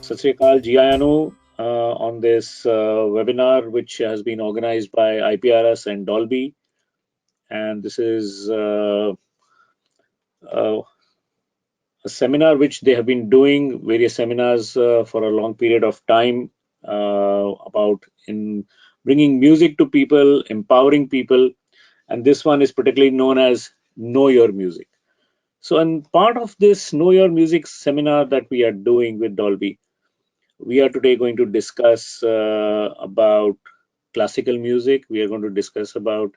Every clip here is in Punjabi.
Sat Sri Akal ji ਆਇਆਂ ਨੂੰ on this webinar which has been organized by IPRS and Dolby, and this is a seminar which they have been doing various seminars for a long period of time about in bringing music to people, empowering people, and this one is particularly known as Know Your Music. So, in part of this Know Your Music seminar that we are doing with Dolby, we are today going to discuss about classical music. We are going to discuss about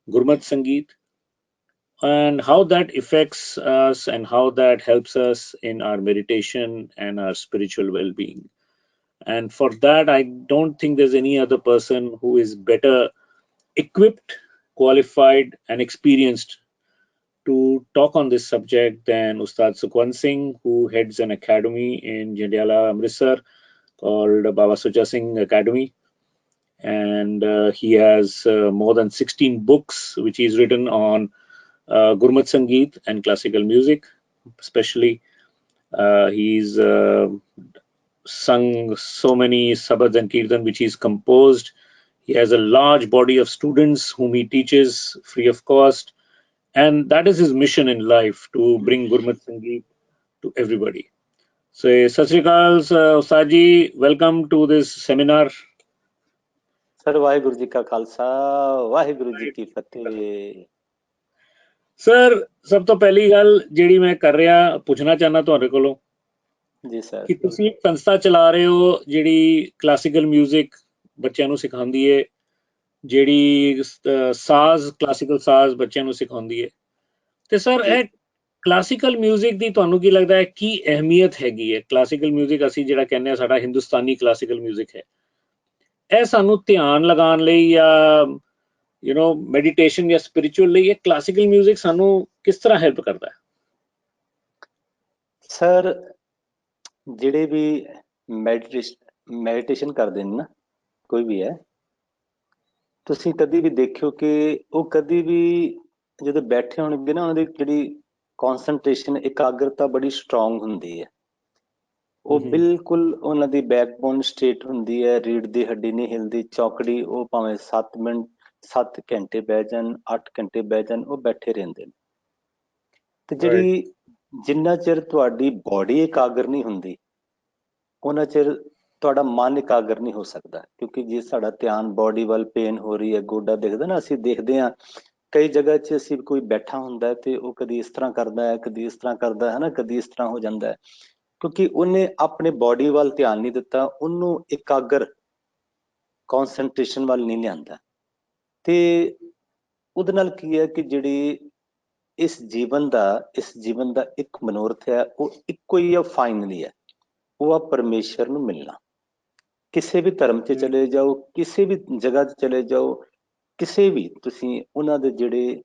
Gurmat Sangeet and how that affects us and how that helps us in our meditation and our spiritual well-being. And for that, I don't think there's any other person who is better equipped, qualified, and experienced to talk on this subject than Ustad Sukhwant Singh, who heads an academy in Jandiala, Amritsar, called Baba Sucha Singh Academy. And he has more than 16 books which he's written on Gurmat Sangeet and classical music, especially. He's sung so many sabads and kirtan which he's composed. He has a large body of students whom he teaches free of cost. And that is his mission in life, to bring Gurmat Sangeet to everybody. So, Sat Sri Akal, Ustad ji, welcome to this seminar. Sir, Vaheguru Ji Ka Khalsa, Vaheguru Ji Ki Fateh. Sir, ਸਭ ਤੋਂ ਪਹਿਲੀ ਗੱਲ ਜਿਹੜੀ ਮੈਂ ਕਰ ਰਿਹਾ ਪੁੱਛਣਾ ਚਾਹਨਾ ਤੁਹਾਡੇ ਕੋਲੋਂ ਜੀ ਸਰ, ਕਿ ਤੁਸੀਂ ਇੱਕ ਸੰਸਥਾ ਚਲਾ ਰਹੇ ਹੋ ਜਿਹੜੀ ਕਲਾਸੀਕਲ 뮤직 ਬੱਚਿਆਂ ਨੂੰ ਸਿਖਾਉਂਦੀ ਏ, ਜਿਹੜੀ ਸਾਜ਼ ਕਲਾਸੀਕਲ ਸਾਜ਼ ਬੱਚਿਆਂ ਨੂੰ ਸਿਖਾਉਂਦੀ ਏ, ਤੇ ਸਰ ਇਹ ਕਲਾਸੀਕਲ 뮤직 ਦੀ ਤੁਹਾਨੂੰ ਕੀ ਲੱਗਦਾ ਹੈ ਕੀ ਅਹਿਮੀਅਤ ਹੈਗੀ ਹੈ? ਕਲਾਸੀਕਲ 뮤직 ਅਸੀਂ ਜਿਹੜਾ ਕਹਿੰਦੇ ਆ ਸਾਡਾ ਹਿੰਦੁਸਤਾਨੀ ਕਲਾਸੀਕਲ 뮤직 ਹੈ, ਇਹ ਸਾਨੂੰ ਧਿਆਨ ਲਗਾਉਣ ਲਈ ਜਾਂ ਮੈਡੀਟੇਸ਼ਨ ਜਾਂ ਸਪਿਰਿਚੁਅਲ ਲਈ ਇਹ ਕਲਾਸੀਕਲ 뮤직 ਸਾਨੂੰ ਕਿਸ ਤਰ੍ਹਾਂ ਹੈਲਪ ਕਰਦਾ ਹੈ? ਸਰ ਜਿਹੜੇ ਵੀ ਮੈਡੀਟੇਸ਼ਨ ਕਰਦੇ ਨੇ ਨਾ, ਕੋਈ ਵੀ ਹੈ, ਤੁਸੀਂ ਕਦੀ ਵੀ ਦੇਖਿਓ ਕਿ ਉਹ ਕਦੀ ਵੀ ਜਦੋਂ ਬੈਠੇ ਹੋਣਗੇ ਨਾ, ਉਹਨਾਂ ਦੀ ਜਿਹੜੀ ਕਨਸੈਂਟਰੇਸ਼ਨ, ਇਕਾਗਰਤਾ ਬੜੀ ਸਟਰੋਂਗ ਹੁੰਦੀ ਹੈ। ਉਹ ਬਿਲਕੁਲ ਉਹਨਾਂ ਦੀ ਬੈਕਬੋਨ ਸਟੇਟ ਹੁੰਦੀ ਹੈ, ਰੀੜ ਦੀ ਹੱਡੀ ਨਹੀਂ ਹਿਲਦੀ, ਚੌਕੜੀ, ਉਹ ਭਾਵੇਂ 7 ਘੰਟੇ ਬਹਿ ਜਾਣ, 8 ਘੰਟੇ ਬਹਿ ਜਾਣ, ਉਹ ਬੈਠੇ ਰਹਿੰਦੇ ਨੇ। ਤੇ ਜਿਹੜੀ ਜਿੰਨਾ ਚਿਰ ਤੁਹਾਡੀ ਬੋਡੀ ਇਕਾਗਰ ਨਹੀਂ ਹੁੰਦੀ, ਉਹਨਾਂ ਚਿਰ ਤੁਹਾਡਾ ਮਨ ਇਕਾਗਰ ਨਹੀਂ ਹੋ ਸਕਦਾ। ਕਿਉਂਕਿ ਜੇ ਸਾਡਾ ਧਿਆਨ ਬੋਡੀ ਵੱਲ, ਪੇਨ ਹੋ ਰਹੀ ਹੈ, ਗੋਡਾ ਦਿਖਦਾ ਨਾ, ਅਸੀਂ ਦੇਖਦੇ ਹਾਂ ਕਈ ਜਗ੍ਹਾ 'ਚ ਅਸੀਂ ਕੋਈ ਬੈਠਾ ਹੁੰਦਾ ਤੇ ਉਹ ਕਦੀ ਇਸ ਤਰ੍ਹਾਂ ਕਰਦਾ ਹੈ, ਕਦੀ ਇਸ ਤਰ੍ਹਾਂ ਕਰਦਾ ਹੈ ਨਾ, ਕਦੀ ਇਸ ਤਰ੍ਹਾਂ ਹੋ ਜਾਂਦਾ ਹੈ, ਕਿਉਂਕਿ ਉਹਨੇ ਆਪਣੇ ਬੋਡੀ ਵੱਲ ਧਿਆਨ ਨਹੀਂ ਦਿੱਤਾ, ਉਹਨੂੰ ਇਕਾਗਰ ਕਨਸੈਂਟਰੇਸ਼ਨ ਵੱਲ ਨਹੀਂ ਲਿਆਂਦਾ। ਤੇ ਉਹਦੇ ਨਾਲ ਕੀ ਹੈ ਕਿ ਜਿਹੜੀ ਇਸ ਜੀਵਨ ਦਾ ਇੱਕ ਮਨੋਰਥ ਹੈ, ਉਹ ਇੱਕੋ ਹੀ ਆ, ਫਾਈਨਲੀ ਹੈ, ਉਹ ਆ ਪਰਮੇਸ਼ਰ ਨੂੰ ਮਿਲਣਾ। ਕਿਸੇ ਵੀ ਧਰਮ 'ਚ ਚਲੇ ਜਾਓ, ਕਿਸੇ ਵੀ ਜਗ੍ਹਾ 'ਚ ਚਲੇ ਜਾਓ, ਕਿਸੇ ਵੀ ਤੁਸੀਂ ਉਹਨਾਂ ਦੇ ਜਿਹੜੇ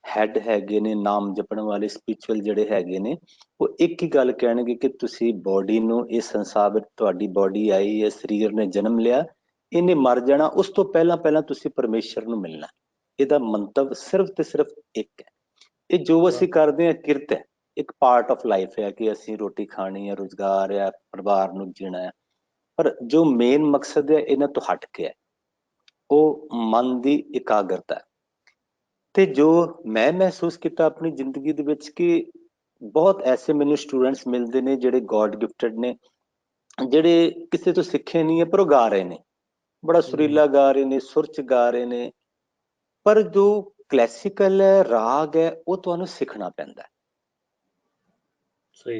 ਹੈਡ ਹੈਗੇ ਨੇ, ਨਾਮ ਜਪਣ ਵਾਲੇ ਸਪਿਰਿਚੁਅਲ ਜਿਹੜੇ ਹੈਗੇ ਨੇ, ਉਹ ਇੱਕ ਹੀ ਗੱਲ ਕਹਿਣਗੇ ਕਿ ਤੁਸੀਂ ਬੋਡੀ ਨੂੰ, ਇਸ ਸੰਸਾਰ ਵਿੱਚ ਤੁਹਾਡੀ ਬੋਡੀ ਆਈ ਹੈ, ਸਰੀਰ ਨੇ ਜਨਮ ਲਿਆ, ਇਹਨੇ ਮਰ ਜਾਣਾ, ਉਸ ਤੋਂ ਪਹਿਲਾਂ ਤੁਸੀਂ ਪਰਮੇਸ਼ਰ ਨੂੰ ਮਿਲਣਾ। ਇਹਦਾ ਮੰਤਵ ਸਿਰਫ ਤੇ ਸਿਰਫ ਇੱਕ ਹੈ। ਇਹ ਜੋ ਅਸੀਂ ਕਰਦੇ ਹਾਂ ਕਿਰਤ ਹੈ, ਇੱਕ ਪਾਰਟ ਆਫ ਲਾਈਫ ਹੈ ਕਿ ਅਸੀਂ ਰੋਟੀ ਖਾਣੀ ਹੈ, ਰੁਜ਼ਗਾਰ ਹੈ, ਪਰਿਵਾਰ ਨੂੰ ਜੀਣਾ ਹੈ, ਪਰ ਜੋ ਮੇਨ ਮਕਸਦ ਹੈ ਇਹਨਾਂ ਤੋਂ ਹਟ ਕੇ ਹੈ, ਉਹ ਮਨ ਦੀ ਇਕਾਗਰਤਾ ਹੈ। ਤੇ ਜੋ ਮੈਂ ਮਹਿਸੂਸ ਕੀਤਾ ਆਪਣੀ ਜ਼ਿੰਦਗੀ ਦੇ ਵਿੱਚ ਕਿ ਬਹੁਤ ਐਸੇ ਮੈਨੂੰ ਸਟੂਡੈਂਟਸ ਮਿਲਦੇ ਨੇ ਜਿਹੜੇ ਗੋਡ ਗਿਫਟਡ ਨੇ, ਜਿਹੜੇ ਕਿਸੇ ਤੋਂ ਸਿੱਖੇ ਨਹੀਂ ਹੈ, ਪਰ ਉਹ ਗਾ ਰਹੇ ਨੇ, ਬੜਾ ਸੁਰੀਲਾ ਗਾ ਰਹੇ ਨੇ, ਸੁਰ 'ਚ ਗਾ ਰਹੇ ਨੇ, ਪਰ ਜੋ ਕਲਾਸੀਕਲ ਹੈ, ਰਾਗ ਹੈ, ਉਹ ਤੁਹਾਨੂੰ ਸਿੱਖਣਾ ਪੈਂਦਾ।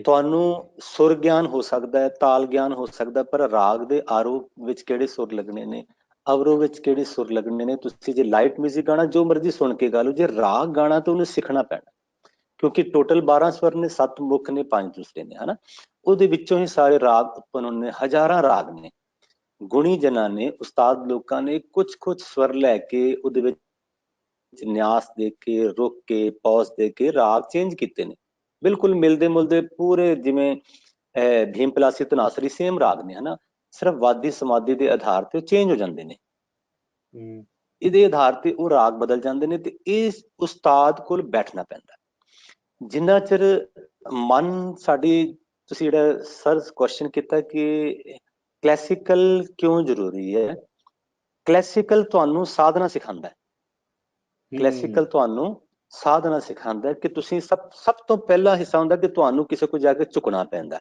ਤੁਹਾਨੂੰ ਸੁਰ ਗਿਆਨ ਹੋ ਸਕਦਾ ਹੈ, ਤਾਲ ਗਿਆਨ ਹੋ ਸਕਦਾ, ਪਰ ਰਾਗ ਦੇ ਆਰੋਹ ਵਿੱਚ ਕਿਹੜੇ ਸੁਰ ਲੱਗਣੇ ਨੇ, ਅਵਰੋਹ ਵਿੱਚ ਕਿਹੜੇ ਸੁਰ ਲੱਗਣੇ ਨੇ, ਤੁਸੀਂ ਜੇ ਲਾਈਟ ਮਿਊਜ਼ਿਕ ਗਾਣਾ ਜੋ ਮਰਜ਼ੀ ਸੁਣ ਕੇ ਗਾ ਲਓ, ਜੇ ਰਾਗ ਗਾਣਾ ਤਾਂ ਉਹਨੂੰ ਸਿੱਖਣਾ ਪੈਣਾ, ਕਿਉਂਕਿ ਟੋਟਲ 12 ਸਵਰ ਨੇ, 7 ਮੁੱਖ ਨੇ, 5 ਦੂਸਰੇ ਨੇ, ਹਨਾ। ਉਹਦੇ ਵਿੱਚੋਂ ਹੀ ਸਾਰੇ ਰਾਗ ਉਤਪਨ ਹੁੰਦੇ ਨੇ, ਹਜ਼ਾਰਾਂ ਰਾਗ ਨੇ। ਗੁਣੀ ਜਨਾਂ ਨੇ, ਉਸਤਾਦ ਲੋਕਾਂ ਨੇ ਕੁਝ ਸਵਰ ਲੈ ਕੇ ਉਹਦੇ ਵਿੱਚ ਨਿਆਸ ਦੇ ਕੇ, ਰੁਕ ਕੇ, ਪੌਜ਼ ਦੇ ਕੇ ਰਾਗ ਚੇਂਜ ਕੀਤੇ ਨੇ, ਬਿਲਕੁਲ ਮਿਲਦੇ ਮੁਲਦੇ ਪੂਰੇ, ਜਿਵੇਂ ਭੀਮ ਪਲਾਸੀ ਧਨਾਸਰੀ ਸੇਮ ਰਾਗ ਨੇ, ਹਨਾ, ਸਿਰਫ ਵਾਦੀ ਸਮਾਧੀ ਦੇ ਆਧਾਰ ਤੇ ਚੇਂਜ ਹੋ ਜਾਂਦੇ ਨੇ। ਇਹਦੇ ਆਧਾਰ ਤੇ ਉਹ ਰਾਗ ਬਦਲ ਜਾਂਦੇ ਨੇ, ਤੇ ਇਸ ਉਸਤਾਦ ਕੋਲ ਬੈਠਣਾ ਪੈਂਦਾ। ਜਿੰਨਾ ਚਿਰ ਮਨ ਸਾਡੀ, ਤੁਸੀਂ ਜਿਹੜਾ ਸਰ ਕੁਐਸਚਨ ਕੀਤਾ ਕਿ ਕਲਾਸੀਕਲ ਕਿਉਂ ਜ਼ਰੂਰੀ ਹੈ, ਕਲਾਸੀਕਲ ਤੁਹਾਨੂੰ ਸਾਧਨਾ ਸਿਖਾਉਂਦਾ ਹੈ। ਕਲਾਸੀਕਲ ਤੁਹਾਨੂੰ ਸਾਧਨਾ ਸਿਖਾਉਂਦਾ ਹੈ ਕਿ ਤੁਸੀਂ ਸਭ ਤੋਂ ਪਹਿਲਾ ਹਿੱਸਾ ਹੁੰਦਾ ਕਿ ਤੁਹਾਨੂੰ ਕਿਸੇ ਕੋਲ ਜਾ ਕੇ ਝੁਕਣਾ ਪੈਂਦਾ।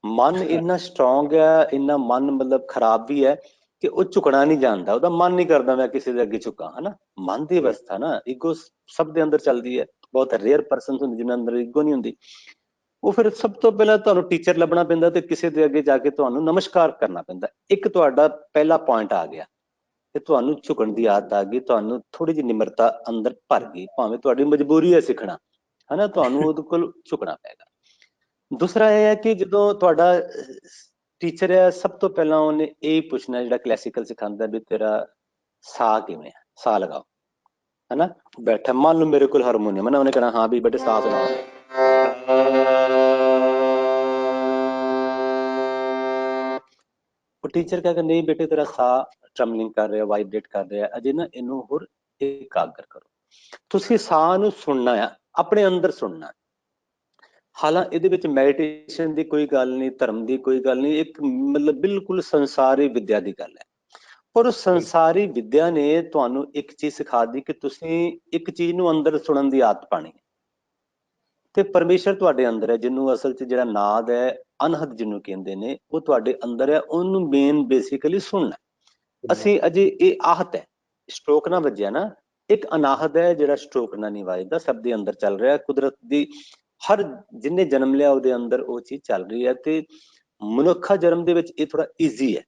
ਮਨ ਇੰਨਾ ਸਟਰੋਂਗ ਹੈ, ਇੰਨਾ ਮਨ ਮਤਲਬ ਖਰਾਬ ਵੀ ਹੈ ਕਿ ਉਹ ਝੁਕਣਾ ਨਹੀਂ ਜਾਣਦਾ, ਉਹਦਾ ਮਨ ਨਹੀਂ ਕਰਦਾ ਮੈਂ ਕਿਸੇ ਦੇ ਅੱਗੇ ਝੁਕਾਂ, ਹਨਾ। ਮਨ ਦੀ ਅਵਸਥਾ ਨਾ, ਈਗੋ ਸਭ ਦੇ ਅੰਦਰ ਚੱਲਦੀ ਹੈ, ਬਹੁਤ ਰੇਅਰ ਪਰਸਨ ਹੁੰਦੇ ਜਿਹਨਾਂ ਅੰਦਰ ਈਗੋ ਨਹੀਂ ਹੁੰਦੀ। ਉਹ ਫਿਰ ਸਭ ਤੋਂ ਪਹਿਲਾਂ ਤੁਹਾਨੂੰ ਟੀਚਰ ਲੱਭਣਾ ਪੈਂਦਾ ਤੇ ਕਿਸੇ ਦੇ ਅੱਗੇ ਜਾ ਕੇ ਤੁਹਾਨੂੰ ਨਮਸਕਾਰ ਕਰਨਾ ਪੈਂਦਾ। ਇੱਕ ਤੁਹਾਡਾ ਪਹਿਲਾ ਪੁਆਇੰਟ ਆ ਗਿਆ ਤੇ ਤੁਹਾਨੂੰ ਝੁਕਣ ਦੀ ਆਦਤ ਆ ਗਈ, ਤੁਹਾਨੂੰ ਥੋੜੀ ਜਿਹੀ ਨਿਮਰਤਾ ਅੰਦਰ ਭਰ ਗਈ, ਭਾਵੇਂ ਤੁਹਾਡੀ ਮਜਬੂਰੀ ਹੈ ਸਿੱਖਣਾ, ਹਨਾ, ਤੁਹਾਨੂੰ ਉਹਦੇ ਕੋਲ ਝੁਕਣਾ ਪਏਗਾ। ਦੂਸਰਾ ਇਹ ਹੈ ਕਿ ਜਦੋਂ ਤੁਹਾਡਾ ਟੀਚਰ ਹੈ, ਸਭ ਤੋਂ ਪਹਿਲਾਂ ਉਹਨੇ ਇਹ ਪੁੱਛਣਾ, ਜਿਹੜਾ ਕਲਾਸੀਕਲ ਸਿਖਾਉਂਦਾ ਵੀ ਤੇਰਾ ਸਾਹ ਕਿਵੇਂ ਹੈ, ਸਾਹ ਲਗਾਓ, ਹਨਾ। ਬੈਠਾ, ਮੰਨ ਲਓ ਮੇਰੇ ਕੋਲ ਹਾਰਮੋਨੀਅਮ ਹੈ ਨਾ, ਉਹਨੇ ਕਹਿਣਾ ਹਾਂ ਵੀ ਬੇਟੇ ਸਾਹ ਸੁਣਾਓ। ਉਹ ਟੀਚਰ ਕਹੇਗਾ ਨਹੀਂ ਬੇਟੇ ਤੇਰਾ ਸਾਹ ਟਰਮਲਿੰਗ ਕਰ ਰਿਹਾ, ਵਾਈਬ੍ਰੇਟ ਕਰ ਰਿਹਾ, ਅਜੇ ਨਾ ਇਹਨੂੰ ਹੋਰ ਇਕਾਗਰ ਕਰੋ। ਤੁਸੀਂ ਸਾਹ ਨੂੰ ਸੁਣਨਾ ਆ, ਆਪਣੇ ਅੰਦਰ ਸੁਣਨਾ। ਹਾਲਾਂਕਿ ਇਹਦੇ ਵਿੱਚ ਮੈਡੀਟੇਸ਼ਨ ਦੀ ਕੋਈ ਗੱਲ ਨਹੀਂ, ਧਰਮ ਦੀ ਕੋਈ ਗੱਲ ਨਹੀਂ, ਇੱਕ ਮਤਲਬ ਬਿਲਕੁਲ ਸੰਸਾਰੀ ਵਿਦਿਆ ਦੀ ਗੱਲ ਹੈ। ਪਰ ਉਹ ਸੰਸਾਰੀ ਵਿਦਿਆ ਨੇ ਤੁਹਾਨੂੰ ਇੱਕ ਚੀਜ਼ ਸਿਖਾ ਦਿੱਤੀ ਕਿ ਤੁਸੀਂ ਇੱਕ ਚੀਜ਼ ਨੂੰ ਅੰਦਰ ਸੁਣਨ ਦੀ ਆਦਤ ਪਾਣੀ ਹੈ। ਤੇ ਪਰਮੇਸ਼ਰ ਤੁਹਾਡੇ ਅੰਦਰ ਹੈ, ਜਿਹਨੂੰ ਅਸਲ 'ਚ ਜਿਹੜਾ ਨਾਦ ਹੈ, ਅਨਹਦ ਜਿਹਨੂੰ ਕਹਿੰਦੇ ਨੇ, ਉਹ ਤੁਹਾਡੇ ਅੰਦਰ ਹੈ, ਉਹਨੂੰ ਮੇਨ ਬੇਸਿਕਲੀ ਸੁਣਨਾ। ਅਸੀਂ ਅਜੇ ਇਹ ਆਹਤ ਹੈ, ਸਟ੍ਰੋਕ ਨਾ ਵੱਜਿਆ ਨਾ, ਇੱਕ ਅਨਾਹਤ ਹੈ ਜਿਹੜਾ ਸਟ੍ਰੋਕ ਨਾਲ ਨਹੀਂ ਵੱਜਦਾ, ਸਭ ਦੇ ਅੰਦਰ ਚੱਲ ਰਿਹਾ, ਕੁਦਰਤ ਦੀ ਹਰ ਜਿਹਨੇ ਜਨਮ ਲਿਆ ਉਹਦੇ ਅੰਦਰ ਉਹ ਚੀਜ਼ ਚੱਲ ਰਹੀ ਹੈ। ਤੇ ਮਨੁੱਖਾ ਜਨਮ ਦੇ ਵਿੱਚ ਇਹ ਥੋੜਾ ਈਜ਼ੀ ਹੈ,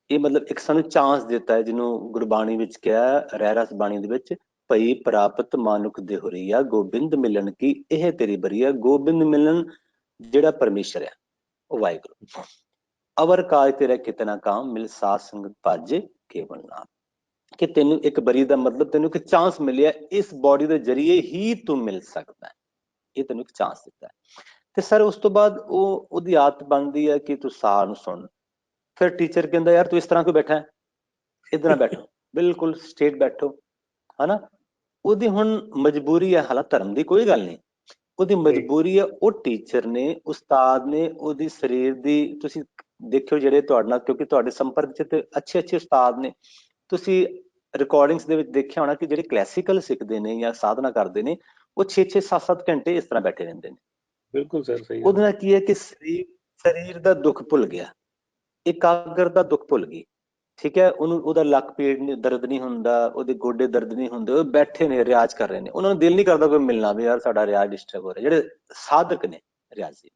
ਇਹ ਮਤਲਬ ਇੱਕ ਸਾਨੂੰ ਚਾਂਸ ਦਿੱਤਾ ਹੈ, ਜਿਹਨੂੰ ਗੁਰਬਾਣੀ ਵਿੱਚ ਕਿਹਾ, ਰਹਿਰਾਸ ਬਾਣੀ ਦੇ ਵਿੱਚ, ਭਈ ਪ੍ਰਾਪਤ ਮਾਨੁਖ ਦੇ ਹੋਰੀਆ, ਗੋਬਿੰਦ ਮਿਲਣ ਕੀ ਇਹ ਤੇਰੀ ਬਰੀਆ। ਗੋਬਿੰਦ ਮਿਲਣ ਜਿਹੜਾ ਪਰਮੇਸ਼ਰ ਹੈ, ਉਹ ਵਾਹਿਗੁਰੂ। ਅਵਰ ਕਾਜ ਤੇਰਾ ਕਿਤਨਾ ਕਾਮ, ਮਿਲ ਸਾਧ ਸੰਗਤ ਭਾਜੇ ਕੇਵਲ ਨਾਮ। ਕਿ ਤੈਨੂੰ ਇੱਕ ਬਰੀ ਦਾ ਮਤਲਬ ਤੈਨੂੰ ਇੱਕ ਚਾਂਸ ਮਿਲਿਆ, ਇਸ ਬੋਡੀ ਦੇ ਜ਼ਰੀਏ ਹੀ ਤੂੰ ਮਿਲ ਸਕਦਾ ਹੈ, ਇਹ ਤੈਨੂੰ ਇੱਕ ਚਾਂਸ ਦਿੱਤਾ ਹੈ। ਤੇ ਸਰ ਉਸ ਤੋਂ ਬਾਅਦ ਉਹਦੀ ਆਦਤ ਬਣਦੀ ਹੈ ਕਿ ਤੂੰ ਸਾਹ ਨੂੰ ਸੁਣ। ਫਿਰ ਟੀਚਰ ਕਹਿੰਦਾ ਯਾਰ ਤੂੰ ਇਸ ਤਰ੍ਹਾਂ ਕਿਉਂ ਬੈਠਾ ਹੈ, ਇੱਧਰ ਨਾ ਬੈਠੋ, ਬਿਲਕੁਲ ਸਟੇਟ ਬੈਠੋ, ਹਨਾ। ਉਹਦੀ ਹੁਣ ਮਜਬੂਰੀ ਹੈ, ਹਾਲਾਂਕਿ ਧਰਮ ਦੀ ਕੋਈ ਗੱਲ ਨਹੀਂ, ਉਹਦੀ ਮਜਬੂਰੀ ਹੈ। ਉਹ ਟੀਚਰ ਨੇ, ਉਸਤਾਦ ਨੇ, ਉਹਦੀ ਸਰੀਰ ਦੀ, ਤੁਸੀਂ ਦੇਖਿਓ ਜਿਹੜੇ ਤੁਹਾਡੇ ਨਾਲ, ਕਿਉਂਕਿ ਤੁਹਾਡੇ ਸੰਪਰਕ 'ਚ ਤੇ ਅੱਛੇ ਅੱਛੇ ਉਸਤਾਦ ਨੇ, ਤੁਸੀਂ ਰਿਕਾਰਡਿੰਗਸ ਦੇ ਵਿੱਚ ਦੇਖਿਆ ਹੋਣਾ ਕਿ ਜਿਹੜੇ ਕਲਾਸੀਕਲ ਸਿੱਖਦੇ ਨੇ ਜਾਂ ਸਾਧਨਾ ਕਰਦੇ ਨੇ, ਉਹ 6-6 7-7 ਘੰਟੇ ਇਸ ਤਰ੍ਹਾਂ ਬੈਠੇ ਰਹਿੰਦੇ ਨੇ। ਬਿਲਕੁਲ ਸਰ, ਸਹੀ। ਉਹਦੇ ਨਾਲ ਕੀ ਹੈ ਕਿ ਸਰੀਰ ਦਾ ਦੁੱਖ ਭੁੱਲ ਗਿਆ, ਇਕਾਗਰਤਾ ਦੁੱਖ ਭੁੱਲ ਗਈ, ਠੀਕ ਹੈ। ਉਹਦਾ ਲੱਕ ਪੀੜ ਦਰਦ ਨਹੀਂ ਹੁੰਦਾ, ਉਹਦੇ ਗੋਡੇ ਦਰਦ ਨਹੀਂ ਹੁੰਦੇ, ਉਹ ਬੈਠੇ ਨੇ, ਰਿਆਜ਼ ਕਰ ਰਹੇ ਨੇ, ਉਹਨਾਂ ਨੂੰ ਦਿਲ ਨਹੀਂ ਕਰਦਾ ਕੋਈ ਮਿਲਣਾ ਵੀ ਯਾਰ ਸਾਡਾ ਰਿਆਜ਼ ਡਿਸਟਰਬ ਹੋ ਰਿਹਾ, ਜਿਹੜੇ ਸਾਧਕ ਨੇ ਰਿਆਜ਼ੀ।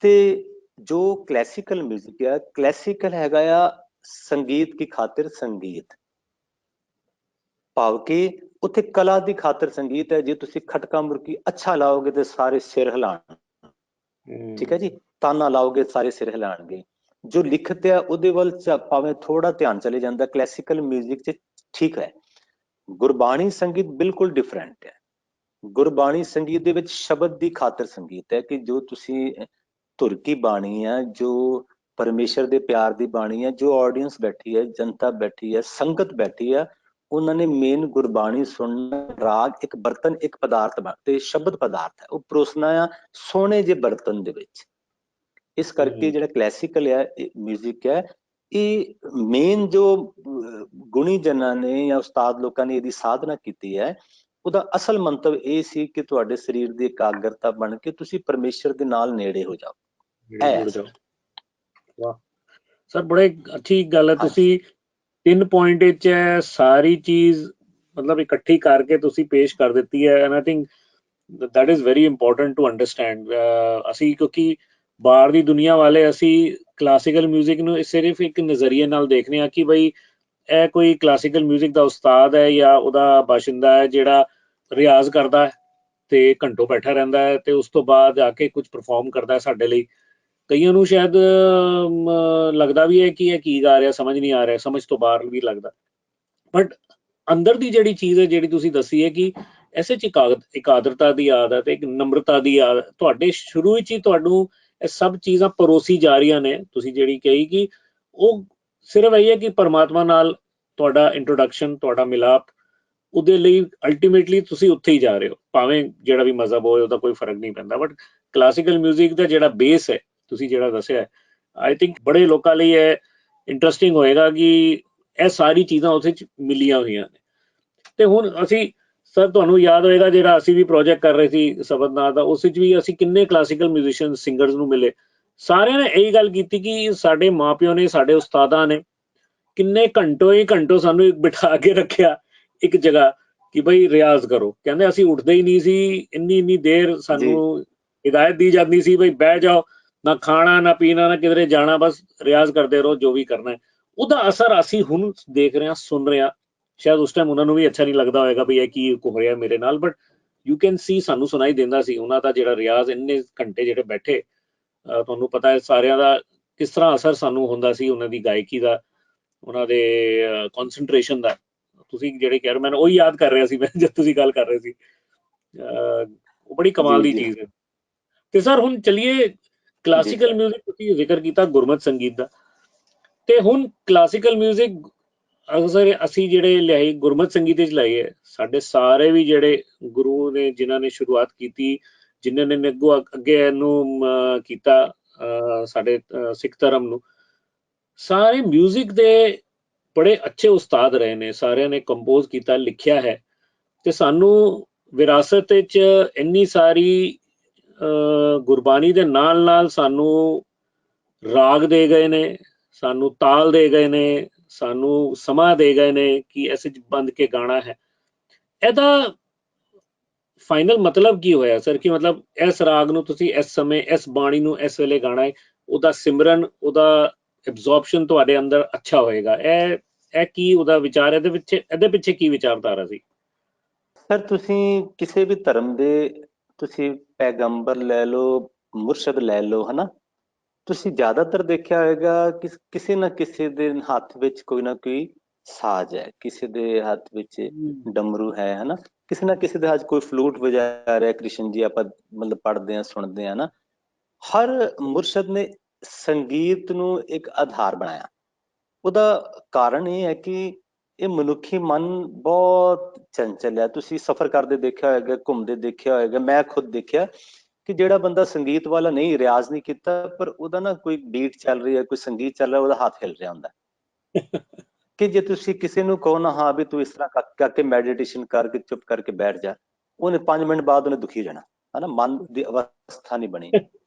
ਤੇ ਜੋ ਕਲਾਸੀਕਲ ਮਿਊਜ਼ਿਕ ਹੈ, ਕਲਾਸੀਕਲ ਹੈਗਾ ਆ ਸੰਗੀਤ ਕੀ ਖਾਤਰ ਸੰਗੀਤ, ਭਾਵ ਕਿ ਉੱਥੇ ਕਲਾ ਦੀ ਖਾਤਰ ਸੰਗੀਤ ਹੈ। ਜੇ ਤੁਸੀਂ ਖਟਕਾ ਮੁਰਕੀ ਅੱਛਾ ਲਾਓਗੇ ਤੇ ਸਾਰੇ ਸਿਰ ਹਿਲਾਣ, ਠੀਕ ਹੈ ਜੀ, ਤਾਨਾ ਲਾਓਗੇ ਸਾਰੇ ਸਿਰ ਹਿਲਾਣਗੇ। ਜੋ ਲਿਖਤ ਹੈ ਉਹਦੇ ਵੱਲ ਭਾਵੇਂ ਥੋੜਾ ਧਿਆਨ ਚਲੇ ਜਾਂਦਾ ਕਲਾਸੀਕਲ ਮਿਊਜ਼ਿਕ 'ਚ, ਠੀਕ ਹੈ। ਗੁਰਬਾਣੀ ਸੰਗੀਤ ਬਿਲਕੁਲ ਡਿਫਰੈਂਟ ਹੈ। ਗੁਰਬਾਣੀ ਸੰਗੀਤ ਦੇ ਵਿੱਚ ਸ਼ਬਦ ਦੀ ਖਾਤਰ ਸੰਗੀਤ ਹੈ, ਕਿ ਜੋ ਤੁਸੀਂ ਧੁਰ ਕੀ ਬਾਣੀ ਹੈ, ਜੋ ਪਰਮੇਸ਼ਰ ਦੇ ਪਿਆਰ ਦੀ ਬਾਣੀ ਹੈ, ਜੋ ਆਡੀਅנס ਬੈਠੀ ਹੈ, ਜਨਤਾ ਬੈਠੀ ਹੈ, ਸੰਗਤ ਬੈਠੀ ਹੈ, ਉਹਨਾਂ ਨੇ ਮੇਨ ਗੁਰਬਾਣੀ ਸੁਣਨਾ। ਰਾਗ ਇੱਕ ਬਰਤਨ, ਇੱਕ ਪਦਾਰਥ ਤੇ ਸ਼ਬਦ ਪਦਾਰਥ ਹੈ, ਉਹ ਪਰੋਸਣਾ ਆ ਸੋਹਣੇ ਜਿਹੇ ਬਰਤਨ ਦੇ ਵਿੱਚ। ਇਸ ਕਰਕੇ ਜਿਹੜਾ ਕਲਾਸੀਕਲ ਹੈ ਮਿਊਜ਼ਿਕ ਹੈ, ਇਹ ਮੇਨ ਜੋ ਗੁਣੀ ਜਨਾਂ ਨੇ ਜਾਂ ਉਸਤਾਦ ਲੋਕਾਂ ਨੇ ਇਹਦੀ ਸਾਧਨਾ ਕੀਤੀ ਹੈ, ਉਹਦਾ ਅਸਲ ਮੰਤਵ ਇਹ ਸੀ ਕਿ ਤੁਹਾਡੇ ਸਰੀਰ ਦੀ ਇਕਾਗਰਤਾ ਬਣ ਕੇ ਤੁਸੀਂ ਪਰਮੇਸ਼ਰ ਦੇ ਨਾਲ ਨੇੜੇ ਹੋ ਜਾਓ। ਵਾਹ ਸਰ, ਬੜੇ ਅੱਛੀ ਗੱਲ ਹੈ। ਤੁਸੀਂ 3 ਪੁਆਇੰਟ ਵਿੱਚ ਸਾਰੀ ਚੀਜ਼ ਮਤਲਬ ਇਕੱਠੀ ਕਰਕੇ ਤੁਸੀਂ ਪੇਸ਼ ਕਰ ਦਿੱਤੀ ਹੈ, and I think that is very important to understand। ਅਸੀਂ ਕਿਉਂਕਿ ਬਾਹਰ ਦੀ ਦੁਨੀਆ ਵਾਲੇ, ਅਸੀਂ ਕਲਾਸੀਕਲ ਮਿਊਜ਼ਿਕ ਨੂੰ ਸਿਰਫ ਇੱਕ ਨਜ਼ਰੀਏ ਨਾਲ ਦੇਖਦੇ ਹਾਂ ਕਿ ਬਈ ਇਹ ਕੋਈ ਕਲਾਸੀਕਲ ਮਿਊਜ਼ਿਕ ਦਾ ਉਸਤਾਦ ਹੈ ਜਾਂ ਉਹਦਾ ਬਾਸ਼ਿੰਦਾ ਹੈ ਜਿਹੜਾ ਰਿਆਜ਼ ਕਰਦਾ ਹੈ ਤੇ ਘੰਟੋਂ ਬੈਠਾ ਰਹਿੰਦਾ ਹੈ ਤੇ ਉਸ ਤੋਂ ਬਾਅਦ ਆ ਕੇ ਕੁਝ ਪਰਫਾਰਮ ਕਰਦਾ ਹੈ ਸਾਡੇ ਲਈ। ਕਈਆਂ ਨੂੰ ਸ਼ਾਇਦ ਲੱਗਦਾ ਵੀ ਹੈ ਕਿ ਇਹ ਕੀ ਗਾ ਰਿਹਾ, ਸਮਝ ਨਹੀਂ ਆ ਰਿਹਾ, ਸਮਝ ਤੋਂ ਬਾਹਰ ਵੀ ਲੱਗਦਾ। ਬਟ ਅੰਦਰ ਦੀ ਜਿਹੜੀ ਚੀਜ਼ ਹੈ, ਜਿਹੜੀ ਤੁਸੀਂ ਦੱਸੀ ਹੈ ਕਿ ਐਸੇ 'ਚ ਇਕਾਗਰਤਾ ਦੀ ਆਦਤ, ਇੱਕ ਨਮਰਤਾ ਦੀ ਆਦਤ ਤੁਹਾਡੇ ਸ਼ੁਰੂ ਵਿੱਚ ਹੀ ਤੁਹਾਨੂੰ ਇਹ ਸਭ ਚੀਜ਼ਾਂ ਪਰੋਸੀ ਜਾ ਰਹੀਆਂ ਨੇ। ਤੁਸੀਂ ਜਿਹੜੀ ਕਹੀ ਕਿ ਉਹ ਸਿਰਫ ਇਹ ਹੈ ਕਿ ਪਰਮਾਤਮਾ ਨਾਲ ਤੁਹਾਡਾ ਇੰਟਰੋਡਕਸ਼ਨ, ਤੁਹਾਡਾ ਮਿਲਾਪ, ਉਹਦੇ ਲਈ ਅਲਟੀਮੇਟਲੀ ਤੁਸੀਂ ਉੱਥੇ ਹੀ ਜਾ ਰਹੇ ਹੋ, ਭਾਵੇਂ ਜਿਹੜਾ ਵੀ ਮਜ਼ਹਬ ਹੋਏ ਉਹਦਾ ਕੋਈ ਫਰਕ ਨਹੀਂ ਪੈਂਦਾ। ਬਟ ਕਲਾਸੀਕਲ 뮤직 ਦਾ ਜਿਹੜਾ ਬੇਸ ਹੈ ਤੁਸੀਂ ਜਿਹੜਾ ਦੱਸਿਆ, ਆਈ ਥਿੰਕ ਬੜੇ ਲੋਕਾਂ ਲਈ ਇਹ ਇੰਟਰਸਟਿੰਗ ਹੋਏਗਾ ਕਿ ਇਹ ਸਾਰੀ ਚੀਜ਼ਾਂ ਉਹਦੇ ਚ ਮਿਲੀਆਂ ਹੋਈਆਂ ਨੇ। ਤੇ ਹੁਣ ਅਸੀਂ ਸਰ ਤੁਹਾਨੂੰ ਯਾਦ ਹੋਏਗਾ ਜਿਹੜਾ ਅਸੀਂ ਵੀ ਪ੍ਰੋਜੈਕਟ ਕਰ ਰਹੇ ਸੀ ਸਬਦਨਾਥ ਦਾ, ਉਸ ਵਿੱਚ ਵੀ ਅਸੀਂ ਕਿੰਨੇ ਕਲਾਸੀਕਲ ਮਿਊਜ਼ੀਸ਼ੀਅਨ ਸਿੰਗਰਸ ਨੂੰ ਮਿਲੇ, ਸਾਰਿਆਂ ਨੇ ਇਹੀ ਗੱਲ ਕੀਤੀ ਕਿ ਸਾਡੇ ਮਾਪਿਓ ਨੇ, ਸਾਡੇ ਉਸਤਾਦਾਂ ਨੇ ਕਿੰਨੇ ਘੰਟੋ ਹੀ ਘੰਟੋ ਸਾਨੂੰ ਬਿਠਾ ਕੇ ਰੱਖਿਆ ਇੱਕ ਜਗ੍ਹਾ ਕਿ ਬਈ ਰਿਆਜ਼ ਕਰੋ। ਕਹਿੰਦੇ ਅਸੀਂ ਉੱਠਦੇ ਹੀ ਨਹੀਂ ਸੀ, ਇੰਨੀ ਦੇਰ ਸਾਨੂੰ ਹਿਦਾਇਤ ਦੀ ਜਾਂਦੀ ਸੀ ਬਈ ਬਹਿ ਜਾਓ, ਨਾ ਖਾਣਾ ਨਾ ਪੀਣਾ ਨਾ ਕਿਧਰੇ ਜਾਣਾ, ਬਸ ਰਿਆਜ਼ ਕਰਦੇ ਰਹੋ ਜੋ ਵੀ ਕਰਨਾ ਹੈ। ਉਹਦਾ ਅਸਰ ਅਸੀਂ ਹੁਣ ਦੇਖ ਰਹੇ ਹਾਂ, ਸੁਣ ਰਹੇ ਹਾਂ। ਸ਼ਾਇਦ ਉਸ ਟਾਈਮ ਉਹਨਾਂ ਨੂੰ ਵੀ ਅੱਛਾ ਨਹੀਂ ਲੱਗਦਾ ਹੋਏਗਾ ਵੀ ਇਹ ਕੀ ਹੋ ਰਿਹਾ ਮੇਰੇ ਨਾਲ, ਬਟ ਯੂ ਕੈਨ ਸੀ ਸਾਨੂੰ ਸੁਣਾਈ ਦਿੰਦਾ ਸੀ ਉਹਨਾਂ ਦਾ ਜਿਹੜਾ ਰਿਆਜ਼, ਇੰਨੇ ਘੰਟੇ ਜਿਹੜੇ ਬੈਠੇ। ਤੁਹਾਨੂੰ ਪਤਾ ਹੈ ਸਾਰਿਆਂ ਦਾ ਕਿਸ ਤਰ੍ਹਾਂ ਅਸਰ ਸਾਨੂੰ ਹੁੰਦਾ ਸੀ ਉਹਨਾਂ ਦੀ ਗਾਇਕੀ ਦਾ, ਉਹਨਾਂ ਦੇ ਕਨਸੈਂਟਰੇਸ਼ਨ ਦਾ। ਤੁਸੀਂ ਜਿਹੜੇ ਕਹਿ ਰਹੇ, ਮੈਨੂੰ ਉਹੀ ਯਾਦ ਕਰ ਰਿਹਾ ਸੀ ਮੈਂ ਜਦ ਤੁਸੀਂ ਗੱਲ ਕਰ ਰਹੇ ਸੀ। ਉਹ ਬੜੀ ਕਮਾਲ ਦੀ ਚੀਜ਼ ਹੈ। ਤੇ ਸਰ ਹੁਣ ਚਲਿਏ ਕਲਾਸੀਕਲ 뮤직, ਤੁਸੀਂ ਜ਼ਿਕਰ ਕੀਤਾ ਗੁਰਮਤ ਸੰਗੀਤ ਦਾ, ਤੇ ਹੁਣ ਕਲਾਸੀਕਲ 뮤직 ਅਕਸਰ ਅਸੀਂ ਜਿਹੜੇ ਲਿਆਈ ਗੁਰਮਤ ਸੰਗੀਤ ਵਿੱਚ ਲਾਈਏ, ਸਾਡੇ ਸਾਰੇ ਵੀ ਜਿਹੜੇ ਗੁਰੂ ਨੇ ਜਿਨ੍ਹਾਂ ਨੇ ਸ਼ੁਰੂਆਤ ਕੀਤੀ, ਜਿਨ੍ਹਾਂ ਨੇ ਅੱਗੇ ਇਹਨੂੰ ਕੀਤਾ ਸਾਡੇ ਸਿੱਖ ਧਰਮ ਨੂੰ, ਸਾਰੇ 뮤직 ਦੇ ਬੜੇ ਅੱਛੇ ਉਸਤਾਦ ਰਹੇ ਨੇ, ਸਾਰਿਆਂ ਨੇ ਕੰਪੋਜ਼ ਕੀਤਾ, ਲਿਖਿਆ ਹੈ। ਤੇ ਸਾਨੂੰ ਵਿਰਾਸਤ ਵਿੱਚ ਇੰਨੀ ਸਾਰੀ ਗੁਰਬਾਣੀ ਦੇ ਨਾਲ ਨਾਲ ਸਾਨੂੰ ਰਾਗ ਦੇ ਗਏ ਨੇ, ਸਾਨੂੰ ਤਾਲ ਦੇ ਗਏ ਨੇ, ਸਾਨੂੰ ਸਮਾਂ ਦੇ ਗਏ ਨੇ ਕਿ ਇਸ ਵਿੱਚ ਬੰਦ ਕੇ ਗਾਣਾ ਹੈ। ਇਹਦਾ ਫਾਈਨਲ ਮਤਲਬ ਕੀ ਹੋਇਆ ਸਰ, ਕਿ ਮਤਲਬ ਇਸ ਰਾਗ ਨੂੰ ਤੁਸੀਂ ਇਸ ਸਮੇਂ, ਇਸ ਬਾਣੀ ਨੂੰ ਇਸ ਵੇਲੇ ਗਾਣਾ ਹੈ, ਉਹਦਾ ਸਿਮਰਨ, ਉਹਦਾ ਐਬਜ਼ੌਰਪਸ਼ਨ ਤੁਹਾਡੇ ਅੰਦਰ ਅੱਛਾ ਹੋਏਗਾ। ਇਹ ਕੀ ਉਹਦਾ ਵਿਚਾਰ, ਇਹਦੇ ਪਿੱਛੇ ਕੀ ਵਿਚਾਰਧਾਰਾ ਸੀ ਸਰ? ਤੁਸੀਂ ਕਿਸੇ ਵੀ ਧਰਮ ਦੇ ਤੁਸੀਂ ਪੈਗੰਬਰ ਲੈ ਲਓ, ਮੁਰਸ਼ਦ ਲੈ ਲਓ, ਹਨਾ, ਤੁਸੀਂ ਜ਼ਿਆਦਾਤਰ ਦੇਖਿਆ ਹੋਏਗਾ ਕਿ ਕਿਸੇ ਨਾ ਕਿਸੇ ਦੇ ਹੱਥ ਵਿੱਚ ਕੋਈ ਨਾ ਕੋਈ ਸਾਜ਼ ਹੈ, ਕਿਸੇ ਦੇ ਹੱਥ ਵਿੱਚ ਡਮਰੂ ਹੈ, ਹਨਾ, ਕਿਸੇ ਨਾ ਕਿਸੇ ਦੇ ਹੱਥ ਕੋਈ ਫਲੂਟ ਵਜਾ ਰਿਹਾ। ਕ੍ਰਿਸ਼ਨ ਜੀ ਆਪਾਂ ਮਤਲਬ ਪੜ੍ਹਦੇ ਹਾਂ, ਸੁਣਦੇ ਹਾਂ ਨਾ। ਹਰ ਮੁਰਸ਼ਦ ਨੇ ਸੰਗੀਤ ਨੂੰ ਇੱਕ ਆਧਾਰ ਬਣਾਇਆ। ਉਹਦਾ ਕਾਰਨ ਇਹ ਹੈ ਕਿ ਇਹ ਮਨੁੱਖੀ ਮਨ ਬਹੁਤ ਚੰਚਲ ਹੈ। ਤੁਸੀਂ ਸਫ਼ਰ ਕਰਦੇ ਦੇਖਿਆ ਹੋਏਗਾ, ਘੁੰਮਦੇ ਦੇਖਿਆ ਹੋਏਗਾ, ਮੈਂ ਖੁਦ ਦੇਖਿਆ ਕਿ ਜਿਹੜਾ ਬੰਦਾ ਸੰਗੀਤ ਵਾਲਾ ਨਹੀਂ, ਰਿਆਜ਼ ਨਹੀਂ ਕੀਤਾ, ਪਰ ਉਹਦਾ ਨਾ ਕੋਈ ਬੀਟ ਚੱਲ ਰਹੀ ਹੈ, ਕੋਈ ਸੰਗੀਤ ਚੱਲ ਰਿਹਾ, ਉਹਦਾ ਹੱਥ ਹਿਲ ਰਿਹਾ ਹੁੰਦਾ ਕਿ ਜੇ ਤੁਸੀਂ ਕਿਸੇ ਨੂੰ ਕਹੋ ਨਾ, ਹਾਂ ਵੀ ਤੂੰ ਇਸ ਤਰ੍ਹਾਂ ਕਰਕੇ ਮੈਡੀਟੇਸ਼ਨ ਕਰਕੇ ਚੁੱਪ ਕਰਕੇ ਬੈਠ ਜਾ, ਉਹਨੇ 5 ਮਿੰਟ ਬਾਅਦ ਉਹਨੇ ਦੁਖੀ ਹੋ ਜਾਣਾ, ਹਨਾ, ਮਨ ਦੀ ਅਵਸਥਾ ਨਹੀਂ ਬਣੀ।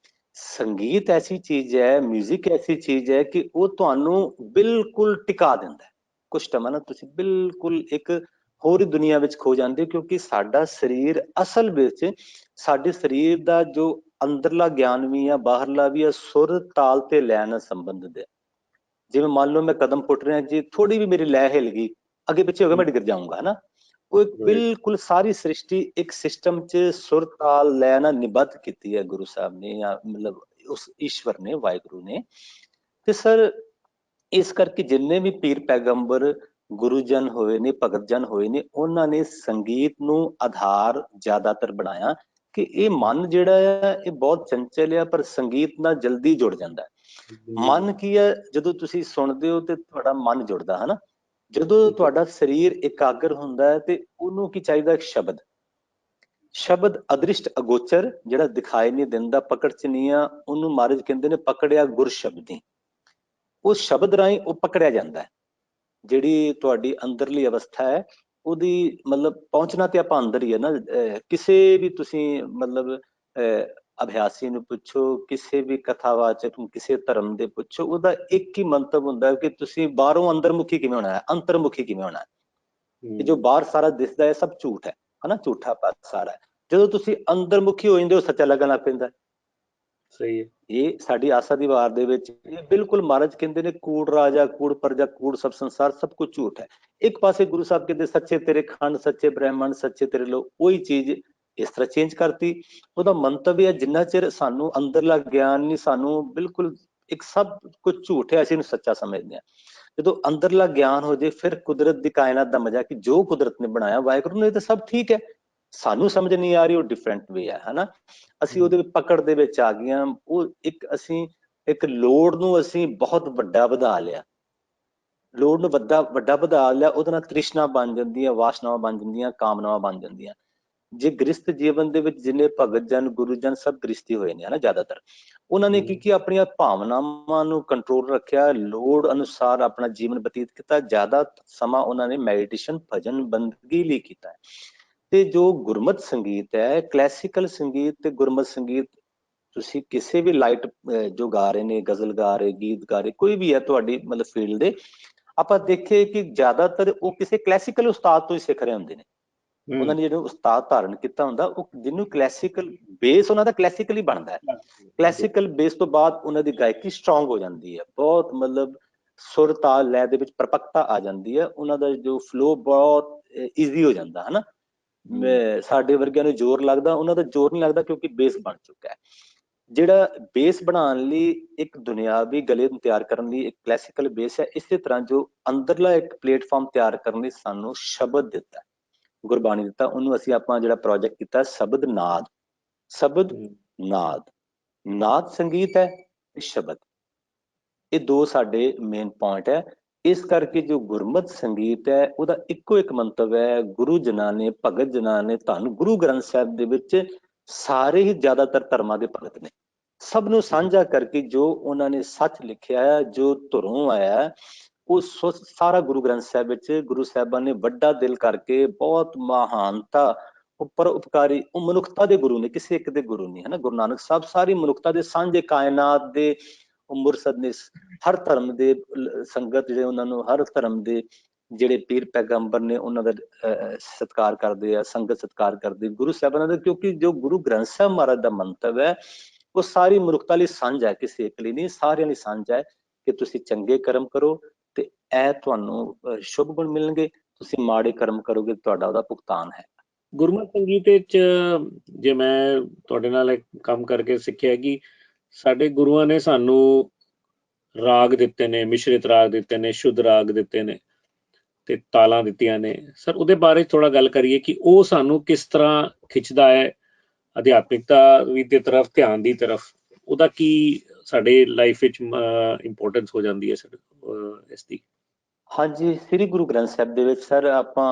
ਸੰਗੀਤ ਐਸੀ ਚੀਜ਼ ਹੈ, 뮤직 ਐਸੀ ਚੀਜ਼ ਹੈ ਕਿ ਉਹ ਤੁਹਾਨੂੰ ਬਿਲਕੁਲ ਟਿਕਾ ਦਿੰਦਾ ਹੈ। ਕੁਛ ਟਾਈਮ ਨਾ ਤੁਸੀਂ ਬਿਲਕੁਲ ਇੱਕ ਹੋਰ ਹੀ ਦੁਨੀਆ ਵਿੱਚ ਖੋ ਜਾਂਦੇ ਹੋ, ਕਿਉਂਕਿ ਸਾਡਾ ਸਰੀਰ ਅਸਲ ਵਿੱਚ, ਸਾਡੇ ਸਰੀਰ ਦਾ ਜੋ ਅੰਦਰਲਾ ਗਿਆਨ ਵੀ ਆ, ਬਾਹਰਲਾ ਵੀ ਆ, ਸੁਰ ਤਾਲ ਤੇ ਲੈਅ ਨਾਲ ਸੰਬੰਧਿਤ ਹੈ। ਜਿਵੇਂ ਮੰਨ ਲਓ ਮੈਂ ਕਦਮ ਪੁੱਟ ਰਿਹਾ ਜੀ, ਥੋੜੀ ਵੀ ਮੇਰੀ ਲੈਅ ਹਿਲ ਗਈ, ਅੱਗੇ ਪਿੱਛੇ ਹੋ ਗਿਆ, ਮੈਂ ਡਿੱਗ ਜਾਊਂਗਾ, ਹਨਾ। ਉਹ ਬਿਲਕੁਲ ਸਾਰੀ ਸ੍ਰਿਸ਼ਟੀ ਇੱਕ ਸਿਸਟਮ 'ਚ ਸੁਰ ਤਾਲ ਲੈਅ ਨਾਲ ਨਿਬੱਧ ਕੀਤੀ ਹੈ ਗੁਰੂ ਸਾਹਿਬ ਨੇ, ਜਾਂ ਮਤਲਬ ਉਸ ਈਸ਼ਵਰ ਨੇ, ਵਾਹਿਗੁਰੂ ਨੇ। ਤੇ ਸਰ ਇਸ ਕਰਕੇ ਜਿੰਨੇ ਵੀ ਪੀਰ ਪੈਗੰਬਰ ਗੁਰੂ ਜਨ ਹੋਏ ਨੇ, ਭਗਤ ਜਨ ਹੋਏ ਨੇ, ਉਹਨਾਂ ਨੇ ਸੰਗੀਤ ਨੂੰ ਆਧਾਰ ਜ਼ਿਆਦਾਤਰ ਬਣਾਇਆ ਕਿ ਇਹ ਮਨ ਜਿਹੜਾ ਆ ਇਹ ਬਹੁਤ ਚੰਚਲ ਆ, ਪਰ ਸੰਗੀਤ ਨਾਲ ਜਲਦੀ ਜੁੜ ਜਾਂਦਾ ਹੈ। ਮਨ ਕੀ ਹੈ, ਜਦੋਂ ਤੁਸੀਂ ਸੁਣਦੇ ਹੋ ਤੇ ਤੁਹਾਡਾ ਮਨ ਜੁੜਦਾ, ਹਨਾ। ਜਦੋਂ ਤੁਹਾਡਾ ਸਰੀਰ ਇਕਾਗਰ ਹੁੰਦਾ ਹੈ ਤੇ ਉਹਨੂੰ ਕੀ ਚਾਹੀਦਾ? ਇੱਕ ਸ਼ਬਦ। ਸ਼ਬਦ ਅਦ੍ਰਿਸ਼ਟ ਅਗੋਚਰ, ਜਿਹੜਾ ਦਿਖਾਈ ਨਹੀਂ ਦਿੰਦਾ, ਪਕੜ ਚ ਨਹੀਂ ਆ, ਉਹਨੂੰ ਮਹਾਰਾਜ ਕਹਿੰਦੇ ਨੇ ਪਕੜਿਆ ਗੁਰ ਸ਼ਬਦੀ। ਉਸ ਸ਼ਬਦ ਰਾਹੀਂ ਉਹ ਪਕੜਿਆ ਜਾਂਦਾ ਹੈ। ਜਿਹੜੀ ਤੁਹਾਡੀ ਅੰਦਰਲੀ ਅਵਸਥਾ ਹੈ ਉਹਦੀ ਮਤਲਬ ਪਹੁੰਚਣਾ ਤੇ ਆਪਾਂ ਅੰਦਰ ਹੀ ਹੈ ਨਾ। ਕਿਸੇ ਵੀ ਤੁਸੀਂ ਮਤਲਬ ਅਭਿਆਸੀ ਨੂੰ ਪੁੱਛੋ, ਕਿਸੇ ਵੀ ਕਥਾਵਾਚਕ ਨੂੰ, ਕਿਸੇ ਧਰਮ ਦੇ ਪੁੱਛੋ, ਉਹਦਾ ਇੱਕ ਹੀ ਮੰਤਵ ਹੁੰਦਾ ਕਿ ਤੁਸੀਂ ਬਾਹਰੋਂ ਅੰਤਰਮੁਖੀ ਕਿਵੇਂ ਹੋਣਾ ਹੈ, ਅੰਤਰਮੁਖੀ ਕਿਵੇਂ ਹੋਣਾ ਹੈ। ਜੋ ਬਾਹਰ ਸਾਰਾ ਦਿਸਦਾ ਹੈ ਸਭ ਝੂਠ ਹੈ, ਹਨਾ, ਝੂਠਾ ਪਾਤ ਸਾਰਾ ਹੈ। ਜਦੋਂ ਤੁਸੀਂ ਅੰਤਰਮੁਖੀ ਹੋ ਜਾਂਦੇ ਹੋ, ਸੱਚਾ ਲੱਗਣ ਲੱਗ ਪੈਂਦਾ। ਸਹੀ ਹੈ। ਇਹ ਸਾਡੀ ਆਸਾ ਦੀ ਵਾਰ ਦੇ ਵਿੱਚ ਇਹ ਬਿਲਕੁਲ ਮਹਾਰਾਜ ਕਹਿੰਦੇ ਨੇ, ਕੂੜ ਰਾਜਾ ਕੂੜ ਪ੍ਰਜਾ ਕੂੜ ਸਭ ਸੰਸਾਰ, ਸਭ ਕੁਝ ਝੂਠ ਹੈ। ਇੱਕ ਪਾਸੇ ਗੁਰੂ ਸਾਹਿਬ ਕਹਿੰਦੇ ਸੱਚੇ ਤੇਰੇ ਖੰਡ, ਸੱਚੇ ਬ੍ਰਹਮਣ, ਸੱਚੇ ਤੇਰੇ ਲੋਕ। ਉਹੀ ਚੀਜ਼ ਇਸ ਤਰ੍ਹਾਂ ਚੇਂਜ ਕਰਤੀ। ਉਹਦਾ ਮੰਤਵ ਹੈ ਜਿੰਨਾ ਚਿਰ ਸਾਨੂੰ ਅੰਦਰਲਾ ਗਿਆਨ ਨਹੀਂ, ਸਾਨੂੰ ਬਿਲਕੁਲ ਇੱਕ ਸਭ ਕੁਝ ਝੂਠ ਹੈ, ਅਸੀਂ ਇਹਨੂੰ ਸੱਚਾ ਸਮਝਦੇ ਹਾਂ। ਜਦੋਂ ਅੰਦਰਲਾ ਗਿਆਨ ਹੋ ਜੇ, ਫਿਰ ਕੁਦਰਤ ਦੀ ਕਾਇਨਾਤ ਦਾ ਮਜ਼ਾ, ਕਿ ਜੋ ਕੁਦਰਤ ਨੇ ਬਣਾਇਆ ਵਾਹਿਗੁਰੂ ਨੇ, ਤਾਂ ਸਭ ਠੀਕ ਹੈ। ਸਾਨੂੰ ਸਮਝ ਨਹੀਂ ਆ ਰਹੀ, ਉਹ ਡਿਫਰੈਂਟ ਵੇ ਹੈ, ਹਨਾ। ਅਸੀਂ ਉਹਦੇ ਪਕੜ ਦੇ ਵਿੱਚ ਆ ਗਏ ਹਾਂ। ਉਹ ਅਸੀਂ ਇੱਕ ਲੋੜ ਨੂੰ ਅਸੀਂ ਬਹੁਤ ਵੱਡਾ ਵਧਾ ਲਿਆ, ਲੋੜ ਨੂੰ ਵੱਡਾ ਵਧਾ ਲਿਆ, ਉਹਦੇ ਨਾਲ ਤ੍ਰਿਸ਼ਨਾ ਬਣ ਜਾਂਦੀ ਹੈ, ਵਾਸ਼ਨਾਵਾਂ ਬਣ ਜਾਂਦੀਆਂ, ਕਾਮਨਾਵਾਂ ਬਣ ਜਾਂਦੀਆਂ। ਜੇ ਗ੍ਰਸਥ ਜੀਵਨ ਦੇ ਵਿੱਚ ਜਿੰਨੇ ਭਗਤ ਜਨ ਗੁਰੂ ਜਨ ਸਭ ਗ੍ਰਸਥੀ ਹੋਏ ਨੇ ਹਨਾ ਜ਼ਿਆਦਾਤਰ, ਉਹਨਾਂ ਨੇ ਕੀ ਆਪਣੀਆਂ ਭਾਵਨਾਵਾਂ ਨੂੰ ਕੰਟਰੋਲ ਰੱਖਿਆ, ਲੋੜ ਅਨੁਸਾਰ ਆਪਣਾ ਜੀਵਨ ਬਤੀਤ ਕੀਤਾ, ਜ਼ਿਆਦਾ ਸਮਾਂ ਉਹਨਾਂ ਨੇ ਮੈਡੀਟੇਸ਼ਨ ਭਜਨ ਬੰਦਗੀ ਲਈ ਕੀਤਾ। ਤੇ ਜੋ ਗੁਰਮਤ ਸੰਗੀਤ ਹੈ, ਕਲਾਸੀਕਲ ਸੰਗੀਤ ਤੇ ਗੁਰਮਤ ਸੰਗੀਤ, ਤੁਸੀਂ ਕਿਸੇ ਵੀ ਲਾਈਟ ਜੋ ਗਾ ਰਹੇ ਨੇ, ਗਜ਼ਲ ਗਾ ਰਹੇ, ਗੀਤ ਗਾ ਰਹੇ, ਕੋਈ ਵੀ ਹੈ ਤੁਹਾਡੀ ਮਤਲਬ ਫੀਲਡ ਦੇ, ਆਪਾਂ ਦੇਖੇ ਕਿ ਜ਼ਿਆਦਾਤਰ ਉਹ ਕਿਸੇ ਕਲਾਸੀਕਲ ਉਸਤਾਦ ਤੋਂ ਹੀ ਸਿੱਖ ਰਹੇ ਹੁੰਦੇ ਨੇ। ਉਹਨਾਂ ਨੇ ਜਿਹੜਾ ਉਸਤਾਦ ਧਾਰਨ ਕੀਤਾ ਹੁੰਦਾ, ਉਹ ਜਿਹਨੂੰ ਕਲਾਸੀਕਲ ਬੇਸ ਉਹਨਾਂ ਦਾ ਕਲਾਸੀਕਲੀ ਬਣਦਾ ਹੈ। ਕਲਾਸੀਕਲ ਬੇਸ ਤੋਂ ਬਾਅਦ ਉਹਨਾਂ ਦੀ ਗਾਇਕੀ ਸਟਰੋਂਗ ਹੋ ਜਾਂਦੀ ਹੈ, ਬਹੁਤ ਮਤਲਬ ਸੁਰ ਤਾਲ ਲੈ ਦੇ ਵਿੱਚ ਪਰਪੱਕਤਾ ਆ ਜਾਂਦੀ ਹੈ, ਉਹਨਾਂ ਦਾ ਜੋ ਫਲੋ ਬਹੁਤ ਈਜ਼ੀ ਹੋ ਜਾਂਦਾ ਹੈ ਨਾ। ਸਾਡੇ ਵਰਗਿਆਂ ਨੂੰ ਜ਼ੋਰ ਲੱਗਦਾ, ਉਹਨਾਂ ਦਾ ਜ਼ੋਰ ਨਹੀਂ ਲੱਗਦਾ ਕਿਉਂਕਿ ਬੇਸ ਬਣ ਚੁੱਕਾ ਹੈ। ਜਿਹੜਾ ਬੇਸ ਬਣਾਉਣ ਲਈ ਇੱਕ ਦੁਨਿਆਵੀ ਗਲੇ ਨੂੰ ਤਿਆਰ ਕਰਨ ਲਈ ਇੱਕ ਕਲਾਸੀਕਲ ਬੇਸ ਹੈ, ਇਸੇ ਤਰ੍ਹਾਂ ਜੋ ਅੰਦਰਲਾ ਇੱਕ ਪਲੇਟਫਾਰਮ ਤਿਆਰ ਕਰਨ ਲਈ ਸਾਨੂੰ ਸ਼ਬਦ ਦਿੱਤਾ, ਗੁਰਬਾਣੀ ਦਿੱਤਾ, ਉਹਨੂੰ ਅਸੀਂ ਆਪਾਂ ਜਿਹੜਾ ਪ੍ਰੋਜੈਕਟ ਕੀਤਾ ਸ਼ਬਦ ਨਾਦ। ਸ਼ਬਦ ਨਾਦ, ਨਾਦ ਸੰਗੀਤ ਹੈ ਤੇ ਸ਼ਬਦ, ਇਹ ਦੋ ਸਾਡੇ ਮੇਨ ਪੁਆਇੰਟ ਹੈ। ਇਸ ਕਰਕੇ ਜੋ ਗੁਰਮਤ ਸੰਗੀਤ ਹੈ ਉਹਦਾ ਇੱਕੋ ਇੱਕ ਮੰਤਵ ਹੈ, ਗੁਰੂ ਜਨਾਂ ਨੇ, ਭਗਤ ਜਨਾਂ ਨੇ, ਧੰਨ ਗੁਰੂ ਗ੍ਰੰਥ ਸਾਹਿਬ ਦੇ ਵਿੱਚ ਸਾਰੇ ਹੀ ਜ਼ਿਆਦਾਤਰ ਧਰਮਾਂ ਦੇ ਭਗਤ ਨੇ, ਸਭ ਨੂੰ ਸਾਂਝਾ ਕਰਕੇ ਜੋ ਉਹਨਾਂ ਨੇ ਸੱਚ ਲਿਖਿਆ ਹੈ, ਜੋ ਧੁਰੋਂ ਆਇਆ, ਉਹ ਸਾਰਾ ਗੁਰੂ ਗ੍ਰੰਥ ਸਾਹਿਬ ਵਿੱਚ ਗੁਰੂ ਸਾਹਿਬਾਨ ਨੇ ਵੱਡਾ ਦਿਲ ਕਰਕੇ, ਬਹੁਤ ਮਹਾਨਤਾ, ਉੱਪਰ ਉਪਕਾਰੀ, ਉਹ ਮਨੁੱਖਤਾ ਦੇ ਗੁਰੂ ਨੇ, ਕਿਸੇ ਇੱਕ ਦੇ ਗੁਰੂ ਨਹੀਂ ਹੈ ਨਾ। ਗੁਰੂ ਨਾਨਕ ਸਾਹਿਬ ਸਾਰੀ ਮਨੁੱਖਤਾ ਦੇ ਸਾਂਝੇ, ਕਾਇਨਾਤ ਦੇ ਉਹ ਮੁਰਸ਼ਦ ਨੇ, ਹਰ ਧਰਮ ਦੇ ਸੰਗਤ ਜਿਹੜੇ ਉਹਨਾਂ ਨੂੰ, ਹਰ ਧਰਮ ਦੇ ਜਿਹੜੇ ਪੀਰ ਪੈਗੰਬਰ ਨੇ ਉਹਨਾਂ ਦਾ ਸਤਿਕਾਰ ਕਰਦੇ ਆ, ਸੰਗਤ ਸਤਿਕਾਰ ਕਰਦੇ ਗੁਰੂ ਸਾਹਿਬਾਨਾਂ ਦਾ, ਕਿਉਂਕਿ ਜੋ ਗੁਰੂ ਗ੍ਰੰਥ ਸਾਹਿਬ ਮਹਾਰਾਜ ਦਾ ਮੰਤਵ ਹੈ ਉਹ ਸਾਰੀ ਮਨੁੱਖਤਾ ਲਈ ਸਾਂਝਾ ਹੈ, ਕਿਸੇ ਇੱਕ ਲਈ ਨਹੀਂ, ਸਾਰਿਆਂ ਲਈ ਸਾਂਝਾ ਹੈ ਕਿ ਤੁਸੀਂ ਚੰਗੇ ਕਰਮ ਕਰੋ ਤੇ ਇਹ ਤੁਹਾਨੂੰ ਸ਼ੁਭ ਗੁਣ ਮਿਲਣਗੇ, ਤੁਸੀਂ ਮਾੜੇ ਕਰਮ ਕਰੋਗੇ ਤੁਹਾਡਾ ਉਹਦਾ ਭੁਗਤਾਨ ਹੈ। ਗੁਰਮਤਿ ਸੰਗੀਤ ਵਿੱਚ ਜੇ ਮੈਂ ਤੁਹਾਡੇ ਨਾਲ ਕੰਮ ਕਰਕੇ ਸਿੱਖਿਆ ਕਿ ਸਾਡੇ ਗੁਰੂਆਂ ਨੇ ਸਾਨੂੰ ਰਾਗ ਦਿੱਤੇ ਨੇ, ਮਿਸ਼ਰਿਤ ਰਾਗ ਦਿੱਤੇ ਨੇ, ਸ਼ੁੱਧ ਰਾਗ ਦਿੱਤੇ ਨੇ ਤੇ ਤਾਲਾਂ ਦਿੱਤੀਆਂ ਨੇ। ਸਰ ਉਹਦੇ ਬਾਰੇ ਥੋੜਾ ਗੱਲ ਕਰੀਏ ਕਿ ਉਹ ਸਾਨੂੰ ਕਿਸ ਤਰ੍ਹਾਂ ਖਿੱਚਦਾ ਹੈ ਅਧਿਆਤਮਿਕਤਾ ਦੀ ਤਰਫ, ਧਿਆਨ ਦੀ ਤਰਫ, ਉਹਦਾ ਕੀ ਸਾਡੇ ਲਾਈਫ ਵਿੱਚ ਇੰਪੋਰਟੈਂਸ ਹੋ ਜਾਂਦੀ ਹੈ ਇਸ ਦੀ। ਹਾਂਜੀ, ਸ੍ਰੀ ਗੁਰੂ ਗ੍ਰੰਥ ਸਾਹਿਬ ਦੇ ਵਿੱਚ ਸਰ ਆਪਾਂ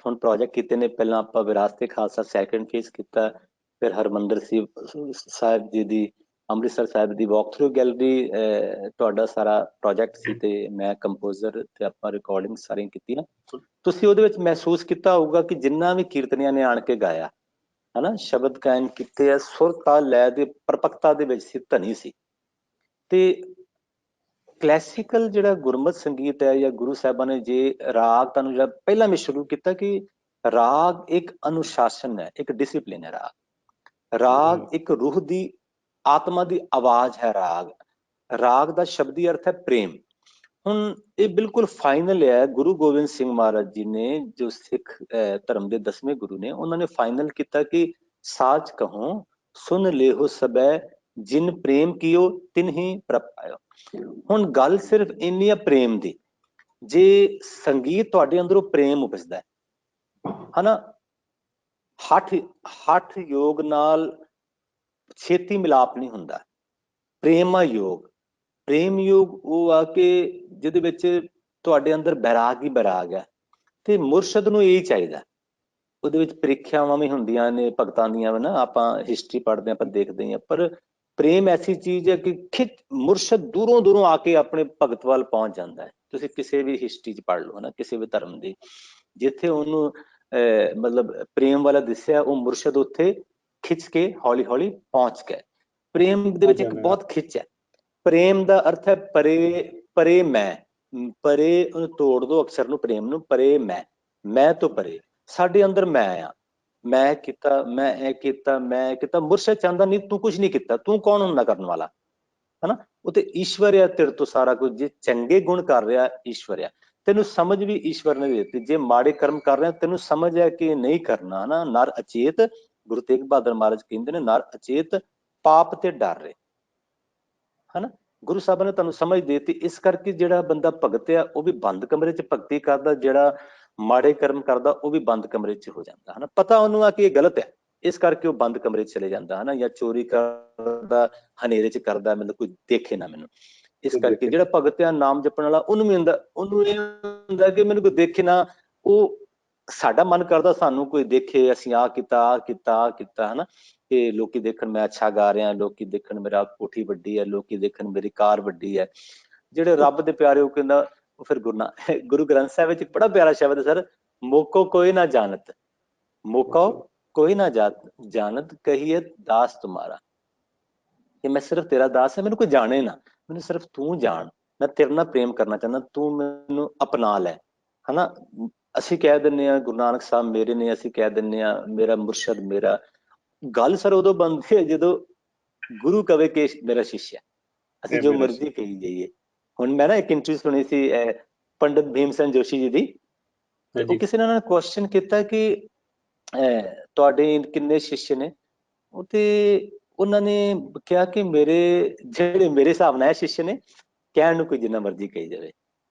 ਹੁਣ ਪ੍ਰੋਜੈਕਟ ਕੀਤੇ ਨੇ, ਪਹਿਲਾਂ ਆਪਾਂ ਵਿਰਾਸਤ-ਏ ਖਾਲਸਾ ਸੈਕੰਡ ਫੇਜ਼ ਕੀਤਾ, ਫਿਰ ਹਰਿਮੰਦਰ ਸਾਹਿਬ ਜੀ ਦੀ, ਅੰਮ੍ਰਿਤਸਰ ਸਾਹਿਬ ਦੀ ਵਾਕ ਥਰੂ ਗੈਲਰੀ ਤੁਹਾਡਾ ਸਾਰਾ ਪ੍ਰੋਜੈਕਟ ਸੀ ਤੇ ਮੈਂ ਕੰਪੋਜ਼ਰ ਤੇ ਆਪਾਂ ਰਿਕਾਰਡਿੰਗ ਸਾਰੀਆਂ ਕੀਤੀ ਨਾ। ਤੁਸੀਂ ਉਹਦੇ ਵਿੱਚ ਮਹਿਸੂਸ ਕੀਤਾ ਹੋਊਗਾ ਕਿ ਜਿੰਨਾ ਵੀ ਕੀਰਤਨੀਆਂ ਨੇ ਆਣ ਕੇ ਗਾਇਆ ਹਨਾ, ਸ਼ਬਦ ਗਾਇਨ ਕੀਤੇ ਆ, ਸੁਰ ਤਾਲ ਲੈ ਦੇ ਪਰਪੱਕਤਾ ਦੇ ਵਿੱਚ ਸੀ, ਧਨੀ ਸੀ। ਤੇ ਕਲਾਸੀਕਲ ਜਿਹੜਾ ਗੁਰਮਤ ਸੰਗੀਤ ਹੈ ਜਾਂ ਗੁਰੂ ਸਾਹਿਬਾਂ ਨੇ ਜੇ ਰਾਗ, ਤੁਹਾਨੂੰ ਜਿਹੜਾ ਪਹਿਲਾਂ ਮੈਂ ਸ਼ੁਰੂ ਕੀਤਾ ਕਿ ਰਾਗ ਇੱਕ ਅਨੁਸ਼ਾਸਨ ਹੈ, ਇੱਕ ਡਿਸਿਪਲਿਨ ਹੈ। ਰਾਗ ਇੱਕ ਰੂਹ ਦੀ, ਆਤਮਾ ਦੀ ਆਵਾਜ਼ ਹੈ। ਰਾਗ ਦਾ ਸ਼ਬਦੀ ਅਰਥ ਹੈ ਪ੍ਰੇਮ। ਹੁਣ ਇਹ ਬਿਲਕੁਲ ਫਾਈਨਲ ਹੈ, ਗੁਰੂ ਗੋਬਿੰਦ ਸਿੰਘ ਮਹਾਰਾਜ ਜੀ ਨੇ ਜੋ ਸਿੱਖ ਧਰਮ ਦੇ 10ਵੇਂ ਗੁਰੂ ਨੇ, ਉਹਨਾਂ ਨੇ ਫਾਈਨਲ ਕੀਤਾ ਕਿ ਸਾਚ ਕਹੋ ਸੁਨ ਲੇਹੋ ਸਬੈ, ਜਿਨ ਪ੍ਰੇਮ ਕੀਓ ਤਿਨ ਹੀ ਪ੍ਰਭ ਪਾਇਓ। ਹੁਣ ਗੱਲ ਸਿਰਫ ਇੰਨੀ ਆ ਪ੍ਰੇਮ ਦੀ, ਜੇ ਸੰਗੀਤ ਤੁਹਾਡੇ ਅੰਦਰੋਂ ਪ੍ਰੇਮ ਉਪਜਦਾ ਹਨਾ, ਹੱਠ ਯੋਗ ਨਾਲ ਛੇਤੀ ਮਿਲਾਪ ਨਹੀਂ ਹੁੰਦਾ। ਪ੍ਰੇਮਾ ਯੋਗ, ਪ੍ਰੇਮ ਯੋਗ ਉਹ ਆ ਕਿ ਜਿਹਦੇ ਵਿੱਚ ਤੁਹਾਡੇ ਅੰਦਰ ਬੈਰਾਗ ਹੀ ਬੈਰਾਗ ਹੈ ਤੇ ਮੁਰਸ਼ਦ ਨੂੰ ਇਹ ਚਾਹੀਦਾ। ਉਹਦੇ ਵਿੱਚ ਪ੍ਰੀਖਿਆਵਾਂ ਵੀ ਹੁੰਦੀਆਂ ਨੇ ਭਗਤਾਂ ਦੀਆਂ ਨਾ, ਆਪਾਂ ਹਿਸਟਰੀ ਪੜ੍ਹਦੇ ਹਾਂ, ਆਪਾਂ ਦੇਖਦੇ ਹਾਂ, ਪਰ ਪ੍ਰੇਮ ਐਸੀ ਚੀਜ਼ ਹੈ ਕਿ ਮੁਰਸ਼ਦ ਦੂਰੋਂ ਦੂਰੋਂ ਆ ਕੇ ਆਪਣੇ ਭਗਤ ਵੱਲ ਪਹੁੰਚ ਜਾਂਦਾ ਹੈ। ਤੁਸੀਂ ਕਿਸੇ ਵੀ ਹਿਸਟਰੀ 'ਚ ਪੜ੍ਹ ਲਓ ਨਾ, ਕਿਸੇ ਵੀ ਧਰਮ ਦੀ, ਜਿੱਥੇ ਉਹਨੂੰ ਮਤਲਬ ਪ੍ਰੇਮ ਵਾਲਾ ਦਿਸਿਆ, ਉਹ ਮੁਰਸ਼ਦ ਉੱਥੇ ਖਿੱਚ ਕੇ ਹੌਲੀ ਹੌਲੀ ਪਹੁੰਚ ਗਏ। ਪ੍ਰੇਮ ਦੇ ਵਿੱਚ ਇੱਕ ਬਹੁਤ ਖਿੱਚ ਹੈ। ਪ੍ਰੇਮ ਦਾ ਅਰਥ ਹੈ ਪਰੇ, ਪਰੇ ਮੈਂ, ਪਰੇ ਉਹਨੂੰ ਤੋੜ ਦੋ ਅਕਸਰ ਨੂੰ, ਪ੍ਰੇਮ ਨੂੰ, ਪਰੇ ਮੈਂ ਤੋਂ ਪਰੇ। ਸਾਡੇ ਅੰਦਰ ਮੈਂ ਆ, ਮੈਂ ਕੀਤਾ, ਮੈਂ ਇਹ ਕੀਤਾ, ਮੈਂ ਕੀਤਾ। ਮੁਰਸ਼ਦ ਚਾਹੁੰਦਾ ਨਹੀਂ ਤੂੰ ਕੁਛ ਨਹੀਂ ਕੀਤਾ, ਤੂੰ ਕੌਣ ਹੁੰਦਾ ਕਰਨ ਵਾਲਾ ਹਨਾ। ਉਹ ਤੇ ਈਸ਼ਵਰ ਆ ਤੇਰੇ ਤੋਂ ਸਾਰਾ ਕੁਝ। ਜੇ ਚੰਗੇ ਗੁਣ ਕਰ ਰਿਹਾ ਈਸ਼ਵਰ ਆ, ਤੈਨੂੰ ਸਮਝ ਵੀ ਈਸ਼ਵਰ ਨੇ ਦਿੱਤੀ। ਜੇ ਮਾੜੇ ਕਰਮ ਕਰ ਰਿਹਾ ਤੈਨੂੰ ਸਮਝ ਹੈ ਕਿ ਨਹੀਂ ਕਰਨਾ ਨਾ। ਨਰ ਅਚੇਤ, ਗੁਰੂ ਤੇਗ ਬਹਾਦਰ ਮਹਾਰਾਜ ਕਹਿੰਦੇ ਨੇ, ਨਰ ਅਚੇਤ ਪਾਪ ਤੇ ਡਰ ਰਹੇ ਹਨਾ। ਗੁਰੂ ਸਾਹਿਬਾਂ ਨੇ ਤੁਹਾਨੂੰ ਸਮਝ ਦੇ ਦਿੱਤੀ। ਇਸ ਕਰਕੇ ਜਿਹੜਾ ਬੰਦਾ ਭਗਤ ਆ ਉਹ ਵੀ ਬੰਦ ਕਮਰੇ 'ਚ ਭਗਤੀ ਕਰਦਾ, ਜਿਹੜਾ ਮਾੜੇ ਕਰਮ ਕਰਦਾ ਉਹ ਵੀ ਬੰਦ ਕਮਰੇ 'ਚ ਹੋ ਜਾਂਦਾ ਹਨਾ। ਪਤਾ ਉਹਨੂੰ ਆ ਕਿ ਇਹ ਗਲਤ ਹੈ, ਇਸ ਕਰਕੇ ਉਹ ਬੰਦ ਕਮਰੇ 'ਚ ਚਲੇ ਜਾਂਦਾ ਹਨਾ, ਜਾਂ ਚੋਰੀ ਕਰਦਾ, ਹਨੇਰੇ 'ਚ ਕਰਦਾ, ਮਤਲਬ ਕੋਈ ਦੇਖੇ ਨਾ ਮੈਨੂੰ। ਇਸ ਕਰਕੇ ਜਿਹੜਾ ਭਗਤ ਆ ਨਾਮ ਜਪਣ ਵਾਲਾ, ਉਹਨੂੰ ਵੀ ਹੁੰਦਾ, ਉਹਨੂੰ ਇਹ ਹੁੰਦਾ ਕਿ ਮੈਨੂੰ ਕੋਈ ਦੇਖੇ ਨਾ। ਉਹ ਸਾਡਾ ਮਨ ਕਰਦਾ ਸਾਨੂੰ ਕੋਈ ਦੇਖੇ, ਅਸੀਂ ਆਹ ਕੀਤਾ ਹਨਾ, ਕਿ ਲੋਕੀ ਦੇਖਣ ਮੈਂ ਅੱਛਾ ਗਾ ਰਿਹਾ, ਲੋਕੀ ਦੇਖਣ ਮੇਰਾ ਕੋਠੀ ਵੱਡੀ ਹੈ, ਲੋਕੀ ਦੇਖਣ ਮੇਰੀ ਕਾਰ ਵੱਡੀ ਹੈ। ਜਿਹੜੇ ਰੱਬ ਦੇ ਪਿਆਰੇ ਉਹ ਕਹਿੰਦਾ, ਉਹ ਫਿਰ ਗੁਰੂ ਗ੍ਰੰਥ ਸਾਹਿਬ ਵਿੱਚ ਇੱਕ ਬੜਾ ਪਿਆਰਾ ਸ਼ਬਦ ਹੈ ਸਰ, ਮੋਕੋ ਕੋਈ ਨਾ ਜਾਣਤ, ਮੋਕੋ ਕੋਈ ਨਾ ਜਾਣਤ ਕਹੀਏ ਦਾਸ ਤੁਮਾਰਾ, ਕਿ ਮੈਂ ਸਿਰਫ ਤੇਰਾ ਦਾਸ ਹੈ, ਮੈਨੂੰ ਕੋਈ ਜਾਣੇ ਨਾ, ਮੈਨੂੰ ਸਿਰਫ ਤੂੰ ਜਾਣ, ਮੈਂ ਤੇਰੇ ਨਾਲ ਪ੍ਰੇਮ ਕਰਨਾ ਚਾਹੁੰਦਾ, ਤੂੰ ਮੈਨੂੰ ਅਪਣਾ ਲੈ, ਹਨਾ। ਅਸੀਂ ਕਹਿ ਦਿੰਦੇ ਹਾਂ ਗੁਰੂ ਨਾਨਕ ਸਾਹਿਬ ਮੇਰੇ ਨੇ, ਅਸੀਂ ਕਹਿ ਦਿੰਦੇ ਹਾਂ ਮੇਰਾ ਮੁਰਸ਼ਦ ਮੇਰਾ। ਗੱਲ ਸਰ ਉਦੋਂ ਬਣਦੀ ਹੈ ਜਦੋਂ ਗੁਰੂ ਕਵੇ ਕਿ ਮੇਰਾ ਸ਼ਿਸ਼ ਹੈ, ਅਸੀਂ ਜੋ ਮਰਜ਼ੀ ਕਹੀ ਜਾਈਏ। ਹੁਣ ਮੈਂ ਨਾ ਇੱਕ ਇੰਟਰਵਿਊ ਸੁਣੀ ਸੀ ਪੰਡਿਤ ਭੀਮ ਸੈਨ ਜੋਸ਼ੀ ਜੀ ਦੀ, ਤੇ ਉਹ ਕਿਸੇ ਨੇ ਉਹਨਾਂ ਨੇ ਕੁਐਸਚਨ ਕੀਤਾ ਕਿ ਤੁਹਾਡੇ ਕਿੰਨੇ ਸ਼ਿਸ਼ ਨੇ, ਉਹ ਤੇ ਉਹਨਾਂ ਨੇ ਕਿਹਾ ਕਿ ਮੇਰੇ ਹਿਸਾਬ ਨਾਲ ਇਹ ਸ਼ਿਸ਼ ਨੇ, ਕਹਿਣ ਨੂੰ ਕੋਈ ਜਿੰਨਾ ਮਰਜ਼ੀ ਕਹੀ ਜਾਵੇ।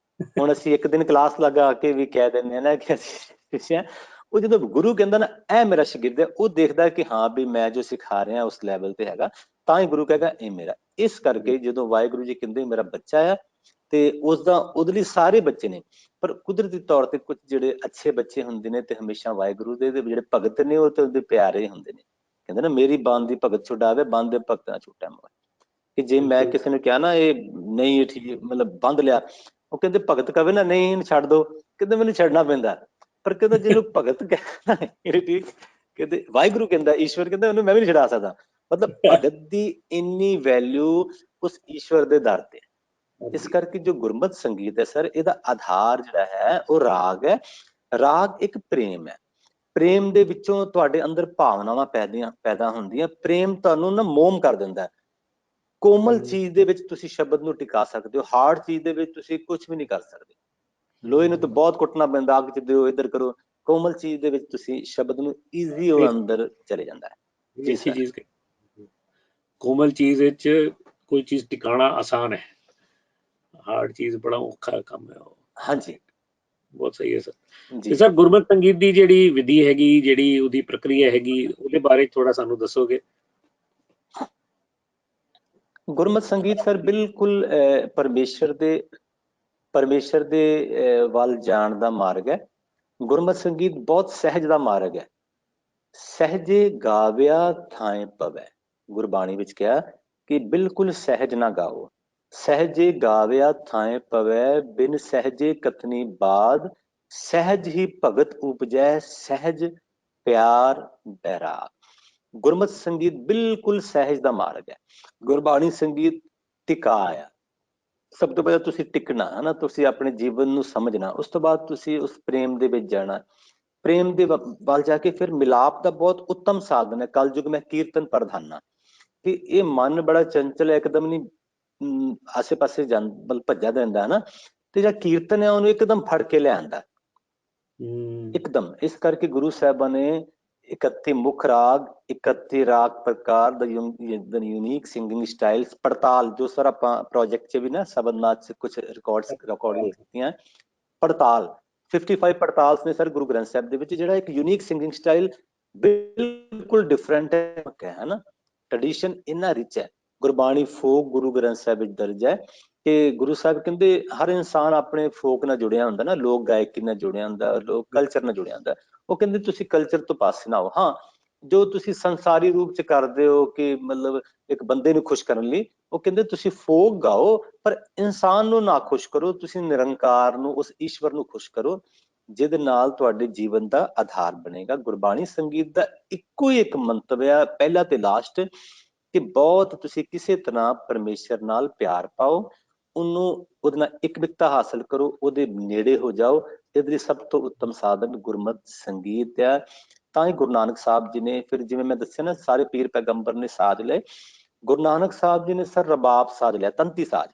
ਹੁਣ ਅਸੀਂ ਇੱਕ ਦਿਨ ਕਲਾਸ ਲਗਾ ਕੇ ਵੀ ਕਹਿ ਦਿੰਦੇ ਹਾਂ ਨਾ ਕਿ ਅਸੀਂ ਸ਼ਿਸ਼ ਹਾਂ, ਉਹ ਜਦੋਂ ਗੁਰੂ ਕਹਿੰਦਾ ਨਾ ਇਹ ਮੇਰਾ ਸ਼ਾਗਿਰਦ ਹੈ, ਉਹ ਦੇਖਦਾ ਕਿ ਹਾਂ ਵੀ ਮੈਂ ਜੋ ਸਿਖਾ ਰਿਹਾ ਉਸ ਲੈਵਲ ਤੇ ਹੈਗਾ, ਤਾਂ ਹੀ ਗੁਰੂ ਕਹੇਗਾ ਇਹ ਮੇਰਾ। ਇਸ ਕਰਕੇ ਜਦੋਂ ਵਾਹਿਗੁਰੂ ਜੀ ਕਹਿੰਦੇ ਮੇਰਾ ਬੱਚਾ ਆ, ਤੇ ਉਸਦਾ ਉਹਦੇ ਲਈ ਸਾਰੇ ਬੱਚੇ ਨੇ, ਪਰ ਕੁਦਰਤੀ ਤੌਰ ਤੇ ਕੁਝ ਜਿਹੜੇ ਅੱਛੇ ਬੱਚੇ ਹੁੰਦੇ ਨੇ ਤੇ ਹਮੇਸ਼ਾ ਵਾਹਿਗੁਰੂ ਦੇ ਜਿਹੜੇ ਭਗਤ ਨੇ ਉਹ ਤੇ ਉਹਦੇ ਪਿਆਰੇ ਹੁੰਦੇ ਨੇ। ਕਹਿੰਦੇ ਨਾ ਮੇਰੀ ਬਾਂਹ ਦੀ ਭਗਤ ਛੁਡਾਵੇ, ਬੰਦ ਦੇ ਭਗਤਾਂ ਛੁੱਟਾ ਮੋਏ। ਕਿ ਜੇ ਮੈਂ ਕਿਸੇ ਨੂੰ ਕਿਹਾ ਨਾ ਇਹ ਨਹੀਂ ਇਹ ਠੀਕ, ਮਤਲਬ ਬੰਦ ਲਿਆ, ਉਹ ਕਹਿੰਦੇ ਭਗਤ ਕਵੇ ਨਾ ਨਹੀਂ ਇਹਨੂੰ ਛੱਡ ਦੋ, ਕਹਿੰਦੇ ਮੈਨੂੰ ਛੱਡਣਾ ਪੈਂਦਾ। ਪਰ ਕਹਿੰਦਾ ਜਿਹਨੂੰ ਭਗਤ ਕਹਿੰਦਾ ਠੀਕ, ਕਹਿੰਦੇ ਵਾਹਿਗੁਰੂ ਕਹਿੰਦਾ, ਈਸ਼ਵਰ ਕਹਿੰਦਾ ਉਹਨੂੰ ਮੈਂ ਵੀ ਨਹੀਂ ਛਡਾ ਸਕਦਾ। ਮਤਲਬ ਭਗਤ ਦੀ ਇੰਨੀ ਵੈਲਿਊ ਉਸ ਈਸ਼ਵਰ ਦੇ ਦਰ ਤੇ। ਇਸ ਕਰਕੇ ਜੋ ਗੁਰਮਤਿ ਸੰਗੀਤ ਹੈ ਸਰ, ਇਹਦਾ ਆਧਾਰ ਜਿਹੜਾ ਹੈ ਉਹ ਰਾਗ ਹੈ। ਰਾਗ ਇੱਕ ਪ੍ਰੇਮ ਹੈ, ਪ੍ਰੇਮ ਦੇ ਵਿੱਚੋਂ ਤੁਹਾਡੇ ਅੰਦਰ ਭਾਵਨਾਵਾਂ ਪੈਦਾ ਹੁੰਦੀਆਂ। ਪ੍ਰੇਮ ਤੁਹਾਨੂੰ ਨਾ ਮੋਮ ਕਰ ਦਿੰਦਾ। ਕੋਮਲ ਚੀਜ਼ ਦੇ ਵਿੱਚ ਤੁਸੀਂ ਸ਼ਬਦ ਨੂੰ ਟਿਕਾ ਸਕਦੇ ਹੋ, ਹਾਰਡ ਚੀਜ਼ ਦੇ ਵਿੱਚ ਤੁਸੀਂ ਕੁਝ ਵੀ ਨਹੀਂ ਕਰ ਸਕਦੇ। ਲੋਹੇ ਨੂੰ ਤਾਂ ਬਹੁਤ ਕੁੱਟਣਾ ਪੈਂਦਾ, ਅੱਗ 'ਚ ਦਿਓ, ਇੱਧਰ ਕਰੋ। ਕੋਮਲ ਚੀਜ਼ ਦੇ ਵਿੱਚ ਤੁਸੀਂ ਸ਼ਬਦ ਨੂੰ ਈਜ਼ੀ ਉਹ ਅੰਦਰ ਚਲੇ ਜਾਂਦਾ ਹੈ। ਜੀ ਸਰ, ਕੋਮਲ ਚੀਜ਼ ਵਿੱਚ ਕੋਈ ਚੀਜ਼ ਟਿਕਾਣਾ ਆਸਾਨ ਹੈ, ਹਾਰਡ ਚੀਜ਼ ਬੜਾ ਔਖਾ ਕੰਮ ਹੈ। ਹਾਂਜੀ, ਬਹੁਤ ਸਹੀ ਹੈ ਸਰ। ਤੇ ਸਰ ਗੁਰਮਤਿ ਸੰਗੀਤ ਦੀ ਜਿਹੜੀ ਵਿਧੀ ਹੈਗੀ, ਜਿਹੜੀ ਉਹਦੀ ਪ੍ਰਕਿਰਿਆ ਹੈਗੀ, ਉਹਦੇ ਬਾਰੇ ਥੋੜਾ ਸਾਨੂੰ ਦੱਸੋਗੇ? ਗੁਰਮਤਿ ਸੰਗੀਤ ਸਰ ਬਿਲਕੁਲ ਪਰਮੇਸ਼ਰ ਦੇ ਵੱਲ ਜਾਣ ਦਾ ਮਾਰਗ ਹੈ। ਗੁਰਮਤਿ ਸੰਗੀਤ ਬਹੁਤ ਸਹਿਜ ਦਾ ਮਾਰਗ ਹੈ। ਸਹਿਜੇ ਗਾਵਿਆ ਥਾਏ ਪਵੈ, ਗੁਰਬਾਣੀ ਵਿੱਚ ਕਿਹਾ ਕਿ ਬਿਲਕੁਲ ਸਹਿਜ ਨਾ ਗਾਓ। ਸਹਿਜੇ ਗਾਵਿਆ ਥਾਏ ਪਵੈ, ਬਿਨ ਸਹਿਜੇ ਕਥਨੀ ਬਾਦ, ਸਹਿਜ ਹੀ ਭਗਤ ਉਪਜੈ, ਸਹਿਜ ਪਿਆਰ ਬੈਰਾਗ। ਗੁਰਮਤਿ ਸੰਗੀਤ ਬਿਲਕੁਲ ਸਹਿਜ ਦਾ ਮਾਰਗ ਹੈ। ਗੁਰਬਾਣੀ ਸੰਗੀਤ ਟਿਕਾ ਆ। ਸਭ ਤੋਂ ਪਹਿਲਾਂ ਤੁਸੀਂ ਟਿਕਣਾ ਹੈ ਨਾ, ਤੁਸੀਂ ਆਪਣੇ ਜੀਵਨ ਨੂੰ ਸਮਝਣਾ, ਉਸ ਤੋਂ ਬਾਅਦ ਤੁਸੀਂ ਉਸ ਪ੍ਰੇਮ ਦੇ ਵਿੱਚ ਜਾਣਾ। ਪ੍ਰੇਮ ਦੇ ਵੱਲ ਜਾ ਕੇ ਫਿਰ ਮਿਲਾਪ ਦਾ ਬਹੁਤ ਉੱਤਮ ਸਾਧਨ ਹੈ। ਕਲਯੁਗ ਮੈਂ ਕੀਰਤਨ ਪ੍ਰਧਾਨਾ, ਕਿ ਇਹ ਮਨ ਬੜਾ ਚੰਚਲ ਹੈ, ਇੱਕਦਮ ਨਹੀਂ ਆਸੇ ਪਾਸੇ ਭੱਜਾ ਦਿੰਦਾ ਹੈ ਨਾ, ਤੇ ਜਿਹੜਾ ਕੀਰਤਨ ਹੈ ਉਹਨੂੰ ਇੱਕਦਮ ਫੜ ਕੇ ਲਿਆਂਦਾ ਇੱਕਦਮ। ਇਸ ਕਰਕੇ ਗੁਰੂ ਸਾਹਿਬਾਂ ਨੇ 31 ਮੁੱਖ ਰਾਗ, 31 ਰਾਗ ਪ੍ਰਕਾਰ ਦਾ ਯੂਨੀਕ ਸਿੰਗਿੰਗ ਸਟਾਈਲਸ, ਪੜਤਾਲ ਜੋ ਸਰ ਆਪਾਂ ਪ੍ਰੋਜੈਕਟ 'ਚ ਵੀ ਨਾ ਸ਼ਬਦਨਾਥ 'ਚ ਕੁਝ ਰਿਕਾਰਡਿੰਗ ਕੀਤੀਆਂ, ਪੜਤਾਲ 55 ਪੜਤਾਲਸ ਨੇ ਸਰ ਗੁਰੂ ਗ੍ਰੰਥ ਸਾਹਿਬ ਦੇ ਵਿੱਚ, ਜਿਹੜਾ ਇੱਕ ਯੂਨੀਕ ਸਿੰਗਿੰਗ ਸਟਾਈਲ ਬਿਲਕੁਲ ਡਿਫਰੈਂਟ ਹੈ ਨਾ। ਟ੍ਰੈਡੀਸ਼ਨ ਇੰਨਾ ਰਿਚ ਹੈ, ਗੁਰਬਾਣੀ ਫੋਕ ਗੁਰੂ ਗ੍ਰੰਥ ਸਾਹਿਬ ਵਿੱਚ ਦਰਜ ਹੈ ਕਿ ਗੁਰੂ ਸਾਹਿਬ ਕਹਿੰਦੇ ਹਰ ਇਨਸਾਨ ਆਪਣੇ ਫੋਕ ਨਾਲ ਜੁੜਿਆ ਹੁੰਦਾ ਨਾ, ਲੋਕ ਗਾਇਕੀ ਨਾਲ ਜੁੜਿਆ ਹੁੰਦਾ, ਲੋਕ ਕਲਚਰ ਨਾਲ ਜੁੜਿਆ ਹੁੰਦਾ। ਉਹ ਕਹਿੰਦੇ ਤੁਸੀਂ ਕਲਚਰ ਤੋਂ ਪਾਸੇ ਨਾ ਆਓ। ਹਾਂ, ਜੋ ਤੁਸੀਂ ਸੰਸਾਰੀ ਰੂਪ 'ਚ ਕਰਦੇ ਹੋ ਕਿ ਮਤਲਬ ਇੱਕ ਬੰਦੇ ਨੂੰ ਖੁਸ਼ ਕਰਨ ਲਈ, ਉਹ ਕਹਿੰਦੇ ਤੁਸੀਂ ਫੋਕ ਗਾਓ, ਪਰ ਇਨਸਾਨ ਨੂੰ ਨਾ ਖੁਸ਼ ਕਰੋ, ਤੁਸੀਂ ਨਿਰੰਕਾਰ ਨੂੰ, ਉਸ ਈਸ਼ਵਰ ਨੂੰ ਖੁਸ਼ ਕਰੋ, ਜਿਹਦੇ ਨਾਲ ਤੁਹਾਡੇ ਜੀਵਨ ਦਾ ਆਧਾਰ ਬਣੇਗਾ। ਗੁਰਬਾਣੀ ਸੰਗੀਤ ਦਾ ਇੱਕੋ ਹੀ ਇੱਕ ਮੰਤਵ ਹੈ, ਪਹਿਲਾ ਤੇ ਲਾਸਟ, ਕਿ ਬਹੁਤ ਤੁਸੀਂ ਕਿਸੇ ਤਰ੍ਹਾਂ ਪਰਮੇਸ਼ਰ ਨਾਲ ਪਿਆਰ ਪਾਓ, ਉਹਨੂੰ, ਉਹਦੇ ਨਾਲ ਇਕਮਿਕਤਾ ਹਾਸਲ ਕਰੋ, ਉਹਦੇ ਨੇੜੇ ਹੋ ਜਾਓ। ਇਹਦੇ ਲਈ ਸਭ ਤੋਂ ਉੱਤਮ ਸਾਧਨ ਗੁਰਮਤਿ ਸੰਗੀਤ ਹੈ। ਤਾਂ ਹੀ ਗੁਰੂ ਨਾਨਕ ਸਾਹਿਬ ਜੀ ਨੇ, ਫਿਰ ਜਿਵੇਂ ਮੈਂ ਦੱਸਿਆ ਨਾ ਸਾਰੇ ਪੀਰ ਪੈਗੰਬਰ ਨੇ ਸਾਜ ਲਏ, ਗੁਰੂ ਨਾਨਕ ਸਾਹਿਬ ਜੀ ਨੇ ਸਰ ਰਬਾਬ ਸਾਜ ਲਿਆ, ਤੰਤੀ ਸਾਜ।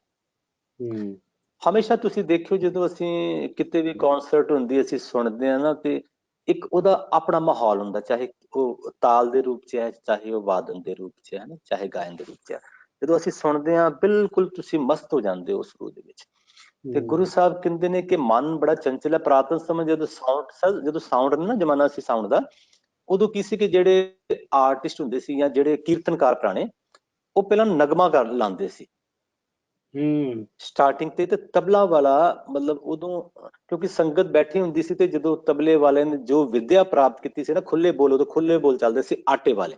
ਹਮੇਸ਼ਾ ਤੁਸੀਂ ਦੇਖਿਓ ਜਦੋਂ ਅਸੀਂ ਕਿਤੇ ਵੀ ਕੌਨਸਰਟ ਹੁੰਦੀ ਅਸੀਂ ਸੁਣਦੇ ਹਾਂ ਨਾ, ਤੇ ਇੱਕ ਉਹਦਾ ਆਪਣਾ ਮਾਹੌਲ ਹੁੰਦਾ, ਚਾਹੇ ਉਹ ਤਾਲ ਦੇ ਰੂਪ 'ਚ ਹੈ, ਚਾਹੇ ਉਹ ਵਾਦਨ ਦੇ ਰੂਪ 'ਚ ਹੈ ਨਾ, ਚਾਹੇ ਗਾਇਨ ਦੇ ਰੂਪ 'ਚ ਹੈ। ਜਦੋਂ ਅਸੀਂ ਸੁਣਦੇ ਹਾਂ ਬਿਲਕੁਲ ਤੁਸੀਂ ਮਸਤ ਹੋ ਜਾਂਦੇ ਹੋ ਉਸ ਰੂਹ ਦੇ ਵਿੱਚ। ਤੇ ਗੁਰੂ ਸਾਹਿਬ ਕਹਿੰਦੇ ਨੇ ਕਿ ਮਨ ਬੜਾ ਚੰਚਲ ਹੈ। ਪੁਰਾਤਨ ਸਮੇਂ ਜਦੋਂ ਸਾਊਂਡ ਨਾ ਜ਼ਮਾਨਾ ਸੀ ਸਾਊਂਡ ਦਾ, ਉਦੋਂ ਕੀ ਸੀ ਕਿ ਜਿਹੜੇ ਆਰਟਿਸਟ ਹੁੰਦੇ ਸੀ ਜਾਂ ਜਿਹੜੇ ਕੀਰਤਨਕਾਰ ਪੁਰਾਣੇ, ਉਹ ਪਹਿਲਾਂ ਨਗਮਾ ਲਾਉਂਦੇ ਸੀ, ਸਟਾਰਟਿੰਗ ਤੇ ਤਬਲਾ ਵਾਲਾ ਮਤਲਬ ਉਦੋਂ, ਕਿਉਂਕਿ ਸੰਗਤ ਬੈਠੀ ਹੁੰਦੀ ਸੀ ਤੇ ਜਦੋਂ ਤਬਲੇ ਵਾਲੇ ਨੇ ਜੋ ਵਿਦਿਆ ਪ੍ਰਾਪਤ ਕੀਤੀ ਸੀ ਨਾ, ਖੁੱਲੇ ਬੋਲ, ਉਦੋਂ ਖੁੱਲੇ ਬੋਲ ਚੱਲਦੇ ਸੀ ਆਟੇ ਵਾਲੇ,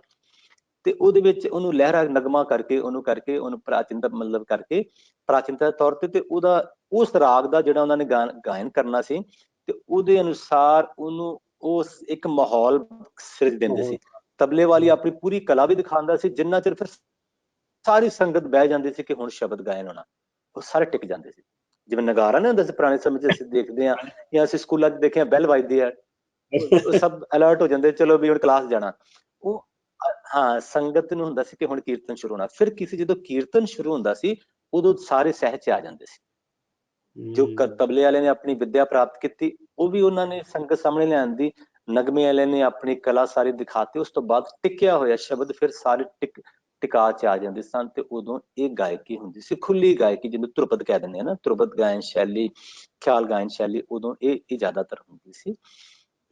ਤੇ ਉਹਦੇ ਵਿੱਚ ਉਹਨੂੰ ਲਹਿਰਾ ਨਗਮਾ ਕਰਕੇ ਉਹਨੂੰ ਪ੍ਰਾਚੀਨਤਾ ਮਤਲਬ ਕਰਕੇ ਪ੍ਰਾਚੀਨਤਾ ਦੇ ਤੌਰ ਤੇ ਉਹਦਾ ਉਸ ਰਾਗ ਦਾ ਜਿਹੜਾ ਉਹਨਾਂ ਨੇ ਗਾਇਨ ਕਰਨਾ ਸੀ, ਤੇ ਉਹਦੇ ਅਨੁਸਾਰ ਉਹਨੂੰ ਉਸ ਇੱਕ ਮਾਹੌਲ ਸਿਰਜ ਦਿੰਦੇ ਸੀ। ਤਬਲੇ ਵਾਲੀ ਆਪਣੀ ਪੂਰੀ ਕਲਾ ਵੀ ਦਿਖਾਉਂਦਾ ਸੀ, ਜਿੰਨਾ ਚਿਰ ਫਿਰ ਸਾਰੀ ਸੰਗਤ ਬਹਿ ਜਾਂਦੀ ਸੀ ਕਿ ਹੁਣ ਸ਼ਬਦ ਗਾਇਨ ਹੋਣਾ, ਉਹ ਸਾਰੇ ਟਿਕ ਜਾਂਦੇ ਸੀ। ਜਿਵੇਂ ਨਗਾਰਾ ਨਹੀਂ ਹੁੰਦਾ ਸੀ ਪੁਰਾਣੇ ਸਮੇਂ 'ਚ ਅਸੀਂ ਦੇਖਦੇ ਹਾਂ, ਜਾਂ ਅਸੀਂ ਸਕੂਲਾਂ 'ਚ ਦੇਖਿਆ ਬੈਲ ਵੱਜਦੀ ਹੈ, ਉਹ ਸਭ ਅਲਰਟ ਹੋ ਜਾਂਦੇ, ਚਲੋ ਵੀ ਹੁਣ ਕਲਾਸ ਜਾਣਾ। ਉਹ ਹਾਂ, ਸੰਗਤ ਨੂੰ ਹੁੰਦਾ ਸੀ ਕਿ ਹੁਣ ਕੀਰਤਨ ਸ਼ੁਰੂ ਹੋਣਾ। ਫਿਰ ਕਿਸੇ ਜਦੋਂ ਕੀਰਤਨ ਸ਼ੁਰੂ ਹੁੰਦਾ ਸੀ, ਉਦੋਂ ਸਾਰੇ ਸਹਿਜ 'ਚ ਆ ਜਾਂਦੇ ਸੀ। ਜੋ ਤਬਲੇ ਵਾਲੇ ਨੇ ਆਪਣੀ ਵਿਦਿਆ ਪ੍ਰਾਪਤ ਕੀਤੀ, ਉਹ ਵੀ ਉਹਨਾਂ ਨੇ ਸੰਗਤ ਸਾਹਮਣੇ ਲਿਆਂਦੀ। ਨਗਮੇ ਵਾਲੇ ਨੇ ਆਪਣੀ ਕਲਾ ਸਾਰੀ ਦਿਖਾਤੀ। ਉਸ ਤੋਂ ਬਾਅਦ ਟਿਕਿਆ ਹੋਇਆ ਸ਼ਬਦ ਫਿਰ ਸਾਰੇ ਟਿਕਾ 'ਚ ਆ ਜਾਂਦੇ ਸਨ, ਤੇ ਉਦੋਂ ਇਹ ਗਾਇਕੀ ਹੁੰਦੀ ਸੀ, ਖੁੱਲੀ ਗਾਇਕੀ, ਜਿਹਨੂੰ ਧਰੁਪਦ ਕਹਿ ਦਿੰਦੇ ਆ ਨਾ, ਧਰੁਪਦ ਗਾਇਨ ਸ਼ੈਲੀ, ਖਿਆਲ ਗਾਇਨ ਸ਼ੈਲੀ, ਉਦੋਂ ਇਹ ਜ਼ਿਆਦਾਤਰ ਹੁੰਦੀ ਸੀ।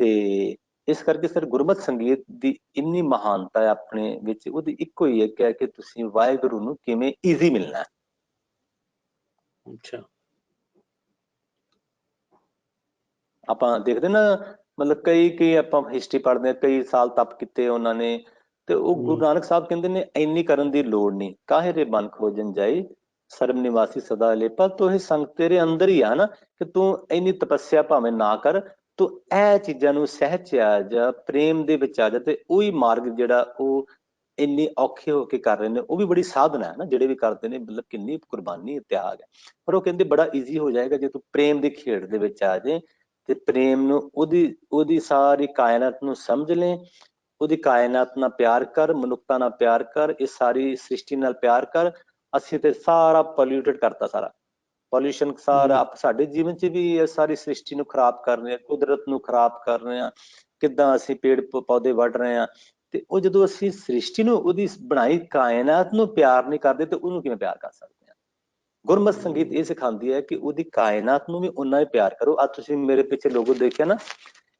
ਤੇ ਇਸ ਕਰਕੇ ਸਰ ਗੁਰਮਤਿ ਸੰਗੀਤ ਦੀ ਇੰਨੀ ਮਹਾਨਤਾ ਹੈ ਆਪਣੇ ਵਿੱਚ, ਉਹਦੀ ਇੱਕੋ ਹੀ ਇੱਕ ਹੈ ਕਿ ਤੁਸੀਂ ਵਾਹਿਗੁਰੂ ਨੂੰ ਕਿਵੇਂ ਈਜ਼ੀ ਮਿਲਣਾ। ਅੱਛਾ, ਆਪਾਂ ਦੇਖਦੇ ਨਾ, ਮਤਲਬ ਕਈ ਆਪਾਂ ਹਿਸਟਰੀ ਪੜ੍ਹਦੇ ਹਾਂ, ਕਈ ਸਾਲ ਤਪ ਕੀਤੇ ਉਹਨਾਂ ਨੇ, ਤੇ ਉਹ ਗੁਰੂ ਨਾਨਕ ਸਾਹਿਬ ਕਹਿੰਦੇ ਨੇ ਇੰਨੀ ਕਰਨ ਦੀ ਲੋੜ ਨਹੀਂ, ਕਾਹੇ ਰੇ ਮਨ ਖੋਜਨ ਜਾਈ ਸਰਬ ਨਿਵਾਸੀ ਸਦਾ ਲੇਪਾ। ਤੋ ਇਹ ਸੰਗ ਤੇਰੇ ਅੰਦਰ ਹੀ ਆ ਨਾ, ਕਿ ਤੂੰ ਇੰਨੀ ਤਪੱਸਿਆ ਭਾਵੇਂ ਨਾ ਕਰ, ਤੂੰ ਇਹ ਚੀਜ਼ਾਂ ਨੂੰ ਸਹਿਜ ਆ ਜਾ, ਪ੍ਰੇਮ ਦੇ ਵਿੱਚ ਆ ਜਾ, ਤੇ ਉਹੀ ਮਾਰਗ ਜਿਹੜਾ ਉਹ ਇੰਨੀ ਔਖੇ ਹੋ ਕੇ ਕਰ ਰਹੇ ਨੇ, ਉਹ ਵੀ ਬੜੀ ਸਾਧਨਾ ਹੈ ਨਾ, ਜਿਹੜੇ ਵੀ ਕਰਦੇ ਨੇ, ਮਤਲਬ ਕਿੰਨੀ ਕੁਰਬਾਨੀ ਤਿਆਗ ਹੈ। ਪਰ ਉਹ ਕਹਿੰਦੇ ਬੜਾ ਈਜ਼ੀ ਹੋ ਜਾਏਗਾ ਜੇ ਤੂੰ ਪ੍ਰੇਮ ਦੀ ਖੇਡ ਦੇ ਵਿੱਚ ਆ ਜਾਏ, ਤੇ ਪ੍ਰੇਮ ਨੂੰ ਉਹਦੀ ਸਾਰੀ ਕਾਇਨਾਤ ਨੂੰ ਸਮਝ ਲੈ, ਉਹਦੀ ਕਾਇਨਾਤ ਨਾਲ ਪਿਆਰ ਕਰ, ਮਨੁੱਖਤਾ ਨਾਲ ਪਿਆਰ ਕਰ, ਇਸ ਸਾਰੀ ਸ੍ਰਿਸ਼ਟੀ ਨਾਲ ਪਿਆਰ ਕਰ। ਅਸੀਂ ਤੇ ਸਾਰਾ ਪੋਲਿਊਟਡ ਕਰਤਾ, ਸਾਰਾ ਪੋਲਿਊਸ਼ਨ ਸਾਰਾ ਸਾਡੇ ਜੀਵਨ 'ਚ ਵੀ, ਇਹ ਸਾਰੀ ਸ੍ਰਿਸ਼ਟੀ ਨੂੰ ਖਰਾਬ ਕਰ ਰਹੇ ਹਾਂ, ਕੁਦਰਤ ਨੂੰ ਖਰਾਬ ਕਰ ਰਹੇ ਹਾਂ, ਕਿੱਦਾਂ ਅਸੀਂ ਪੇੜ ਪੌਦੇ ਵੱਢ ਰਹੇ ਹਾਂ। ਤੇ ਉਹ ਜਦੋਂ ਅਸੀਂ ਸ੍ਰਿਸ਼ਟੀ ਨੂੰ, ਉਹਦੀ ਬਣਾਈ ਕਾਇਨਾਤ ਨੂੰ ਪਿਆਰ ਨਹੀਂ ਕਰਦੇ, ਤੇ ਉਹਨੂੰ ਕਿਵੇਂ ਪਿਆਰ ਕਰ ਸਕਦੇ ਹਾਂ। ਗੁਰਮਤਿ ਸੰਗੀਤ ਇਹ ਸਿਖਾਉਂਦੀ ਹੈ ਕਿ ਉਹਦੀ ਕਾਇਨਾਤ ਨੂੰ ਵੀ ਓਨਾ ਹੀ ਪਿਆਰ ਕਰੋ। ਅੱਜ ਤੁਸੀਂ ਮੇਰੇ ਪਿੱਛੇ ਲੋਗੋ ਦੇਖਿਆ ਨਾ,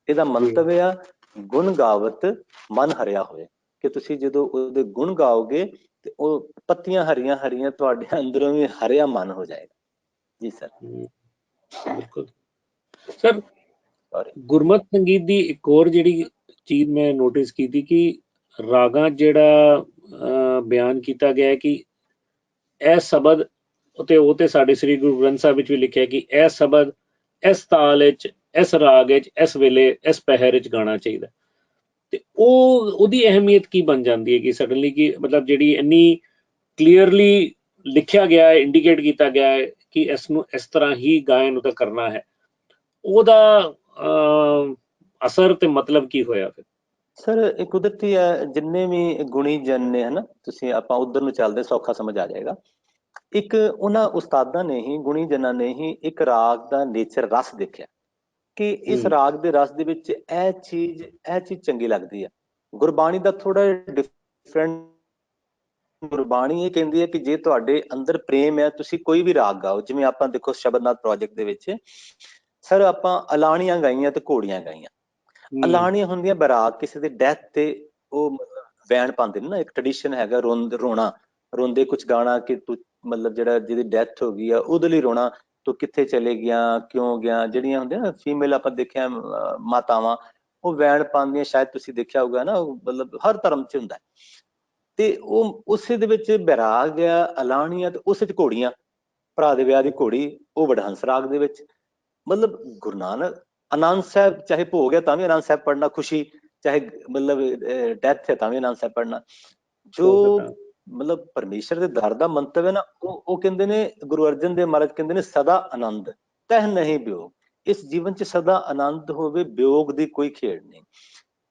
ਇਹਦਾ ਮੰਤਵ ਆ ਗੁਣ ਗਾਵਤ ਮਨ ਹਰਿਆ ਹੋਏ, ਕਿ ਤੁਸੀਂ ਜਦੋਂ ਉਹਦੇ ਗੁਣ ਗਾਓਗੇ ਤੇ ਉਹ ਪੱਤੀਆਂ ਹਰੀਆਂ ਹਰੀਆਂ ਤੁਹਾਡੇ ਅੰਦਰੋਂ ਵੀ ਹਰਿਆ ਮਨ ਹੋ ਜਾਏਗਾ। ਜੀ ਸਰ। ਬਿਲਕੁਲ ਸਰ, ਗੁਰਮਤਿ ਸੰਗੀਤ ਦੀ ਇੱਕ ਹੋਰ ਜਿਹੜੀ ਚੀਜ਼ ਮੈਂ ਨੋਟਿਸ ਕੀਤੀ ਕਿ ਰਾਗਾਂ ਜਿਹੜਾ ਬਿਆਨ ਕੀਤਾ ਗਿਆ ਕਿ ਇਹ ਸ਼ਬਦ, ਤੇ ਉਹ ਤੇ ਸਾਡੇ ਸ੍ਰੀ ਗੁਰੂ ਗ੍ਰੰਥ ਸਾਹਿਬ ਵਿੱਚ ਵੀ ਲਿਖਿਆ ਕਿ ਇਹ ਸ਼ਬਦ ਇਸ ਤਾਲ ਵਿੱਚ, ਇਸ ਰਾਗ ਵਿੱਚ, ਇਸ ਵੇਲੇ, ਇਸ ਪਹਿਰ ਵਿੱਚ ਗਾਉਣਾ ਚਾਹੀਦਾ। ਤੇ ਉਹਦੀ ਅਹਿਮੀਅਤ ਕੀ ਬਣ ਜਾਂਦੀ ਹੈ ਕਿ ਸਡਨਲੀ, ਕਿ ਮਤਲਬ ਜਿਹੜੀ ਇੰਨੀ ਕਲੀਅਰਲੀ ਲਿਖਿਆ ਗਿਆ ਹੈ, ਇੰਡੀਕੇਟ ਕੀਤਾ ਗਿਆ ਹੈ ਕਿ ਇਸ ਨੂੰ ਇਸ ਤਰ੍ਹਾਂ ਹੀ ਗਾਇਨ ਉਹਦਾ ਕਰਨਾ ਹੈ, ਉਹਦਾ ਅਸਰ ਤੇ ਮਤਲਬ ਕੀ ਹੋਇਆ ਫਿਰ? ਸਰ ਇਹ ਕੁਦਰਤੀ ਹੈ, ਜਿੰਨੇ ਵੀ ਗੁਣੀ ਜਨ ਨੇ, ਹਨਾ, ਤੁਸੀਂ ਆਪਾਂ ਉਧਰ ਨੂੰ ਚੱਲਦੇ, ਸੌਖਾ ਸਮਝ ਆ ਜਾਏਗਾ। ਇੱਕ ਉਹਨਾਂ ਉਸਤਾਦਾਂ ਨੇ ਹੀ, ਗੁਣੀ ਜਨਾਂ ਨੇ ਹੀ ਇੱਕ ਰਾਗ ਦਾ ਨੇਚਰ, ਰਸ ਦੇਖਿਆ ਕਿ ਇਸ ਰਾਗ ਦੇ ਰਸ ਦੇ ਵਿੱਚ ਇਹ ਚੀਜ਼ ਚੰਗੀ ਲੱਗਦੀ ਹੈ। ਗੁਰਬਾਣੀ ਦਾ ਥੋੜਾ ਡਿਫਰੈਂਟ, ਗੁਰਬਾਣੀ ਇਹ ਕਹਿੰਦੀ ਹੈ ਕਿ ਜੇ ਤੁਹਾਡੇ ਅੰਦਰ ਪ੍ਰੇਮ ਹੈ, ਤੁਸੀਂ ਕੋਈ ਵੀ ਰਾਗ ਗਾਓ। ਜਿਵੇਂ ਆਪਾਂ ਦੇਖੋ ਸ਼ਬਦਨਾਥ ਪ੍ਰੋਜੈਕਟ ਦੇ ਵਿੱਚ ਸਰ ਆਪਾਂ ਅਲਾਣੀਆਂ ਗਾਈਆਂ ਤੇ ਘੋੜੀਆਂ ਗਾਈਆਂ। ਅਲਾਣੀਆਂ ਹੁੰਦੀਆਂ ਬੈਰਾਗ, ਕਿਸੇ ਦੇ ਡੈਥ ਤੇ ਉਹ ਵੈਣ ਪਾਉਂਦੇ ਨੇ ਨਾ, ਇੱਕ ਟ੍ਰੈਡੀਸ਼ਨ ਹੈਗਾ ਰੋਣਾ, ਰੋਂਦੇ ਕੁਝ ਗਾਣਾ ਕਿ ਤੂੰ ਮਤਲਬ ਜਿਹੜਾ ਜਿਹਦੀ ਡੈਥ ਹੋ ਗਈ ਆ ਉਹਦੇ ਲਈ ਰੋਣਾ, ਤੂੰ ਕਿੱਥੇ ਚਲੇ ਗਿਆ, ਕਿਉਂ ਗਿਆ। ਜਿਹੜੀਆਂ ਹੁੰਦੀਆਂ ਨਾ ਫੀਮੇਲ, ਆਪਾਂ ਦੇਖਿਆ ਮਾਤਾਵਾਂ, ਉਹ ਵੈਣ ਪਾਉਂਦੀਆਂ, ਸ਼ਾਇਦ ਤੁਸੀਂ ਦੇਖਿਆ ਹੋਊਗਾ ਨਾ, ਮਤਲਬ ਹਰ ਧਰਮ 'ਚ ਹੁੰਦਾ। ਤੇ ਉਹ ਉਸੇ ਦੇ ਵਿੱਚ ਬੈਰਾਗ ਆ, ਅਲਾਣੀਆਂ, ਤੇ ਉਸੇ 'ਚ ਘੋੜੀਆਂ, ਭਰਾ ਦੇ ਵਿਆਹ ਦੀ ਘੋੜੀ, ਉਹ ਵਡਹੰਸ ਰਾਗ ਦੇ ਵਿੱਚ। ਮਤਲਬ ਗੁਰੂ ਨਾਨਕ, ਆਨੰਦ ਸਾਹਿਬ ਚਾਹੇ ਭੋਗ ਹੈ ਤਾਂ ਵੀ ਆਨੰਦ ਸਾਹਿਬ ਪੜ੍ਹਨਾ, ਖੁਸ਼ੀ ਚਾਹੇ ਮਤਲਬ ਡੈਥ ਹੈ ਤਾਂ ਵੀ ਆਨੰਦ ਸਾਹਿਬ ਪੜ੍ਹਨਾ। ਜੋ ਮਤਲਬ ਪਰਮੇਸ਼ਰ ਦੇ ਦਰ ਦਾ ਮੰਤਵ ਹੈ ਨਾ, ਉਹ ਕਹਿੰਦੇ ਨੇ, ਗੁਰੂ ਅਰਜਨ ਦੇਵ ਮਹਾਰਾਜ ਕਹਿੰਦੇ ਨੇ, ਸਦਾ ਆਨੰਦ ਤਹਿ ਨਹੀਂ ਵਿਯੋਗ। ਇਸ ਜੀਵਨ 'ਚ ਸਦਾ ਆਨੰਦ ਹੋਵੇ, ਵਿਯੋਗ ਦੀ ਕੋਈ ਖੇਡ ਨਹੀਂ।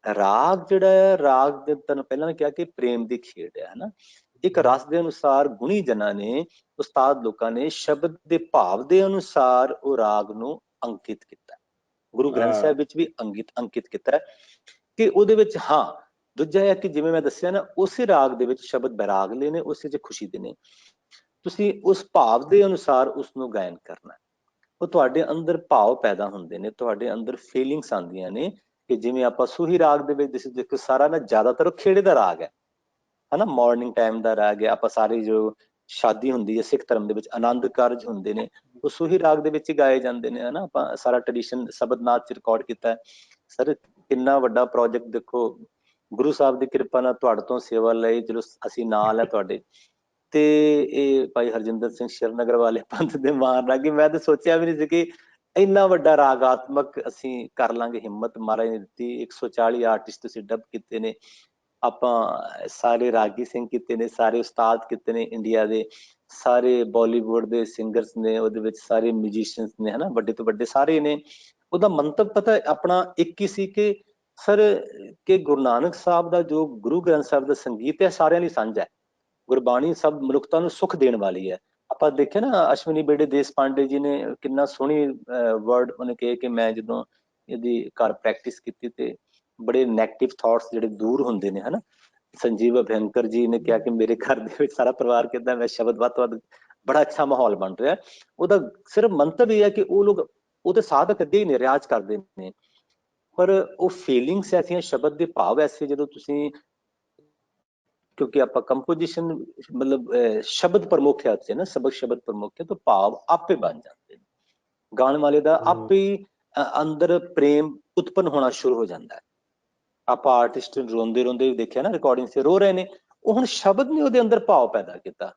ਰਾਗ ਜਿਹੜਾ ਹੈ, ਰਾਗ ਦੇ ਤੁਹਾਨੂੰ ਪਹਿਲਾਂ ਵੀ ਕਿਹਾ ਕਿ ਪ੍ਰੇਮ ਦੀ ਖੇਡ ਹੈ, ਹਨਾ। ਇੱਕ ਰਸ ਦੇ ਅਨੁਸਾਰ ਗੁਣੀ ਜਨਾਂ ਨੇ, ਉਸਤਾਦ ਲੋਕਾਂ ਨੇ ਸ਼ਬਦ ਦੇ ਭਾਵ ਦੇ ਅਨੁਸਾਰ ਉਹ ਰਾਗ ਨੂੰ ਅੰਕਿਤ ਕੀਤਾ। ਗੁਰੂ ਗ੍ਰੰਥ ਸਾਹਿਬ ਵਿੱਚ ਵੀ ਅੰਕਿਤ ਕੀਤਾ ਹੈ ਕਿ ਉਹਦੇ ਵਿੱਚ, ਹਾਂ, ਦੂਜਾ ਹੈ ਕਿ ਜਿਵੇਂ ਮੈਂ ਦੱਸਿਆ ਨਾ, ਉਸੇ ਰਾਗ ਦੇ ਵਿੱਚ ਸ਼ਬਦ ਬੈਰਾਗ ਲੈ ਨੇ, ਉਸੇ 'ਚ ਖੁਸ਼ੀ ਦੇ ਨੇ। ਤੁਸੀਂ ਉਸ ਭਾਵ ਦੇ ਅਨੁਸਾਰ ਉਸਨੂੰ ਗਾਇਨ ਕਰਨਾ। ਉਹ ਤੁਹਾਡੇ ਅੰਦਰ ਭਾਵ ਪੈਦਾ ਹੁੰਦੇ ਨੇ, ਤੁਹਾਡੇ ਅੰਦਰ ਫੀਲਿੰਗਸ ਆਉਂਦੀਆਂ ਨੇ। ਕਿ ਜਿਵੇਂ ਆਪਾਂ ਸੂਹੀ ਰਾਗ ਦੇ ਵਿੱਚ ਤੁਸੀਂ ਦੇਖੋ, ਸਾਰਾ ਨਾ ਜ਼ਿਆਦਾਤਰ ਉਹ ਖੇੜੇ ਦਾ ਰਾਗ ਹੈ, ਹਨਾ, ਮਾਰਨਿੰਗ ਟਾਈਮ ਦਾ ਰਾਗ ਹੈ। ਆਪਾਂ ਸਾਰੇ ਜੋ ਸ਼ਾਦੀ ਹੁੰਦੀ ਹੈ ਸਿੱਖ ਧਰਮ ਦੇ ਵਿੱਚ, ਆਨੰਦ ਕਾਰਜ ਹੁੰਦੇ ਨੇ, ਉਹ ਸੂਹੀ ਰਾਗ ਦੇ ਵਿੱਚ ਹੀ ਗਾਏ ਜਾਂਦੇ ਨੇ, ਹਨਾ। ਆਪਾਂ ਸਾਰਾ ਟ੍ਰੈਡੀਸ਼ਨ ਸ਼ਬਦ-ਨਾਦ ਚ ਰਿਕਾਰਡ ਕੀਤਾ ਹੈ। ਸਰ ਕਿੰਨਾ ਵੱਡਾ ਪ੍ਰੋਜੈਕਟ ਦੇਖੋ, ਗੁਰੂ ਸਾਹਿਬ ਦੀ ਕਿਰਪਾ ਨਾਲ ਤੁਹਾਡੇ ਤੋਂ ਸੇਵਾ ਲਈ ਜਦੋਂ ਅਸੀਂ ਨਾਲ ਹੈ ਤੁਹਾਡੇ, ਤੇ ਇਹ ਭਾਈ ਹਰਜਿੰਦਰ ਸਿੰਘ ਸ਼ਰਨਗਰ ਵਾਲੇ ਪੰਥ ਦੇ ਮਾਰ ਲੱਗੇ। ਮੈਂ ਤਾਂ ਸੋਚਿਆ ਵੀ ਨਹੀਂ ਸੀ ਕਿ ਇੰਨਾ ਵੱਡਾ ਰਾਗਾਤਮਕ ਅਸੀਂ ਕਰ ਲਾਂਗੇ, ਹਿੰਮਤ ਮਹਾਰਾਜ ਨੇ ਦਿੱਤੀ। 140 ਆਰਟਿਸਟ ਤੁਸੀਂ ਡੱਬ ਕੀਤੇ ਨੇ, ਆਪਾਂ ਸਾਰੇ ਰਾਗੀ ਸਿੰਘ ਕੀਤੇ ਨੇ, ਸਾਰੇ ਉਸਤਾਦ ਕੀਤੇ ਨੇ ਇੰਡੀਆ ਦੇ, ਸਾਰੇ ਬਾਲੀਵੁੱਡ ਦੇ ਸਿੰਗਰਸ ਨੇ ਉਹਦੇ ਵਿੱਚ, ਸਾਰੇ ਮਿਊਜ਼ੀਸ਼ੀਅਨਸ ਨੇ, ਹਨਾ, ਵੱਡੇ ਤੋਂ ਵੱਡੇ ਸਾਰੇ ਨੇ। ਉਹਦਾ ਮੰਤਵ ਪਤਾ ਆਪਣਾ ਇੱਕ ਹੀ ਸੀ ਕਿ ਸਰ ਕਿ ਗੁਰੂ ਨਾਨਕ ਸਾਹਿਬ ਦਾ ਜੋ ਗੁਰੂ ਗ੍ਰੰਥ ਸਾਹਿਬ ਦਾ ਸੰਗੀਤ ਹੈ ਸਾਰਿਆਂ ਲਈ ਸਾਂਝਾ ਹੈ। ਗੁਰਬਾਣੀ ਸਭ ਮਨੁੱਖਤਾ ਨੂੰ ਸੁੱਖ ਦੇਣ ਵਾਲੀ ਹੈ। ਆਪਾਂ ਦੇਖਿਆ ਨਾ ਅਸ਼ਵਨੀ ਬੇੜੇ ਦੇਸ ਪਾਂਡੇ ਜੀ ਨੇ ਕਿੰਨਾ ਸੋਹਣੀ ਵਰਡ ਉਹਨੇ ਕਹੇ ਕਿ ਮੈਂ ਜਦੋਂ ਇਹਦੀ ਘਰ ਪ੍ਰੈਕਟਿਸ ਕੀਤੀ ਤੇ ਬੜੇ ਨੈਗੇਟਿਵ ਥਾਟਸ ਜਿਹੜੇ ਦੂਰ ਹੁੰਦੇ ਨੇ, ਹਨਾ। ਸੰਜੀਵ ਅਭਿਅੰਕਰ ਜੀ ਨੇ ਕਿਹਾ ਕਿ ਮੇਰੇ ਘਰ ਦੇ ਵਿੱਚ ਸਾਰਾ ਪਰਿਵਾਰ ਕਹਿੰਦਾ ਮੈਂ ਸ਼ਬਦ ਵੱਧ ਤੋਂ ਵੱਧ, ਬੜਾ ਅੱਛਾ ਮਾਹੌਲ ਬਣ ਰਿਹਾ। ਉਹਦਾ ਸਿਰਫ ਮੰਤਵ ਇਹ ਹੈ ਕਿ ਉਹ ਲੋਕ ਉਹਦੇ ਸਾਧਕ ਅੱਗੇ ਹੀ ਨੇ, ਰਿਆਜ਼ ਕਰਦੇ ਨੇ, ਪਰ ਉਹ ਫੀਲਿੰਗਸ ਐਸੀਆਂ, ਸ਼ਬਦ ਦੇ ਭਾਵ ਐਸੇ, ਜਦੋਂ ਤੁਸੀਂ, ਕਿਉਂਕਿ ਆਪਾਂ ਕੰਪੋਜੀਸ਼ਨ ਮਤਲਬ ਸ਼ਬਦ ਪ੍ਰਮੁੱਖ ਹੈ ਉੱਥੇ ਨਾ, ਸਬਕ ਸ਼ਬਦ ਪ੍ਰਮੁੱਖ ਹੈ, ਤਾਂ ਭਾਵ ਆਪੇ ਬਣ ਜਾਂਦੇ ਨੇ। ਗਾਣ ਵਾਲੇ ਦਾ ਆਪੇ ਹੀ ਅੰਦਰ ਪ੍ਰੇਮ ਉਤਪੰਨ ਹੋਣਾ ਸ਼ੁਰੂ ਹੋ ਜਾਂਦਾ ਹੈ। ਆਪਾਂ ਆਰਟਿਸਟ ਰੋਂਦੇ ਰੋਂਦੇ ਦੇਖਿਆ ਨਾ ਰਿਕਾਰਡਿੰਗ ਤੇ, ਰੋ ਰਹੇ ਨੇ, ਉਹ ਹੁਣ ਸ਼ਬਦ ਨੇ ਉਹਦੇ ਅੰਦਰ ਭਾਵ ਪੈਦਾ ਕੀਤਾ,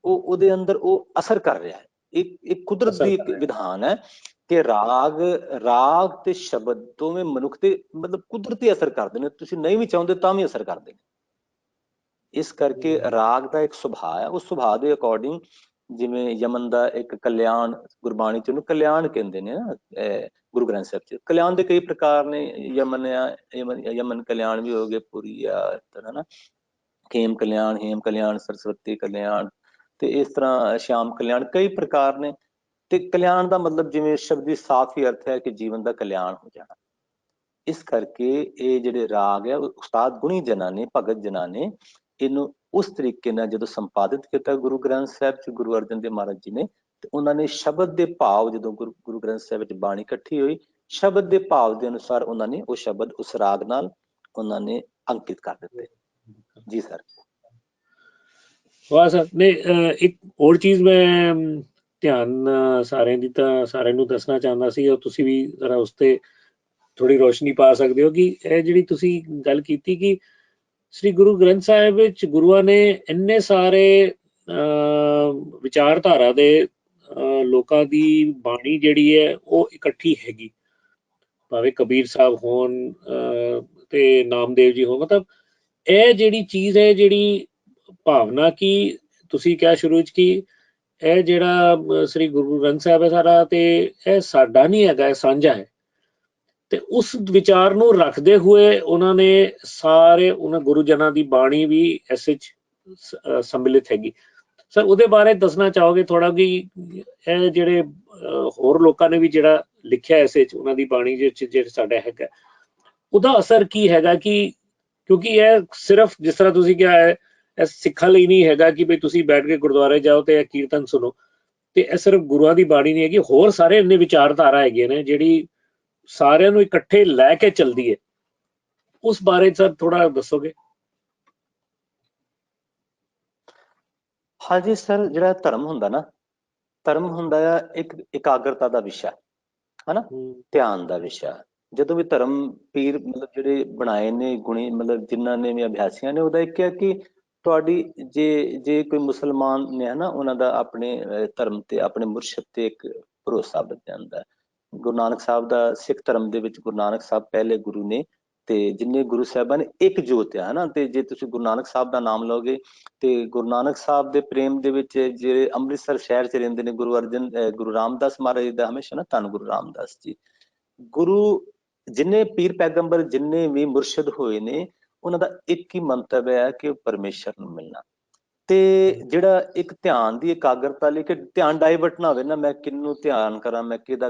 ਉਹ ਉਹਦੇ ਅੰਦਰ ਉਹ ਅਸਰ ਕਰ ਰਿਹਾ ਹੈ। ਇੱਕ ਕੁਦਰਤ ਦੀ ਇੱਕ ਵਿਧਾਨ ਹੈ ਕਿ ਰਾਗ ਤੇ ਸ਼ਬਦ ਦੋਵੇਂ ਮਨੁੱਖ ਤੇ ਮਤਲਬ ਕੁਦਰਤੀ ਅਸਰ ਕਰਦੇ ਨੇ, ਤੁਸੀਂ ਨਹੀਂ ਵੀ ਚਾਹੁੰਦੇ ਤਾਂ ਵੀ ਅਸਰ ਕਰਦੇ ਨੇ। ਇਸ ਕਰਕੇ ਰਾਗ ਦਾ ਇੱਕ ਸੁਭਾਅ ਹੈ, ਉਸ ਸੁਭਾਅ ਦੇ ਅਕੋਰਡਿੰਗ, ਜਿਵੇਂ ਯਮਨ ਦਾ ਇੱਕ ਕਲਿਆਣ, ਗੁਰਬਾਣੀ ਚ ਉਹਨੂੰ ਕਲਿਆਣ ਕਹਿੰਦੇ ਨੇ ਨਾ, ਗੁਰੂ ਗ੍ਰੰਥ ਸਾਹਿਬ ਚ ਕਲਿਆਣ ਦੇ ਕਈ ਪ੍ਰਕਾਰ ਨੇ। ਯਮਨ ਕਲਿਆਣ ਵੀ ਹੋ ਗਏ, ਪੁਰੀ ਆ, ਹਨਾ, ਖੇਮ ਕਲਿਆਣ, ਹੇਮ ਕਲਿਆਣ, ਸਰਸਵਤੀ ਕਲਿਆਣ, ਤੇ ਇਸ ਤਰ੍ਹਾਂ ਸ਼ਾਮ ਕਲਿਆਣ, ਕਈ ਪ੍ਰਕਾਰ ਨੇ। ਤੇ ਕਲਿਆਣ ਦਾ ਮਤਲਬ ਜਿਵੇਂ ਸ਼ਬਦੀ ਸਾਫ਼ ਹੀ ਅਰਥ ਹੈ ਕਿ ਜੀਵਨ ਦਾ ਕਲਿਆਣ ਹੋ ਜਾਣਾ। ਇਸ ਕਰਕੇ ਇਹ ਜਿਹੜੇ ਰਾਗ ਹੈ, ਉਸਤਾਦ ਗੁਣੀ ਜਨਾਂ ਨੇ, ਭਗਤ ਜਨਾਂ ਨੇ ਇਹਨੂੰ ਉਸ ਤਰੀਕੇ ਨਾਲ ਜਦੋਂ ਸੰਪਾਦਿਤ ਕੀਤਾ ਗੁਰੂ ਗ੍ਰੰਥ ਸਾਹਿਬ ਚ ਗੁਰੂ ਅਰਜਨ ਦੇਵ ਮਹਾਰਾਜ ਜੀ ਨੇ, ਤੇ ਉਹਨਾਂ ਨੇ ਸ਼ਬਦ ਦੇ ਭਾਵ, ਜਦੋਂ ਗੁਰੂ ਗ੍ਰੰਥ ਸਾਹਿਬ ਵਿੱਚ ਬਾਣੀ ਇਕੱਠੀ ਹੋਈ, ਸ਼ਬਦ ਦੇ ਭਾਵ ਦੇ ਅਨੁਸਾਰ ਉਹਨਾਂ ਨੇ ਉਹ ਸ਼ਬਦ ਉਸ ਰਾਗ ਨਾਲ ਉਹਨਾਂ ਨੇ ਅੰਕਿਤ ਕਰ ਦਿੱਤੇ। ਜੀ ਸਰ। ਵਾਹ ਸਰ, ਨੇ ਇੱਕ ਹੋਰ ਚੀਜ਼ ਮੈਂ ਧਿਆਨ ਸਾਰਿਆਂ ਨੂੰ ਦੱਸਣਾ ਚਾਹੁੰਦਾ ਸੀ, ਔਰ ਤੁਸੀਂ ਵੀ ਜ਼ਰਾ ਉਸ ਤੇ ਥੋੜੀ ਰੋਸ਼ਨੀ ਪਾ ਸਕਦੇ ਹੋ, ਕਿ ਇਹ ਜਿਹੜੀ ਤੁਸੀਂ ਗੱਲ ਕੀਤੀ ਕਿ ਸ੍ਰੀ ਗੁਰੂ ਗ੍ਰੰਥ ਸਾਹਿਬ ਵਿੱਚ ਗੁਰੂਆਂ ਨੇ ਇੰਨੇ ਸਾਰੇ ਵਿਚਾਰਧਾਰਾ ਦੇ ਲੋਕਾਂ ਦੀ ਬਾਣੀ ਜਿਹੜੀ ਹੈ ਉਹ ਇਕੱਠੀ ਹੈਗੀ, ਭਾਵੇਂ ਕਬੀਰ ਸਾਹਿਬ ਹੋਣ ਤੇ ਨਾਮਦੇਵ ਜੀ ਹੋਣ। ਮਤਲਬ ਇਹ ਜਿਹੜੀ ਚੀਜ਼ ਹੈ, ਜਿਹੜੀ ਭਾਵਨਾ, ਕਿ ਤੁਸੀਂ ਕਿਹਾ ਸ਼ੁਰੂ ਚ ਕਿ ਇਹ ਜਿਹੜਾ ਸ੍ਰੀ ਗੁਰੂ ਗ੍ਰੰਥ ਸਾਹਿਬ ਹੈ ਸਾਰਾ, ਤੇ ਇਹ ਸਾਡਾ ਨਹੀਂ ਹੈਗਾ, ਇਹ ਸਾਂਝਾ ਹੈ। ਤੇ ਉਸ ਵਿਚਾਰ ਨੂੰ ਰੱਖਦੇ ਹੋਏ ਉਹਨਾਂ ਨੇ ਸਾਰੇ ਉਹਨਾਂ ਗੁਰੂ ਜਨਾਂ ਦੀ ਬਾਣੀ ਵੀ ਇਸ ਵਿੱਚ ਸੰਮਿਲਿਤ ਹੈਗੀ। ਸਰ ਉਹਦੇ ਬਾਰੇ ਦੱਸਣਾ ਚਾਹੋਗੇ ਥੋੜਾ, ਕਿ ਇਹ ਜਿਹੜੇ ਹੋਰ ਲੋਕਾਂ ਨੇ ਵੀ ਜਿਹੜਾ ਲਿਖਿਆ ਇਸ ਵਿੱਚ, ਉਹਨਾਂ ਦੀ ਬਾਣੀ ਵਿੱਚ ਜਿਹੜਾ ਸਾਡਾ ਹੈਗਾ, ਉਹਦਾ ਅਸਰ ਕੀ ਹੈਗਾ? ਕਿ ਕਿਉਂਕਿ ਇਹ ਸਿਰਫ ਜਿਸ ਤਰ੍ਹਾਂ ਤੁਸੀਂ ਕਿਹਾ ਹੈ, ਇਹ ਸਿੱਖਾਂ ਲਈ ਨਹੀਂ ਹੈਗਾ ਕਿ ਬਈ ਤੁਸੀਂ ਬੈਠ ਕੇ ਗੁਰਦੁਆਰੇ ਜਾਓ ਤੇ ਇਹ ਕੀਰਤਨ ਸੁਣੋ, ਤੇ ਇਹ ਸਿਰਫ ਗੁਰੂਆਂ ਦੀ ਬਾਣੀ ਨਹੀਂ ਹੈਗੀ, ਹੋਰ ਸਾਰੇ ਇੰਨੇ ਵਿਚਾਰਧਾਰਾ ਹੈਗੇ ਨੇ ਜਿਹੜੀ ਸਾਰਿਆਂ ਨੂੰ ਇਕੱਠੇ ਲੈ ਕੇ ਚੱਲਦੀ ਹੈ। ਉਸ ਬਾਰੇ ਸਰ ਥੋੜਾ ਦੱਸੋਗੇ? ਹਾਂਜੀ ਸਰ, ਜਿਹੜਾ ਧਰਮ ਹੁੰਦਾ ਨਾ, ਧਰਮ ਹੁੰਦਾ ਆ ਇੱਕ ਇਕਾਗਰਤਾ ਦਾ ਵਿਸ਼ਾ, ਹਨਾ, ਧਿਆਨ ਦਾ ਵਿਸ਼ਾ। ਜਦੋਂ ਵੀ ਧਰਮ ਪੀਰ ਮਤਲਬ ਜਿਹੜੇ ਬਣਾਏ ਨੇ ਗੁਣੀ, ਮਤਲਬ ਜਿਨ੍ਹਾਂ ਨੇ ਵੀ ਅਭਿਆਸੀਆਂ ਨੇ, ਉਹਦਾ ਇੱਕ ਹੈ ਕਿ ਤੁਹਾਡੀ ਜੇ ਕੋਈ ਮੁਸਲਮਾਨ ਨੇ, ਹਨਾ, ਉਹਨਾਂ ਦਾ ਆਪਣੇ ਧਰਮ ਤੇ, ਆਪਣੇ ਮੁਰਸ਼ਦ ਤੇ ਇੱਕ ਭਰੋਸਾ ਬਣ ਜਾਂਦਾ। ਗੁਰੂ ਨਾਨਕ ਸਾਹਿਬ ਦਾ ਸਿੱਖ ਧਰਮ ਦੇ ਵਿੱਚ, ਗੁਰੂ ਨਾਨਕ ਸਾਹਿਬ ਪਹਿਲੇ ਗੁਰੂ ਨੇ, ਤੇ ਜਿੰਨੇ ਗੁਰੂ ਸਾਹਿਬਾਨ ਇੱਕ ਜੋਤ ਆ, ਹਨਾ। ਤੇ ਜੇ ਤੁਸੀਂ ਗੁਰੂ ਨਾਨਕ ਸਾਹਿਬ ਦਾ ਨਾਮ ਲਓਗੇ ਤੇ ਗੁਰੂ ਨਾਨਕ ਸਾਹਿਬ ਦੇ ਪ੍ਰੇਮ ਦੇ ਵਿੱਚ, ਜਿਹੜੇ ਅੰਮ੍ਰਿਤਸਰ ਸ਼ਹਿਰ ਚ ਰਹਿੰਦੇ ਨੇ, ਗੁਰੂ ਰਾਮਦਾਸ ਮਹਾਰਾਜ ਦਾ ਹਮੇਸ਼ਾ ਨਾ, ਧੰਨ ਗੁਰੂ ਰਾਮਦਾਸ ਜੀ, ਗੁਰੂ ਜਿੰਨੇ ਪੀਰ ਪੈਗੰਬਰ, ਜਿੰਨੇ ਵੀ ਮੁਰਸ਼ਿਦ ਹੋਏ ਨੇ, ਉਹਨਾਂ ਦਾ ਇੱਕ ਹੀ ਮੰਤਵ ਹੈ ਕਿ ਪਰਮੇਸ਼ਰ ਨੂੰ ਮਿਲਣਾ। ਤੇ ਜਿਹੜਾ ਇੱਕ ਧਿਆਨ ਦੀ ਇਕਾਗਰਤਾ ਲਈ, ਕਿ ਧਿਆਨ ਡਾਇਵਰਟ ਨਾ ਹੋਵੇ ਨਾ, ਮੈਂ ਕਿਹਨੂੰ ਧਿਆਨ ਕਰਾਂ, ਮੈਂ ਕਿਹਦਾ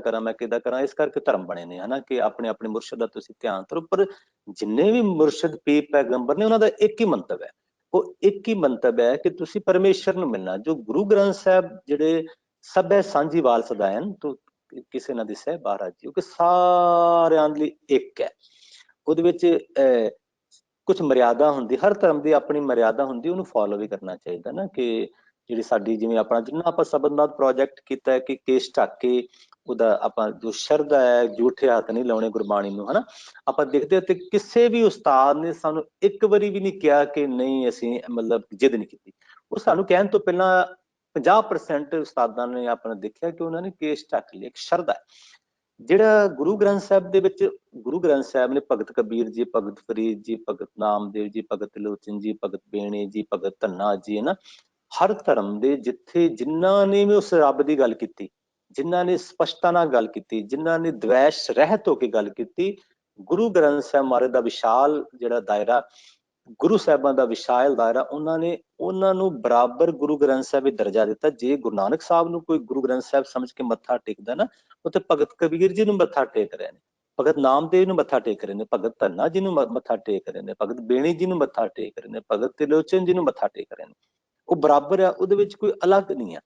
ਕਰਾਂ, ਇਸ ਕਰਕੇ ਧਰਮ ਬਣੇ ਨੇ, ਹਨਾ, ਕਿ ਆਪਣੇ ਆਪਣੇ ਮੁਰਸ਼ਿਦ ਦਾ ਤੁਸੀਂ ਧਿਆਨ ਕਰੋ। ਪਰ ਜਿੰਨੇ ਵੀ ਮੁਰਸ਼ਿਦ ਪੀਰ ਪੈਗੰਬਰ ਨੇ, ਉਹਨਾਂ ਦਾ ਇੱਕ ਹੀ ਮੰਤਵ ਹੈ, ਉਹ ਇੱਕ ਹੀ ਮੰਤਵ ਹੈ ਕਿ ਤੁਸੀਂ ਪਰਮੇਸ਼ਰ ਨੂੰ ਮਿਲਣਾ। ਜੋ ਗੁਰੂ ਗ੍ਰੰਥ ਸਾਹਿਬ ਜਿਹੜੇ ਸਭੈ ਸਾਂਝੀ ਵਾਲ ਸਦਾਇਨ, ਤੋਂ ਕਿਸੇ ਨਾ ਦਿਸੈ ਬਾਹਰ ਜੀ, ਕਿ ਸਾਰਿਆਂ ਲਈ ਇੱਕ ਹੈ। ਉਹਦੇ ਵਿੱਚ ਕੁਝ ਮਰਿਆਦਾ ਹੁੰਦੀ, ਹਰ ਧਰਮ ਦੀ ਆਪਣੀ ਮਰਿਆਦਾ ਹੁੰਦੀ, ਉਹਨੂੰ ਫੋਲੋ ਵੀ ਕਰਨਾ ਚਾਹੀਦਾ ਨਾ। ਕਿ ਜਿਹੜੀ ਸਾਡੀ ਜਿਵੇਂ ਆਪਣਾ ਜਿੰਨਾ ਆਪਾਂ ਸਬਦਨਾਥ ਪ੍ਰੋਜੈਕਟ ਕੀਤਾ ਹੈ ਕਿ ਕੇਸ ਢੱਕ ਕੇ ਉਹਦਾ ਆਪਾਂ ਜੋ ਸ਼ਰਧਾ ਹੈ, ਜੂਠੇ ਹੱਥ ਨਹੀਂ ਲਾਉਣੇ ਗੁਰਬਾਣੀ ਨੂੰ, ਹਨਾ। ਆਪਾਂ ਦੇਖਦੇ ਤੇ ਕਿਸੇ ਵੀ ਉਸਤਾਦ ਨੇ ਸਾਨੂੰ ਇੱਕ ਵਾਰੀ ਵੀ ਨਹੀਂ ਕਿਹਾ ਕਿ ਨਹੀਂ ਅਸੀਂ ਮਤਲਬ ਜਿੱਦ ਨਹੀਂ ਕੀਤੀ। ਉਹ ਸਾਨੂੰ ਕਹਿਣ ਤੋਂ ਪਹਿਲਾਂ 50% ਉਸਤਾਦਾਂ ਨੇ ਆਪਣਾ ਦੇਖਿਆ ਕਿ ਉਹਨਾਂ ਨੇ ਕੇਸ ਢੱਕ ਲਿਆ, ਇੱਕ ਸ਼ਰਧਾ। ਜਿਹੜਾ ਗੁਰੂ ਗ੍ਰੰਥ ਸਾਹਿਬ ਦੇ ਵਿੱਚ, ਗੁਰੂ ਗ੍ਰੰਥ ਸਾਹਿਬ ਨੇ ਭਗਤ ਕਬੀਰ ਜੀ, ਭਗਤ ਫਰੀਦ ਜੀ, ਭਗਤ ਨਾਮਦੇਵ ਜੀ, ਭਗਤ ਤਿਲੋਚਨ ਜੀ, ਭਗਤ ਬੇਣੇ ਜੀ, ਭਗਤ ਧੰਨਾ ਜੀ, ਹੈ ਨਾ, ਹਰ ਧਰਮ ਦੇ ਜਿੱਥੇ ਜਿਨ੍ਹਾਂ ਨੇ ਵੀ ਉਸ ਰੱਬ ਦੀ ਗੱਲ ਕੀਤੀ, ਜਿਨ੍ਹਾਂ ਨੇ ਸਪਸ਼ਟਤਾ ਨਾਲ ਗੱਲ ਕੀਤੀ, ਜਿਨ੍ਹਾਂ ਨੇ ਦਵੈਸ਼ ਰਹਿਤ ਹੋ ਕੇ ਗੱਲ ਕੀਤੀ, ਗੁਰੂ ਗ੍ਰੰਥ ਸਾਹਿਬ ਮਹਾਰਾਜ ਦਾ ਵਿਸ਼ਾਲ ਜਿਹੜਾ ਦਾਇਰਾ, ਗੁਰੂ ਸਾਹਿਬਾਂ ਦਾ ਵਿਸ਼ਾਲ ਦਾਇਰਾ, ਉਹਨਾਂ ਨੂੰ ਬਰਾਬਰ ਗੁਰੂ ਗ੍ਰੰਥ ਸਾਹਿਬ ਵਿੱਚ ਦਰਜਾ ਦਿੱਤਾ। ਜੇ ਗੁਰੂ ਨਾਨਕ ਸਾਹਿਬ ਨੂੰ ਕੋਈ ਗੁਰੂ ਗ੍ਰੰਥ ਸਾਹਿਬ ਸਮਝ ਕੇ ਮੱਥਾ ਟੇਕਦਾ ਨਾ, ਉੱਥੇ ਭਗਤ ਕਬੀਰ ਜੀ ਨੂੰ ਮੱਥਾ ਟੇਕ ਰਹੇ ਨੇ, ਭਗਤ ਨਾਮਦੇਵ ਨੂੰ ਮੱਥਾ ਟੇਕ ਰਹੇ ਨੇ, ਭਗਤ ਧੰਨਾ ਜੀ ਨੂੰ ਮੱਥਾ ਟੇਕ ਰਹੇ ਨੇ, ਭਗਤ ਬੇਣੀ ਜੀ ਨੂੰ ਮੱਥਾ ਟੇਕ ਰਹੇ ਨੇ, ਭਗਤ ਤਿਲੋਚਨ ਜੀ ਨੂੰ ਮੱਥਾ ਟੇਕ ਰਹੇ ਨੇ। ਉਹ ਬਰਾਬਰ ਆ, ਉਹਦੇ ਵਿੱਚ ਕੋਈ ਅਲੱਗ ਨਹੀਂ ਆ।